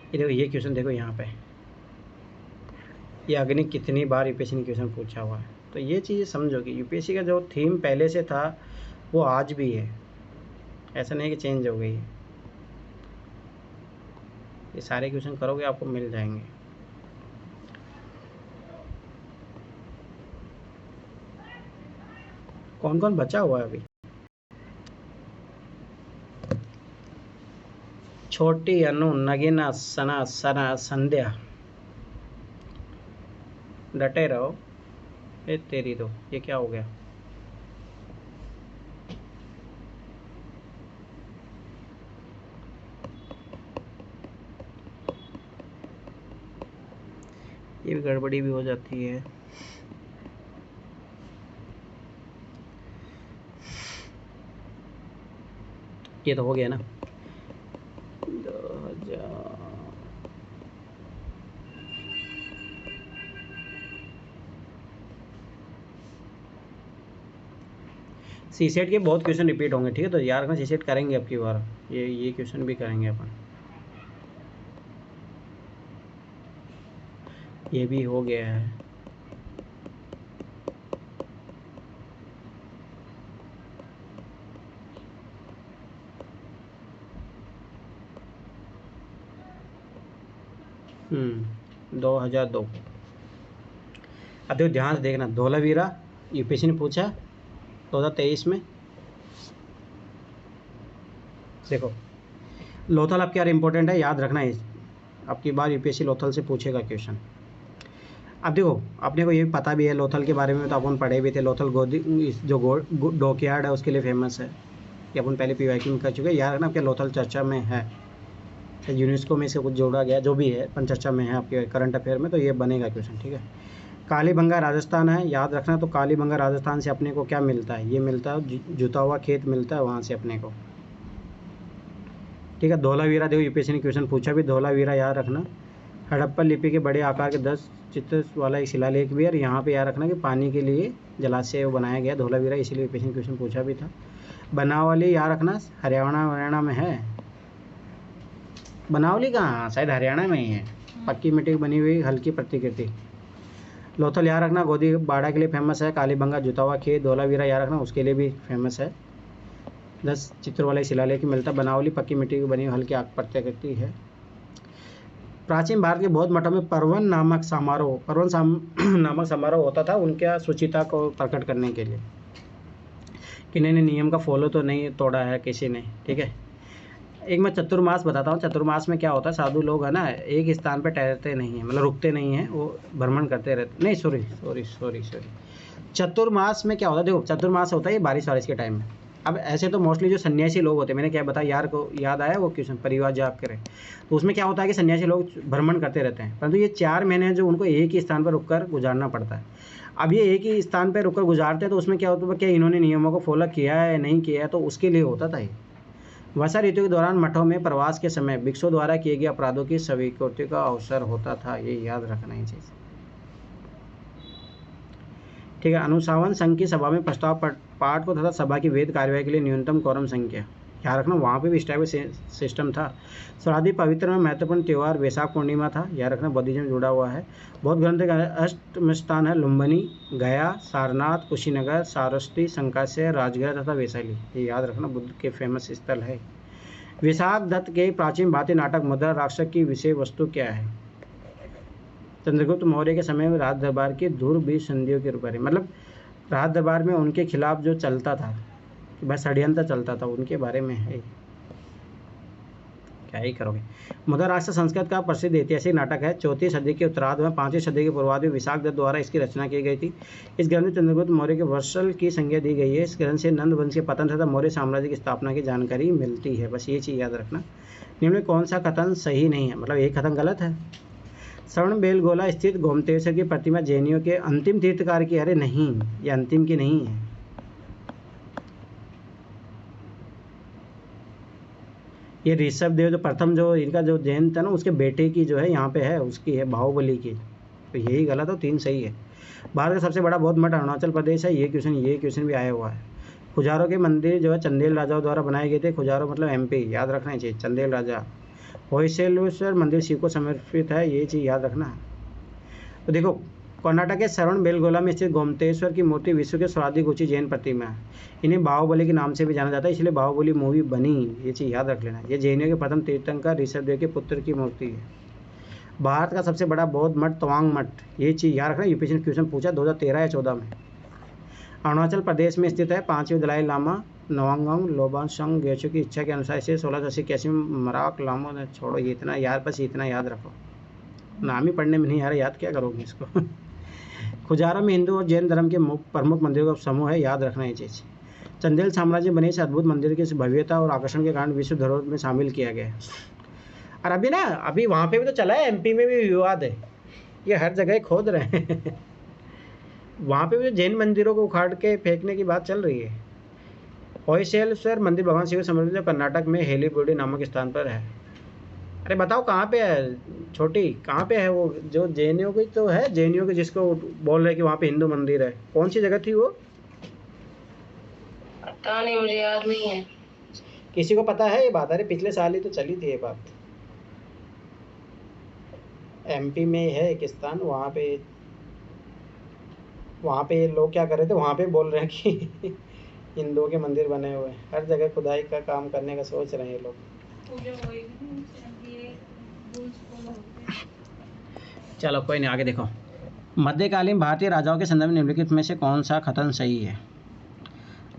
ये देखो ये क्वेश्चन देखो यहाँ पे, ये अग्नि कितनी बार UPSC ने क्वेश्चन पूछा हुआ है, तो ये चीज़ समझोगी। UPSC का जो थीम पहले से था वो आज भी है, ऐसा नहीं कि चेंज हो गई है। ये सारे क्वेश्चन करोगे आपको मिल जाएंगे। कौन कौन बचा हुआ है अभी? छोटी अनु नगीना सना सना संध्या, डटे रहो। ए तेरी तो ये क्या हो गया? ये भी गड़बड़ी भी हो जाती है। ये तो हो गया ना। 2000 सी सेट के बहुत क्वेश्चन रिपीट होंगे, ठीक है? तो यार सी सेट करेंगे अब की बार, ये क्वेश्चन भी करेंगे अपन। ये भी हो गया है। हम्म, 2002। अब देखो ध्यान से देखना, धोलावीरा यूपीएससी ने पूछा 2023 में। देखो लोथल आपके यार इंपॉर्टेंट है, याद रखना है। आपकी बार यूपीएससी लोथल से पूछेगा क्वेश्चन। अब देखो अपने को ये भी पता भी है लोथल के बारे में, तो अपन पढ़े भी थे। लोथल गोदी जो डॉकयार्ड है उसके लिए फेमस है, ये अपन पहले पीवाईक्यू में कर चुके हैं। याद रखना आपके लोथल चर्चा में है, यूनेस्को में से कुछ जोड़ा गया, जो भी है अपन चर्चा में है आपके करंट अफेयर में, तो ये बनेगा क्वेश्चन, ठीक है? कालीबंगा राजस्थान है, याद रखना। तो कालीबंगा राजस्थान से अपने को क्या मिलता है? ये मिलता है जुता हुआ खेत मिलता है वहाँ से अपने को, ठीक है? धोलावीरा देखो यूपीएससी ने क्वेश्चन पूछा भी, धोलावीरा याद रखना। हड़प्पा लिपि के बड़े आकार के 10 चित्र वाला एक शिलालेख भी है, और यहाँ पे याद रखना कि पानी के लिए जलाशय वो बनाया गया धोलावीरा, इसीलिए यूपीएससी ने क्वेश्चन पूछा भी था। बनावली याद रखना, हरियाणा में है। बनावली कहाँ? शायद हरियाणा में ही है। पक्की मिट्टी की बनी हुई हल्की प्रतिकृति। लोथल याद रखना गोदी बाड़ा के लिए फेमस है। कालीबंगा जुता हुआ खेत, धोलावीरा याद रखना उसके लिए भी फेमस है। 10 चित्र वाले शिलालेख मिलता है। बनावली पक्की मिट्टी की बनी हुई हल्की प्रतिकृति है। प्राचीन भारत के बौद्ध मठों में पर्वन नामक समारोह होता था, उनके शुचिता को प्रकट करने के लिए। किन्हीं ने नियम का फॉलो तो नहीं तोड़ा है किसी ने, ठीक है? एक मैं चतुर्मास बताता हूँ। चतुर्मास में क्या होता है, साधु लोग है ना एक स्थान पर ठहरते नहीं हैं, मतलब रुकते नहीं हैं, वो भ्रमण करते रहते। नहीं सॉरी चतुर्मास में क्या होता है, देखो चतुर्मास होता है ये बारिश के टाइम में। अब ऐसे तो मोस्टली जो सन्यासी लोग होते हैं, मैंने क्या बताया यार को याद आया वो क्वेश्चन परिवार जाप करें, तो उसमें क्या होता है कि सन्यासी लोग भ्रमण करते रहते हैं, परंतु ये 4 महीने जो उनको एक ही स्थान पर रुककर गुजारना पड़ता है। अब ये एक ही स्थान पर रुककर गुजारते हैं, तो उसमें क्या होता है, क्या इन्होंने नियमों को फॉलो किया है नहीं किया है, तो उसके लिए होता था ये। वर्षा ऋतु के दौरान मठों में प्रवास के समय भिक्षुओं द्वारा किए गए अपराधों की स्वीकृति का अवसर होता था, ये याद रखना ही चीज़, ठीक है? अनुशासन संघ की सभा में प्रस्ताव पाठ को तथा सभा की वेद कार्यवाही के लिए न्यूनतम कोरम संख्या, याद रखना वहाँ पे भी इस टाइप का सिस्टम था। सर्वाधिक पवित्र में महत्वपूर्ण त्यौहार वैशाख पूर्णिमा था, याद रखना बौद्धिज्म में जुड़ा हुआ है। बौद्ध ग्रंथ का अष्टम स्थान है लुम्बिनी, गया, सारनाथ, कुशीनगर, सारस्वती, शंकाशय, राजगृह तथा वैशाली, ये याद रखना बुद्ध के फेमस स्थल है। विशाख दत्त के प्राचीन भारतीय नाटक मुद्रा राक्षस की विषय वस्तु क्या है? चंद्रगुप्त मौर्य के समय में राज दरबार की धुर बीज संधियों के बारे, मतलब राज दरबार में उनके खिलाफ जो चलता था, बस षड्यंत्र चलता था, उनके बारे में है। क्या ही करोगे। मुद्रा राक्षस संस्कृत का प्रसिद्ध ऐतिहासिक नाटक है। 4वीं सदी के उत्तरार्ध में 5वीं सदी के पूर्वार्ध में विशाख दत्त द्वारा इसकी रचना की गई थी। इस ग्रंथ में चंद्रगुप्त मौर्य के वर्षल की संज्ञा दी गई है। इस ग्रंथ से नंद वंश के पतन तथा मौर्य साम्राज्य की स्थापना की जानकारी मिलती है, बस ये चीज़ याद रखना। निम्न में कौन सा कथन सही नहीं है, मतलब एक कथन गलत है। श्रवण बेलगोला स्थित गोमतेश्वर की प्रतिमा जैनियों के अंतिम तीर्थकार की, अरे नहीं, ये अंतिम की नहीं है। ये ऋषभ देव जो प्रथम जो इनका जो जैन था ना, उसके बेटे की जो है यहाँ पे है, उसकी है बाहुबली की, तो यही गलत हो, 3 सही है। भारत का सबसे बड़ा बौद्ध मठ अरुणाचल प्रदेश है, ये क्वेश्चन भी आया हुआ है। खुजारों के मंदिर जो है चंदेल राजाओं द्वारा बनाए गए थे। खुजारों मतलब MP, याद रखना चाहिए, चंदेल राजा। होयसलेश्वर मंदिर शिव को समर्पित है, ये चीज़ याद रखना। तो देखो कर्नाटक के श्रवण बेलगोला में स्थित गोमतेश्वर की मूर्ति विश्व के सर्वाधिक ऊंची जैन प्रतिमा है। इन्हें बाहुबली के नाम से भी जाना जाता है, इसलिए बाहुबली मूवी बनी, ये चीज़ याद रख लेना। ये जैनियों के प्रथम तीर्थंकर ऋषभदेव के पुत्र की मूर्ति है। भारत का सबसे बड़ा बौद्ध मठ तवांग मठ, ये चीज़ याद रखना, यूपीएससी ने क्वेश्चन पूछा 2013 या 14 में। अरुणाचल प्रदेश में स्थित है। 5वें दलाई लामा नवांगंग लोबांशंग गेचू की इच्छा के अनुसार इसे 1680 कैसी मराक लामो ने छोड़ो, ये इतना याद, बस इतना याद रखो, नाम ही पढ़ने में नहीं आ रहा, याद क्या करोगे इसको। खुजारा में हिंदू और जैन धर्म के प्रमुख मंदिरों का समूह है, याद रखना ये चीज़। चंदेल साम्राज्य बने इस अद्भुत मंदिर की भव्यता और आकर्षण के कारण विश्व धरोहर में शामिल किया गया है। और अभी वहाँ पे भी तो चला है, एमपी में भी विवाद है, ये हर जगह खोद रहे हैं। वहाँ पे भी जैन मंदिरों को उखाड़ के फेंकने की बात चल रही है। होयसलेश्वर मंदिर भगवान शिव समृद्ध जो कर्नाटक में हेलीबोडी नामक स्थान पर है। अरे बताओ कहाँ पे है छोटी, कहाँ पे है वो जो जैनियों की तो है, जैनियों की जिसको बोल रहे कि वहाँ पे हिंदू मंदिर है, कौन सी जगह थी वो? पता नहीं, मुझे याद नहीं है। किसी को पता है ये बात? अरे पिछले साल ही तो चली थी ये बात। एमपी में है एक स्थान, वहाँ पे लोग क्या कर रहे थे, वहाँ पे बोल रहे हैं कि हिंदुओं के मंदिर बने हुए हैं। हर जगह खुदाई का काम करने का सोच रहे हैं ये लोग। चलो कोई नहीं, आगे देखो। मध्यकालीन भारतीय राजाओं के संदर्भ में निम्नलिखित में से कौन सा कथन सही है?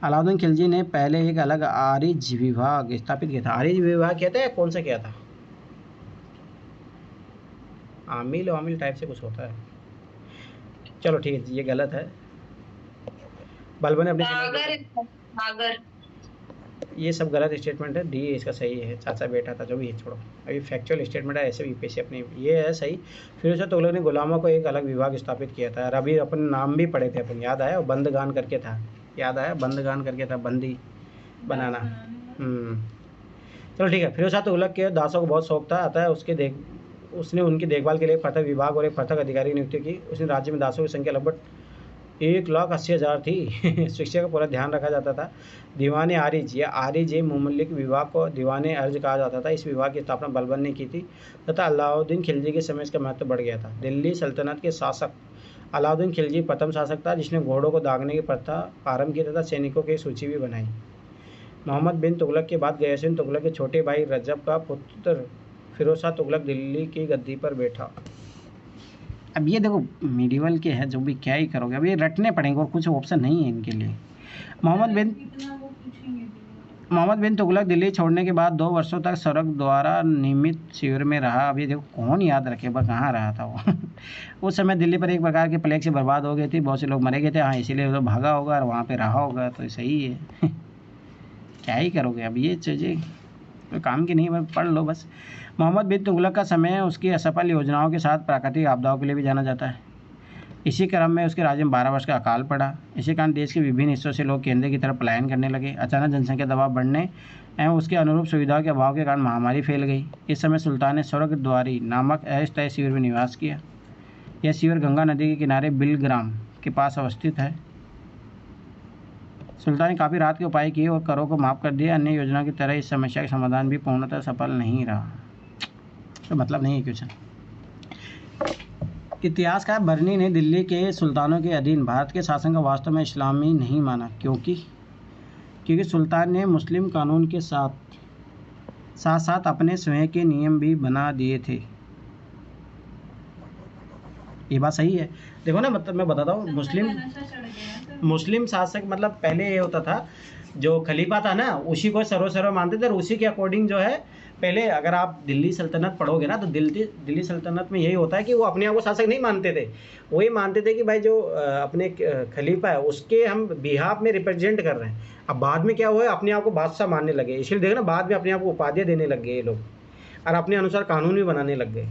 अलाउद्दीन खिलजी ने पहले एक अलग आरिज विभाग स्थापित किया था। आरिज विभाग किया था या कौन सा किया था? आमिल टाइप से कुछ होता है। चलो ठीक है, ये गलत है। बलबन ने अपने ये सब गलत स्टेटमेंट है, डी इसका सही है। चाचा बेटा था जो भी है, छोड़ो, अभी फैक्चुअल स्टेटमेंट है, ऐसे यूपीएससी अपनी ये है सही। फिर उसे तुगलक ने गुलामों को एक अलग विभाग स्थापित किया था। और अभी अपन नाम भी पढ़े थे अपन, याद आया? बंदगान करके था, याद आया? बंदगान करके था, बंदी बनाना। चलो ठीक है। फिर तुगलक के दासों को बहुत शौक था, अतः उसने उनकी देखभाल के लिए पृथक विभाग और एक पृथक अधिकारी की नियुक्ति की। उसने राज्य में दासों की संख्या लगभग 1,80,000 थी। शिक्षा का पूरा ध्यान रखा जाता था। दीवान आरिज या आरिज मुमल्लिक विभाग को दीवान अर्ज कहा जाता था। इस विभाग की स्थापना बलबन ने की थी तथा अलाउद्दीन खिलजी के समय इसका महत्व बढ़ गया था। दिल्ली सल्तनत के शासक अलाउद्दीन खिलजी प्रथम शासक था जिसने घोड़ों को दागने की प्रथा आरंभ की तथा सैनिकों की सूची भी बनाई। मोहम्मद बिन तुगलक के बाद गयासुद्दीन तुगलक के छोटे भाई रजब का पुत्र फिरोज शाह तुगलक दिल्ली की गद्दी पर बैठा। अब ये देखो मिडिवल के है, जो भी क्या ही करोगे, अब ये रटने पड़ेंगे और कुछ ऑप्शन नहीं है इनके लिए। मोहम्मद बिन तुगलक दिल्ली छोड़ने के बाद 2 वर्षों तक सड़क द्वारा नियमित शिविर में रहा। अब ये देखो कौन याद रखे बस कहाँ रहा था वो। उस समय दिल्ली पर एक प्रकार के प्लेग से बर्बाद हो गई थी, बहुत से लोग मरे गए थे। हाँ, इसीलिए वो भागा होगा और वहाँ पे रहा होगा, तो सही है। क्या ही करोगे, अब ये चीज़ें तो काम की नहीं, पढ़ लो बस। मोहम्मद बिन तुगलक का समय उसकी असफल योजनाओं के साथ प्राकृतिक आपदाओं के लिए भी जाना जाता है। इसी क्रम में उसके राज्य में 12 वर्ष का अकाल पड़ा। इसी कारण देश के विभिन्न हिस्सों से लोग केंद्र की तरफ पलायन करने लगे। अचानक जनसंख्या दबाव बढ़ने एवं उसके अनुरूप सुविधाओं के अभाव के कारण महामारी फैल गई। इस समय सुल्तान ने स्वर्गद्वारी नामक अस्थायी शिविर में निवास किया। यह शिविर गंगा नदी के किनारे बिलग्राम के पास अवस्थित है। सुल्तान ने काफ़ी राहत के उपाय किए और करों को माफ़ कर दिया। अन्य योजनाओं की तरह इस समस्या का समाधान भी पूर्णतः सफल नहीं रहा। तो मतलब नहीं है क्वेश्चन। इतिहासकार बर्नी ने दिल्ली के सुल्तानों के अधीन भारत के शासन का वास्तव में इस्लामी नहीं माना, क्योंकि सुल्तान ने मुस्लिम कानून के साथ साथ अपने स्वयं के नियम भी बना दिए थे। ये बात सही है। देखो ना, मतलब मैं बताता हूँ, मुस्लिम शासक मतलब पहले ये होता था, जो खलीफा था ना उसी को सर्वसर्व मानते थे और उसी के अकॉर्डिंग जो है पहले अगर आप दिल्ली सल्तनत पढ़ोगे ना तो दिल्ली सल्तनत में यही होता है कि वो अपने आप को शासक नहीं मानते थे। वो ये मानते थे कि भाई जो अपने खलीफा है उसके हम बिहाफ में रिप्रेजेंट कर रहे हैं। अब बाद में क्या हुआ है, अपने आप को बादशाह मानने लगे। इसलिए देखो ना, बाद में अपने आप को उपाधियाँ देने लग गए ये लोग और अपने अनुसार कानून भी बनाने लग गए।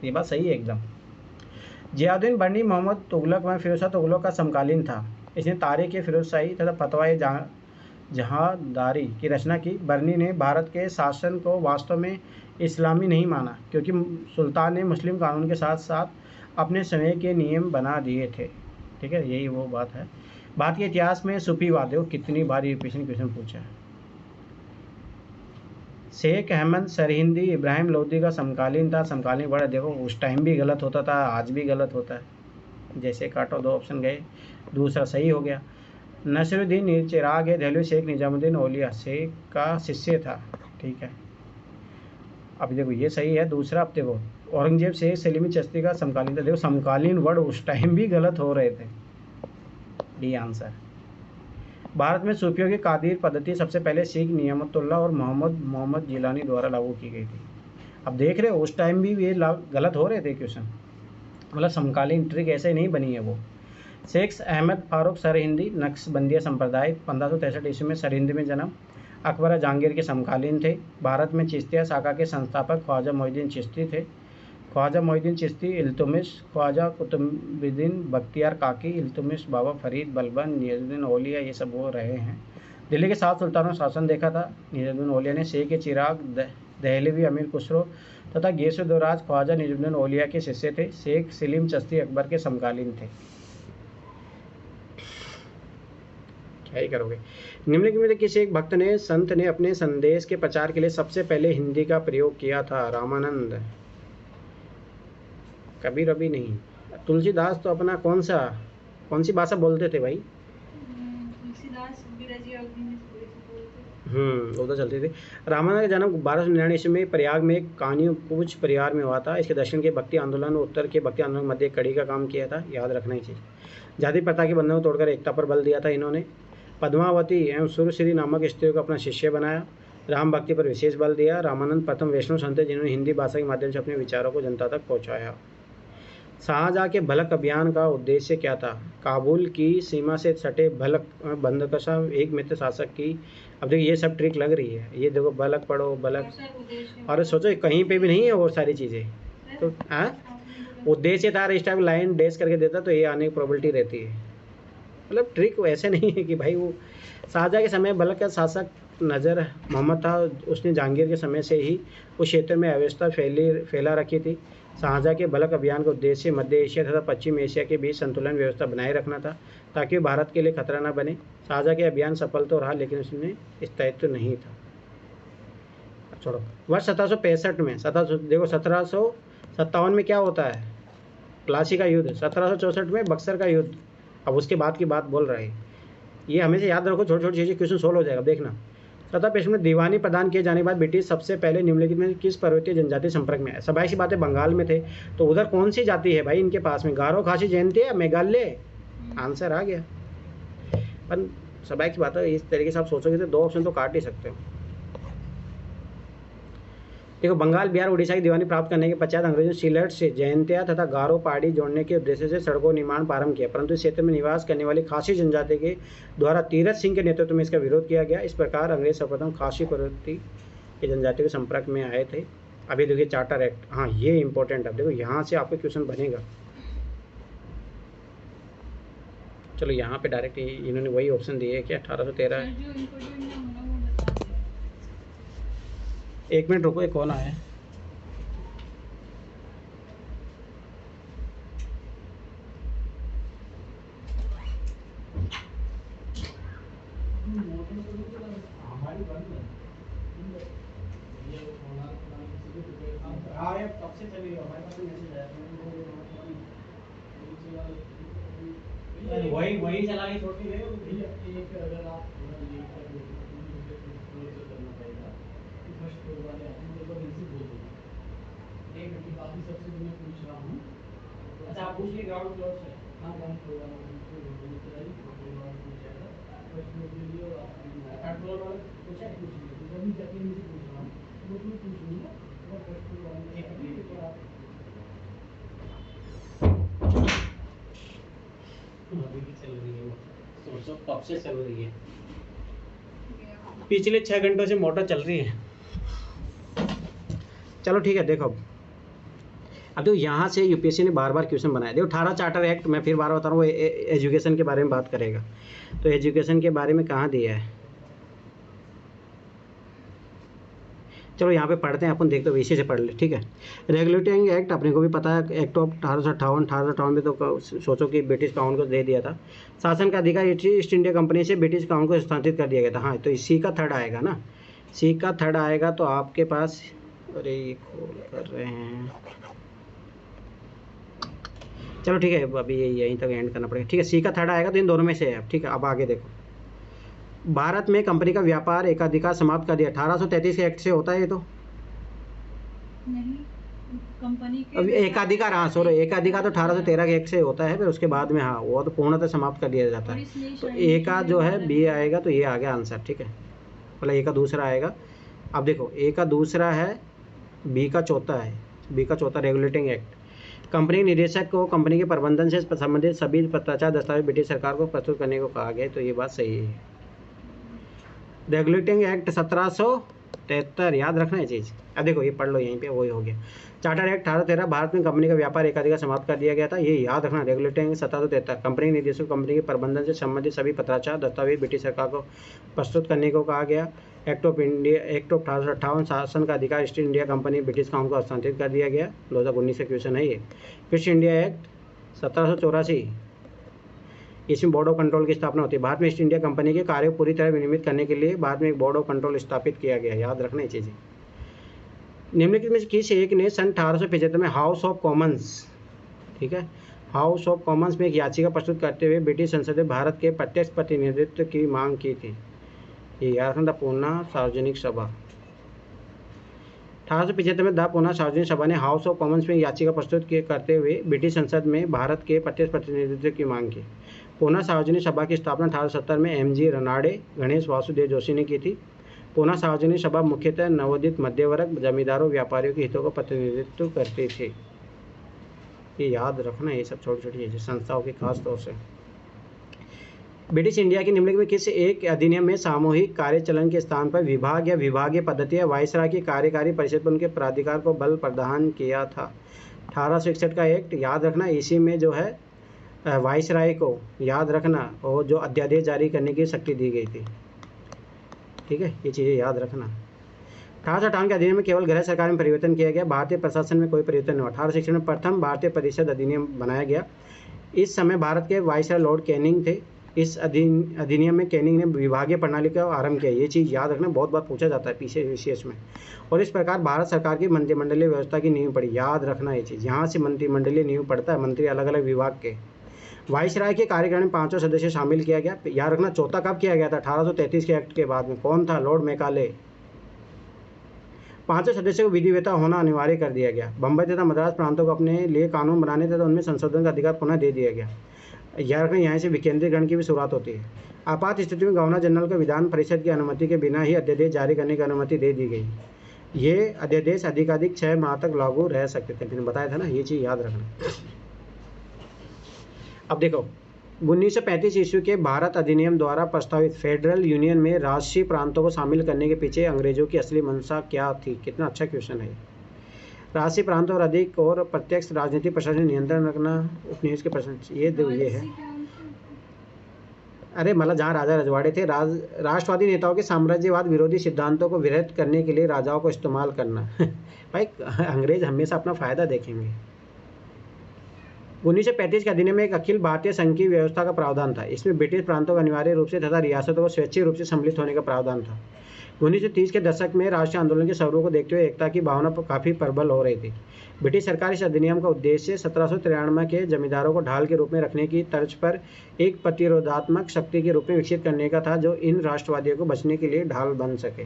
ये बात सही है एकदम। जियाउद्दीन बर्नी मोहम्मद तुगलक व फिरोज शाह तुगलक का समकालीन था। इसने तारीख फिरोज शाही तथा फतवाए जहांदारी की रचना की। बर्नी ने भारत के शासन को वास्तव में इस्लामी नहीं माना, क्योंकि सुल्तान ने मुस्लिम कानून के साथ साथ अपने समय के नियम बना दिए थे। ठीक है, यही वो बात है। भारत के इतिहास में सूफीवाद, देखो कितनी बार ये क्वेश्चन पूछा है। शेख अहमद सरहिंदी इब्राहिम लोदी का समकालीन था। समकालीन वर्ड देखो उस टाइम भी गलत होता था, आज भी गलत होता है। जैसे काटो 2 ऑप्शन गए, दूसरा सही हो गया। नसरुद्दीन चिराग दहलवी शेख निजामुद्दीन औलिया शेख का शिष्य था। ठीक है, अब देखो ये सही है। दूसरा अब देखो औरंगजेब शेख सलीमी चिश्ती का समकालीन था। देखो समकालीन वर्ड उस टाइम भी गलत हो रहे थे। D answer. भारत में सूफियों की कादिर पद्धति सबसे पहले सीख नियमतुल्लाह और मोहम्मद जिलानी द्वारा लागू की गई थी। अब देख रहे हो उस टाइम भी ये गलत हो रहे थे क्वेश्चन, मतलब समकालीन ट्रिक ऐसे नहीं बनी है वो। शेख अहमद फारूक सरहिंदी नक्शबंदिया संप्रदाय 1563 ईस्वी में सरहिंद में जन्म, अकबर जहांगीर के समकालीन थे। भारत में चिश्तिया शाखा के संस्थापक ख्वाजा मोइनुद्दीन चिश्ती थे। ख्वाजा मोइनुद्दीन चिश्ती, इल्तुमिश, ख्वाजा कुतुबुद्दीन बख्तियार काकी, इल्तुमिश, बाबा फरीद बलबन, निजामुद्दीन औलिया, ये सब वो रहे हैं। दिल्ली के 7 सुल्तानों ने शासन देखा था। निजामुद्दीन औलिया ने शेख चिराग, दहलवी, अमीर खुसरो तथा गैसुद्दौराज ख्वाजा निजामुद्दीन औलिया के शिष्य थे। शेख सलीम चिश्ती अकबर के समकालीन थे। क्या ही करोगे। निम्नलिखित में से किसी एक भक्त ने संत ने अपने संदेश के प्रचार के लिए सबसे पहले हिंदी का प्रयोग किया था? रामानंद, कबीर अभी नहीं। तुलसीदास तो अपना कौन सी भाषा बोलते थे भाई? तुलसीदास विरजी अग्नि उधर चलती थी। रामानंद का जन्म 1299 ईस्वी में प्रयाग में एक कान्यूपूज परिवार में हुआ था। इसके दक्षिण के भक्ति आंदोलन और उत्तर के भक्ति आंदोलन मध्य कड़ी का काम किया था। याद रखना ही चाहिए। जाति प्रथा के बंधनों को तोड़कर एकता पर बल दिया था इन्होंने। पद्मावती एवं सुरश्री नामक स्त्रियों को अपना शिष्य बनाया। राम भक्ति पर विशेष बल दिया। रामानंद प्रथम वैष्णव संत थे जिन्होंने हिंदी भाषा के माध्यम से अपने विचारों को जनता तक पहुँचाया। शाहजहाँ के भलक अभियान का उद्देश्य क्या था? काबुल की सीमा से सटे भलक बंदकशा एक मित्र शासक की। अब देखो ये सब ट्रिक लग रही है। ये देखो भलक पढ़ो भलक, और सोचो कहीं पे भी नहीं है और सारी चीज़ें। तो उद्देश्य था, इस टाइम लाइन डैश करके देता तो ये आने की प्रोबेबिलिटी रहती है। मतलब ट्रिक वैसे नहीं है कि भाई वो शाहजहाँ के समय भलक का शासक नज़र मोहम्मद था। उसने जहांगीर के समय से ही उस क्षेत्र में अव्यवस्था फैला रखी थी। शाहजहाँ के भलक अभियान का उद्देश्य मध्य एशिया तथा पश्चिम एशिया के बीच संतुलन व्यवस्था बनाए रखना था ताकि भारत के लिए खतरा न बने। शाहजहाँ के अभियान सफल तो रहा लेकिन उसमें स्थायित्व नहीं था। छोड़ो। वर्ष 1765 में देखो 1757 में क्या होता है? प्लासी का युद्ध। 1764 में बक्सर का युद्ध। अब उसके बाद की बात बोल रहे हैं। ये हमेशा याद रखो, छोटी छोटी चीज़ें क्वेश्चन सोल्व हो जाएगा। देखना 1765 में दीवानी प्रदान किए जाने के बाद ब्रिटिश सबसे पहले निम्नलिखित में किस पर्वतीय जनजाति संपर्क में आए? सबाई सी बातें बंगाल में थे तो उधर कौन सी जाति है भाई इनके पास में? गारो, खासी, जयंती या मेघालय? आंसर आ गया। पर सबाई की बात है, इस तरीके से आप सोचोगे तो 2 ऑप्शन तो काट ही सकते हो। देखो बंगाल, बिहार, उड़ीसा की दीवानी प्राप्त करने के पश्चात अंग्रेजों ने सिलहट से जयंतिया तथा गारो पहाड़ी जोड़ने के उद्देश्य से सड़कों निर्माण प्रारंभ किया, परंतु इस क्षेत्र में निवास करने वाली खासी जनजाति के द्वारा तीरथ सिंह के नेतृत्व में इसका विरोध किया गया। इस प्रकार अंग्रेज सर्वप्रथम खासी पर्वतीय की जनजाति के संपर्क में आए थे। अभी देखिए चार्टर एक्ट, हाँ ये इंपॉर्टेंट है। देखो यहाँ से आपका क्वेश्चन बनेगा। चलो यहाँ पे डायरेक्ट इन्होंने वही ऑप्शन दिए है क्या? 1813 है। 1 मिनट रुको, कौन आया है? वही चला के छोटी है। अगर आप फर्स्ट फ्लोर वाले आते हैं तो इनसे बोल दो। एक मिनट की बात ही सबसे मैं पूछ रहा हूँ। अच्छा आप पूछ लिए ग्राउंड फ्लोर से? हाँ ग्राउंड फ्लोर वाला फर्स्ट फ्लोर के लिए और थर्ड फ्लोर वाला पूछा है? पूछ लिया तो अभी जाके मुझे पूछ रहा हूँ वो तुम्हें पूछ लूँगा। फर्स्ट फ्लोर वाला अभी भी चल रही है, सोचो कब से चल रही है? पिछले 6 घंटों से मोटर चल रही है। चलो ठीक है। देखो अब देखो यहाँ से यूपीएससी ने बार बार क्वेश्चन बनाया। देखो 18 चार्टर एक्ट, मैं फिर बार बता रहा हूँ, एजुकेशन के बारे में बात करेगा। तो एजुकेशन के बारे में कहाँ दिया है? चलो यहाँ पे पढ़ते हैं अपन, देखते हैं इसी से पढ़ ले। ठीक है। रेगुलेटिंग एक्ट अपने को भी पता है। एक्ट ऑफ 1858 में तो सोचो कि ब्रिटिश काउंट को दे दिया था। शासन का अधिकार ईस्ट इंडिया कंपनी से ब्रिटिश काउंट को स्थानांतरित कर दिया गया था। हाँ तो इसी का थर्ड आएगा ना। सी का थर्ड आएगा तो आपके पास, अरे ये खोल कर रहे हैं। चलो ठीक है, अभी यहीं तक एंड करना पड़ेगा। ठीक है, सी का थर्ड आएगा तो इन दोनों में से है। ठीक है, अब आगे देखो। भारत में कंपनी का व्यापार एकाधिकार समाप्त कर दिया 1833 के एक्ट से होता है। ये तो नहीं, कंपनी के अब एकाधिकार, हाँ सॉरी, एकाधिकार तो 1813 के एक से होता है, फिर उसके बाद में हाँ वो तो पूर्णतः समाप्त कर दिया जाता और है। इसलिए तो शायद ए का जो है मतलब बी आएगा, तो ये आ गया आंसर, ठीक है, मतलब ए का दूसरा आएगा। अब देखो ए का दूसरा है, बी का चौथा है, बी का चौथा रेगुलेटिंग एक्ट। कंपनी निदेशक को कंपनी के प्रबंधन से संबंधित सभी पत्राचार दस्तावेज ब्रिटिश सरकार को प्रस्तुत करने को कहा गया, तो ये बात सही है। रेगुलेटिंग एक्ट 1773, याद रखना है चीज़। अब देखो ये पढ़ लो यहीं पे, वही हो गया। चार्टर एक्ट 1813, भारत में कंपनी का व्यापार एकाधिकार समाप्त कर दिया गया था, ये याद रखना। रेगुलेटिंग 1773, कंपनी निदेशक कंपनी के प्रबंधन से संबंधित सभी पत्राचार दस्तावेज ब्रिटिश सरकार को प्रस्तुत करने को कहा गया। Act of India, act of 1858, शासन का अधिकार east India company British council को हस्तांतरित कर दिया गया। 2019 का क्वेश्चन है ये। ईस्ट इंडिया एक्ट 1784, इसमें बोर्ड ऑफ कंट्रोल की स्थापना होती है। भारत में ईस्ट इंडिया कंपनी के कार्य को पूरी तरह विनियमित करने के लिए भारत में एक बोर्ड ऑफ कंट्रोल स्थापित किया गया, याद रखना ये चीज़ें। निम्नलिखित में से किस एक ने सन 1875 में हाउस ऑफ कॉमन्स, ठीक है, हाउस ऑफ कॉमन्स में एक याचिका प्रस्तुत करते हुए ब्रिटिश संसद में भारत के प्रत्यक्ष प्रतिनिधित्व की मांग की थी? ये याद रखना, पूना सार्वजनिक सभा। 1875 में द पूना सार्वजनिक सभा ने हाउस ऑफ कॉमन्स में याचिका प्रस्तुत करते हुए ब्रिटिश संसद में भारत के प्रत्यक्ष प्रतिनिधित्व की मांग की। पूना सार्वजनिक सभा की स्थापना 1870 में एम.जी. रनाडे, गणेश वासुदेव जोशी ने की थी। पूना सार्वजनिक सभा मुख्यतः नवोदित मध्य वर्ग, जमींदारों, व्यापारियों के हितों का प्रतिनिधित्व करती थी। ये याद रखना, ये सब छोटी छोटी चीज़ें संस्थाओं की खास तौर से। ब्रिटिश इंडिया की निम्नलिखित में किसी एक अधिनियम में सामूहिक कार्यचलन के स्थान पर विभाग या विभागीय पद्धति या वायसराय की कार्यकारी परिषद पर उनके प्राधिकार को बल प्रदान किया था? 1861 का एक्ट, याद रखना, इसी में जो है वायसराय को, याद रखना, और जो अध्यादेश जारी करने की शक्ति दी गई थी, ठीक है, ये चीज़ें याद रखना। 1858 के अधिनियम में केवल गृह सरकार में परिवर्तन किया गया, भारतीय प्रशासन में कोई परिवर्तन नहीं हुआ। 1860 में प्रथम भारतीय परिषद अधिनियम बनाया गया। इस समय भारत के वायसराय लॉर्ड कैनिंग थे। इस अधिनियम में कैनिंग ने विभागीय प्रणाली का आरंभ किया, ये चीज़ याद रखना, बहुत बार पूछा जाता है पीछे विशेष में। और इस प्रकार भारत सरकार की मंत्रिमंडलीय व्यवस्था की नींव पड़ी, याद रखना ये चीज़। यहाँ से मंत्रिमंडलीय नींव पड़ता है, मंत्री अलग अलग विभाग के। वायसराय के कार्यकाल में 5 सदस्य शामिल किया गया, याद रखना। चौथा कब किया गया था? 1833 के एक्ट के बाद में। कौन था? Lord Macaulay. 5 सदस्यों को विधिवेता होना अनिवार्य कर दिया गया। बम्बई तथा मद्रास प्रांतों को अपने लिए कानून बनाने तथा उनमें संशोधन का अधिकार पुनः दे दिया गया। याद रखना, यहाँ से विकेंद्रीकरण की भी शुरुआत होती है। आपात स्थिति में गवर्नर जनरल को विधान परिषद की अनुमति के बिना ही अध्यादेश जारी करने की अनुमति दे दी गई। ये अध्यादेश अधिकाधिक 6 माह तक लागू रह सकते थे, मैंने बताया था ना, ये चीज़ याद रखना। अब देखो, 1935 ईस्वी के भारत अधिनियम द्वारा प्रस्तावित फेडरल यूनियन में राष्ट्रीय प्रांतों को शामिल करने के पीछे अंग्रेजों की असली मंशा क्या थी? कितना अच्छा क्वेश्चन है। राष्ट्रीय प्रांतों और अधिक और प्रत्यक्ष राजनीतिक प्रशासन नियंत्रण रखना, उपनिवेश के प्रश्न, ये है। अरे मतलब जहाँ राजा रजवाड़े थे, राष्ट्रवादी नेताओं के साम्राज्यवाद विरोधी सिद्धांतों को विरोध करने के लिए राजाओं को इस्तेमाल करना। भाई अंग्रेज हमेशा अपना फायदा देखेंगे। 1935 के अधिनियम में एक अखिल भारतीय संघ की व्यवस्था का प्रावधान था। इसमें ब्रिटिश प्रांतों को अनिवार्य रूप से तथा रियासतों को स्वैच्छिक रूप से सम्मिलित होने का प्रावधान था। 1930 के दशक में राष्ट्रीय आंदोलन के स्वरूप को देखते हुए एकता की भावना काफ़ी प्रबल हो रही थी। ब्रिटिश सरकार इस अधिनियम का उद्देश्य 1793 के जमींदारों को ढाल के रूप में रखने की तर्ज पर एक प्रतिरोधात्मक शक्ति के रूप में विकसित करने का था, जो इन राष्ट्रवादियों को बचने के लिए ढाल बन सके।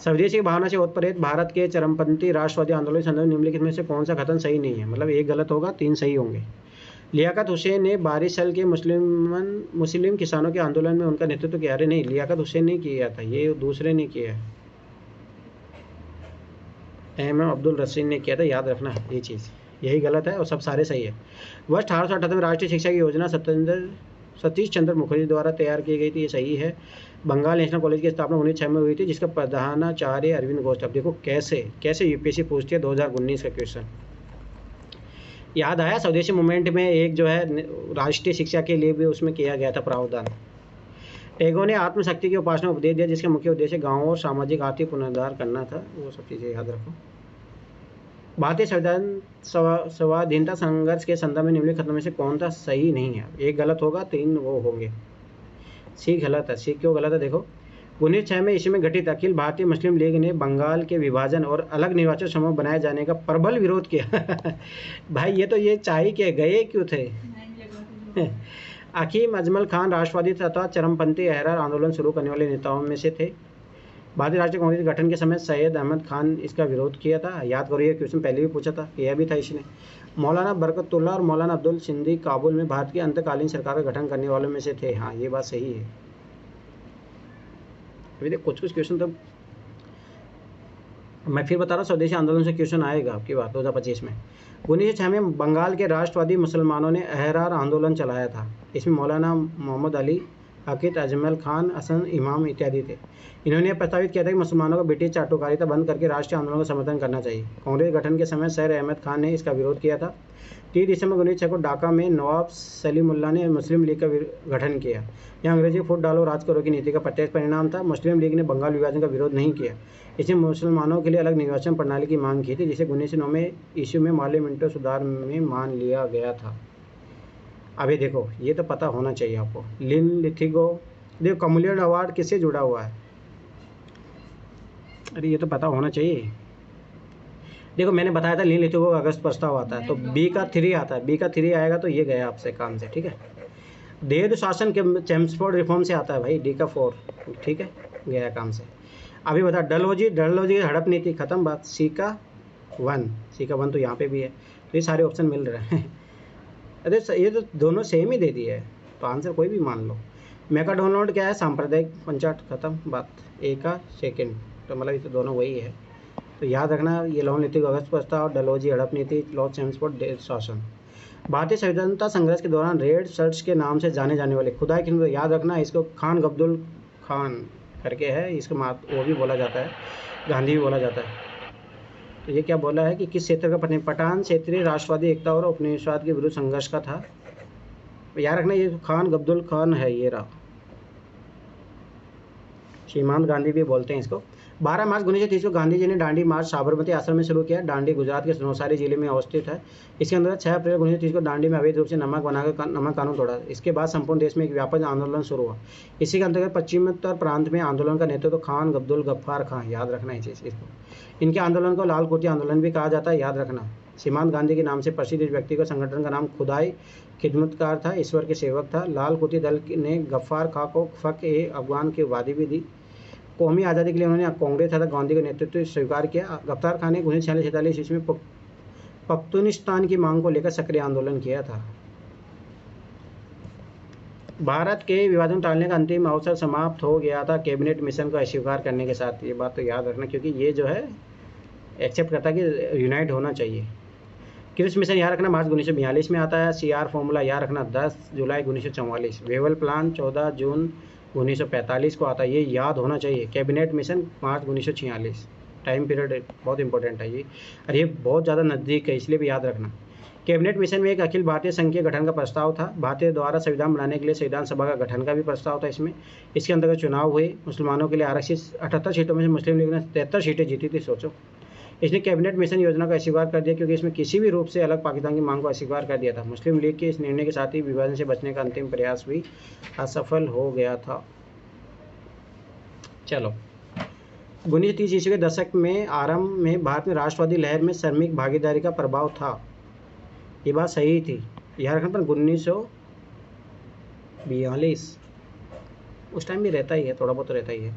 स्वदेशी की भावना से ओतप्रोत भारत के चरमपंथी राष्ट्रवादी आंदोलन के संदर्भ निम्नलिखित में से कौन सा कथन सही नहीं है? मतलब एक गलत होगा, 3 सही होंगे। लियाकत हुसैन ने बारिशल के मुस्लिम किसानों के आंदोलन में उनका नेतृत्व किया। अरे नहीं, लियाकत हुसैन ने किया था, ये दूसरे ने किया है, एम अब्दुल रशीद ने किया था, याद रखना ये चीज़। यही गलत है और सब सारे सही है। वर्ष 1878 में राष्ट्रीय शिक्षा की योजना सतीश चंद्र मुखर्जी द्वारा तैयार की गई थी, ये सही है। बंगाल नेशनल कॉलेज की स्थापना 1906 में हुई थी, जिसका प्रधानाचार्य अरविंद घोष। अब देखो कैसे यूपीएससी पूछती है 2019 का क्वेश्चन। याद आया, स्वदेशी मूवमेंट में एक जो है राष्ट्रीय शिक्षा के लिए भी उसमें किया गया था प्रावधान। टैगोर ने आत्मशक्ति की उपासना उपदेश दिया, जिसका मुख्य उद्देश्य गाँव और सामाजिक आर्थिक पुनरुद्धार करना था। वो सब चीज़ें याद रखो। भारतीय संविधान स्वाधीनता संघर्ष के संदर्भ में निम्नलिखित कथनों में से कौन सा सही नहीं है? एक गलत होगा, 3 वो होंगे। सी गलत है। सी क्यों गलत है? देखो, 1906 में इसी में गठित अखिल भारतीय मुस्लिम लीग ने बंगाल के विभाजन और अलग निर्वाचन समूह बनाए जाने का प्रबल विरोध किया। भाई ये चाय के गए क्यों थे? हकीम अजमल खान राष्ट्रवादी तथा चरमपंथी अहरार आंदोलन शुरू करने वाले नेताओं में से थे। भारतीय राष्ट्रीय कांग्रेस के गठन के समय सैयद अहमद खान इसका विरोध किया था। याद करो, ये क्वेश्चन पहले भी पूछा था, यह भी था इसने। मौलाना बरकतुल्ला और मौलाना अब्दुल सिंधी काबुल में भारत की अंतकालीन सरकार का गठन करने वालों में से थे। हाँ, ये बात सही है। अभी देख कुछ क्वेश्चन तो मैं फिर बता रहा हूँ, स्वदेशी आंदोलन से क्वेश्चन आएगा आपकी बात 2025 में। 1906 में बंगाल के राष्ट्रवादी मुसलमानों ने अहरार आंदोलन चलाया था। इसमें मौलाना मोहम्मद अली, हकीत अजमल खान, हसन इमाम इत्यादि थे। इन्होंने प्रस्तावित किया था कि मुसलमानों को ब्रिटिश चाटुकारिता बंद करके राष्ट्रीय आंदोलन का समर्थन करना चाहिए। कांग्रेस गठन के समय सर अहमद खान ने इसका विरोध किया था। 30 दिसंबर 1906 को ढाका में नवाब सलीमुल्लाह ने मुस्लिम लीग का गठन किया। यह अंग्रेजी फुट डालो राज करो की नीति का प्रत्यक्ष परिणाम था। मुस्लिम लीग ने बंगाल विभाजन का विरोध नहीं किया। इसने मुसलमानों के लिए अलग निर्वाचन प्रणाली की मांग की थी, जिसे 1909 में ईस्वी में माले मिंटो सुधार में मान लिया गया था। अभी देखो, ये तो पता होना चाहिए आपको। लिन लिथिगो, देखो कम्युनियन अवार्ड किससे जुड़ा हुआ है? अरे ये तो पता होना चाहिए। देखो मैंने बताया था लिन लिथिगो का अगस्त प्रस्ताव आता है, तो बी का 3 आता है। बी का 3 आएगा तो ये गया आपसे काम से, ठीक है। देद शासन के चैम्सफोर्ड रिफॉर्म से आता है भाई, डी का 4, ठीक है, गया काम से। अभी बता डलहौजी की हड़प नीति, खत्म बात। सी का 1 तो यहाँ पे भी है, तो ये सारे ऑप्शन मिल रहे हैं। अरे ये तो दोनों सेम ही दे दिए है, तो आंसर कोई भी मान लो। मैकाडोनाल्ड क्या है? सांप्रदायिक पंचायत, खत्म बात। ए का 2, तो मतलब ये तो दोनों वही है। तो याद रखना, ये लॉ नीति अगस्त प्रस्ताव, डलहौजी हड़प नीति, लॉ चैम्सफोर्ड देद शासन। भारतीय स्वतंत्रता संघर्ष के दौरान रेड शर्ट्स के नाम से जाने जाने वाले खुदाई खिदमत, याद रखना इसको खान गब्दुल खान करके है, इसको वो भी बोला जाता है, गांधी भी बोला जाता है। तो ये क्या बोला है कि किस क्षेत्र का पठान क्षेत्रीय राष्ट्रवादी एकता और उपनिवेशवाद के विरुद्ध संघर्ष का था। याद रखना ये खान गब्दुल खान है, ये रहा। सीमांत गांधी भी बोलते हैं इसको। 12 मार्च 1930 को गांधी जी ने दांडी मार्च साबरमती आश्रम में शुरू किया। दांडी गुजरात के नवसारी जिले में अवस्थित है। इसके अंदर 6 अप्रैल 1930 को दांडी में अवैध रूप से नमक बनाकर नमक कानून तोड़ा। इसके बाद संपूर्ण देश में एक व्यापक आंदोलन शुरू हुआ। इसी के अंतर्गत पश्चिमोत्तर प्रांत में आंदोलन का नेतृत्व खान गब्दुल गफ्फार खां, याद रखना ये चीज़ इसको। इनके आंदोलन को लाल कुर्ती आंदोलन भी कहा जाता है, याद रखना। सीमांत गांधी के नाम से प्रसिद्ध इस व्यक्ति का संगठन का नाम खुदाई खिदमतकार था, ईश्वर के सेवक था। लाल कुर्ती दल ने गफ्फार खां को फ़क़-ए-अफ़ग़ान की उपाधि भी दी। कौमी आज़ादी के लिए उन्होंने कांग्रेस तथा गांधी का नेतृत्व स्वीकार किया। गफ्फार खान ने 1946-47 ईस्वी में पख्तूनिस्तान की मांग को लेकर सक्रिय आंदोलन किया था। भारत के विभाजन टालने का अंतिम अवसर समाप्त हो गया था कैबिनेट मिशन को अस्वीकार करने के साथ। ये बात तो याद रखना, क्योंकि ये जो है एक्सेप्ट करता है कि यूनाइट होना चाहिए। क्रिस मिशन याद रखना मार्च 1942 में आता है। CR फॉर्मूला याद रखना 10 जुलाई 1944। वेवल प्लान 14 जून 1945 को आता है, ये याद होना चाहिए। कैबिनेट मिशन मार्च 1946। टाइम पीरियड बहुत इंपॉर्टेंट है ये, और ये बहुत ज़्यादा नज़दीक है, इसलिए भी याद रखना। कैबिनेट मिशन में एक अखिल भारतीय संघ के गठन का प्रस्ताव था। भारतीय द्वारा संविधान बनाने के लिए संविधान सभा का गठन का भी प्रस्ताव था इसमें। इसके अंतर्गत चुनाव हुए। मुसलमानों के लिए आरक्षित 78 सीटों में से मुस्लिम लीग ने 73 सीटें जीती थी, सोचो। इसने कैबिनेट मिशन योजना को अस्वीकार कर दिया, क्योंकि इसमें किसी भी रूप से अलग पाकिस्तान की मांग को अस्वीकार कर दिया था। मुस्लिम लीग के इस निर्णय के साथ ही विभाजन से बचने का अंतिम प्रयास भी असफल हो गया था। चलो, 1930 ईस्वी के दशक में आरंभ में भारत में राष्ट्रवादी लहर में श्रमिक भागीदारी का प्रभाव था। ये बात सही थी, याद रखना। पर 1942 उस टाइम भी रहता ही है, थोड़ा बहुत तो रहता ही है।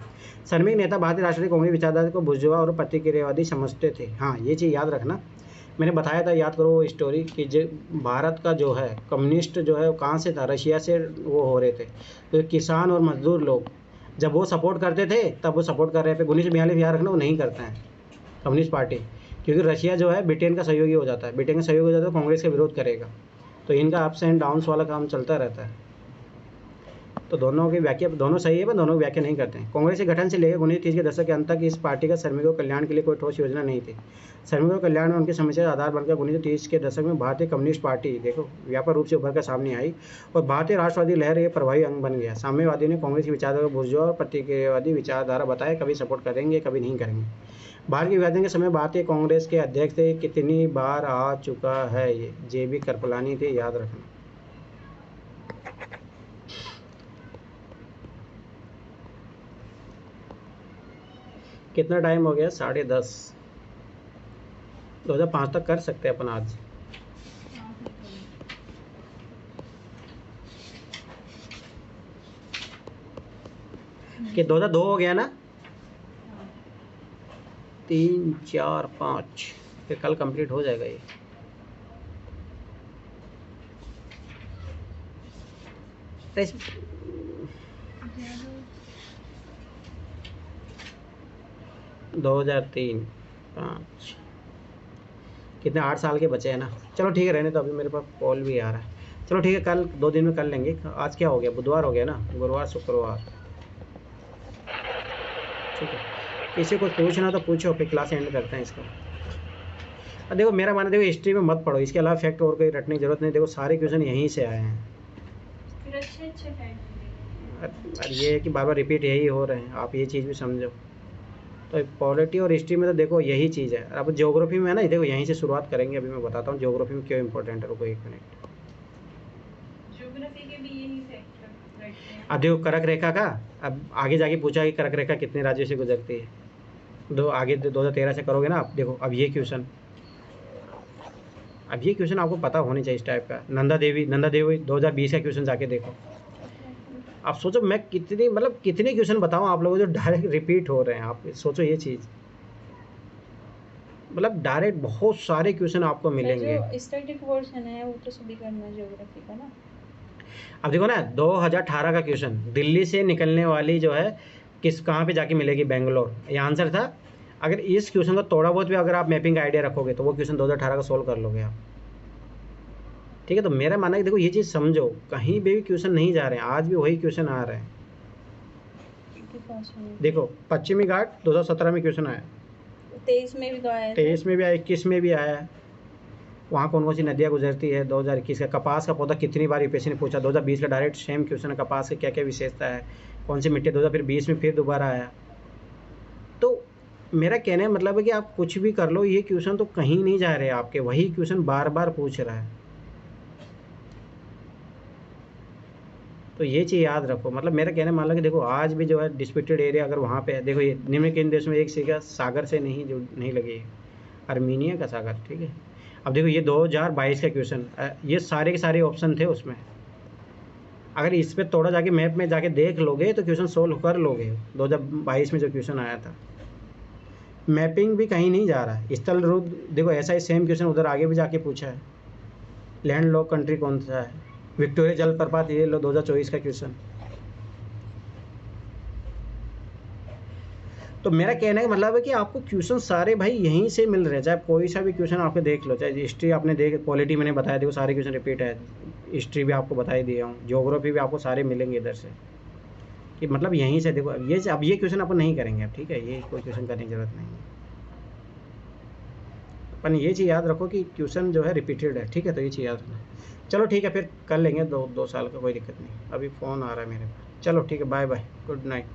श्रमिक नेता भारतीय राष्ट्रीय कांग्रेस विचारधारा को बुर्जुआ और प्रतिक्रियावादी समझते थे। हाँ, ये चीज़ याद रखना। मैंने बताया था, याद करो वो स्टोरी कि जो भारत का जो है कम्युनिस्ट जो है वो कहाँ से था? रशिया से वो हो रहे थे। तो किसान और मजदूर लोग जब वो सपोर्ट करते थे तब वो सपोर्ट कर रहे थे। 1942 याद रखना, वो नहीं करते हैं कम्युनिस्ट पार्टी, क्योंकि रशिया जो है ब्रिटेन का सहयोगी हो जाता है। ब्रिटेन का सहयोगी हो जाता है तो कांग्रेस का विरोध करेगा, तो इनका अप्स एंड डाउन्स वाला काम चलता रहता है। तो दोनों की व्याख्या दोनों सही है, पर दोनों की व्याख्या नहीं करते हैं। कांग्रेस के गठन से लेकर 1930 के दशक के अंत तक इस पार्टी का श्रमिकों के कल्याण के लिए कोई ठोस योजना नहीं थी। श्रमिकों के कल्याण में उनकी समस्या का आधार बनकर 1930 के दशक में भारतीय कम्युनिस्ट पार्टी देखो व्यापक रूप से उभर कर सामने आई और भारतीय राष्ट्रवादी लहर एक प्रभावी अंग बन गया। साम्यवादी ने कांग्रेस की विचारधारा को बुर्जुआ और प्रतिक्रियावादी विचारधारा बताए, कभी सपोर्ट करेंगे कभी नहीं करेंगे। भारत के विभाजन के समय भारतीय कांग्रेस के अध्यक्ष थे, कितनी बार आ चुका है ये JB कृपलानी थे, याद रखना। कितना टाइम हो गया? 10:30। 2005 तक कर सकते हैं अपन आज। कि 2002 हो गया ना? 3 4 5 फिर कल कंप्लीट हो जाएगा ये। तो इस 2003 5 कितने 8 साल के बचे हैं ना। चलो ठीक है रहने तो, अभी मेरे पास कॉल भी आ रहा है। चलो ठीक है, कल 2 दिन में कर लेंगे। आज क्या हो गया, बुधवार हो गया ना, गुरुवार शुक्रवार। ठीक है, किसी को पूछना तो पूछो, फिर क्लास एंड करते हैं इसका। अब देखो मेरा मानना, देखो हिस्ट्री में मत पढ़ो, इसके अलावा फैक्ट और कोई रटने की जरूरत नहीं। देखो सारे क्वेश्चन यहीं से आए हैं। फिर अच्छे फैक्ट और ये है कि बार बार रिपीट यही हो रहे हैं, आप ये चीज़ भी समझो। तो पॉलिटी और हिस्ट्री में तो देखो यही चीज़ है। अब ज्योग्राफी में है ना, देखो यहीं से शुरुआत करेंगे। अभी मैं बताता हूँ ज्योग्राफी में क्यों इंपॉर्टेंट है। रुको 1 मिनट। ज्योग्राफी के भी यही फैक्ट रखते हैं। अब देखो कर्क रेखा का, अब आगे जाके पूछा कि कर्क रेखा कितने राज्यों से गुजरती है। आगे 2013 से करोगे ना आप। देखो अब ये क्वेश्चन आपको पता होनी चाहिए इस टाइप का। नंदा देवी 2020 का क्वेश्चन जाके देखो। आप सोचो मैं कितने क्वेश्चन बताऊं आप लोगों को जो डायरेक्ट रिपीट हो रहे हैं। आप सोचो ये चीज़, डायरेक्ट बहुत सारे क्वेश्चन आपको मिलेंगे। जो स्टैटिक पोर्शन है वो तो सभी करना ज्योग्राफी का ना। अब देखो ना 2018 का क्वेश्चन, दिल्ली से निकलने वाली जो है कहाँ पे जाके मिलेगी, बेंगलोर। ये आंसर था। अगर इस क्वेश्चन का थोड़ा बहुत भी अगर आप मैपिंग आइडिया रखोगे तो वो क्वेश्चन 2018 का सोल्व कर लोगे आप। ठीक है, तो मेरा मानना है कि देखो ये चीज़ समझो, कहीं भी क्वेश्चन नहीं जा रहे हैं, आज भी वही क्वेश्चन आ रहे हैं। देखो पश्चिमी घाट 2017 में क्वेश्चन आया, 23 में भी तो आया, 23 में भी आया, 21 में भी आया। वहाँ कौन कौन सी नदियाँ गुजरती है। 2021 का कपास का पौधा कितनी बार यूपीएससी ने पूछा। 2020 का डायरेक्ट सेम क्वेश्चन है, कपास की क्या क्या विशेषता है, कौन सी मिट्टी। 2020 में फिर दोबारा आया। तो मेरा कहने का मतलब है कि आप कुछ भी कर लो, ये क्वेश्चन तो कहीं नहीं जा रहे आपके, वही क्वेश्चन बार बार पूछ रहा है। तो ये चीज़ याद रखो। मेरा कहने मान लो कि देखो आज भी जो है डिस्प्यूटेड एरिया अगर वहाँ पे है, देखो ये निम्नलिखित देश में एक सीगा सागर से नहीं लगी है, आर्मीनिया का सागर। ठीक है, अब देखो ये 2022 का क्वेश्चन, ये सारे के सारे ऑप्शन थे उसमें। अगर इस पर थोड़ा जाके मैप में जाके देख लोगे तो क्वेश्चन सोल्व कर लोगे। 2022 में जो क्वेश्चन आया था, मैपिंग भी कहीं नहीं जा रहा है। स्थल रूप देखो ऐसा ही सेम क्वेश्चन उधर आगे भी जाके पूछा है। लैंड लॉक कंट्री कौन सा है, विक्टोरिया जलप्रपात, ये लो 2024 का क्वेश्चन। तो मेरा कहने का मतलब है कि आपको क्वेश्चन सारे भाई यहीं से मिल रहे हैं। चाहे कोई सा भी क्वेश्चन आपके देख लो, चाहे हिस्ट्री आपने पॉलिटी मैंने बताया, देखो सारे क्वेश्चन रिपीट है। हिस्ट्री भी आपको बता ही दिया हूँ, ज्योग्राफी भी आपको सारे मिलेंगे इधर से। कि यहीं से देखो अब ये क्वेश्चन अपन नहीं करेंगे अब। ठीक है, ये कोई क्वेश्चन करने की जरूरत नहीं है। अपन ये चीज़ याद रखो कि क्वेश्चन जो है रिपीटेड है। ठीक है, तो ये चीज़ याद रखना। चलो ठीक है, फिर कर लेंगे 2 साल का, कोई दिक्कत नहीं। अभी फ़ोन आ रहा है मेरे पास। चलो ठीक है, बाय बाय, गुड नाइट।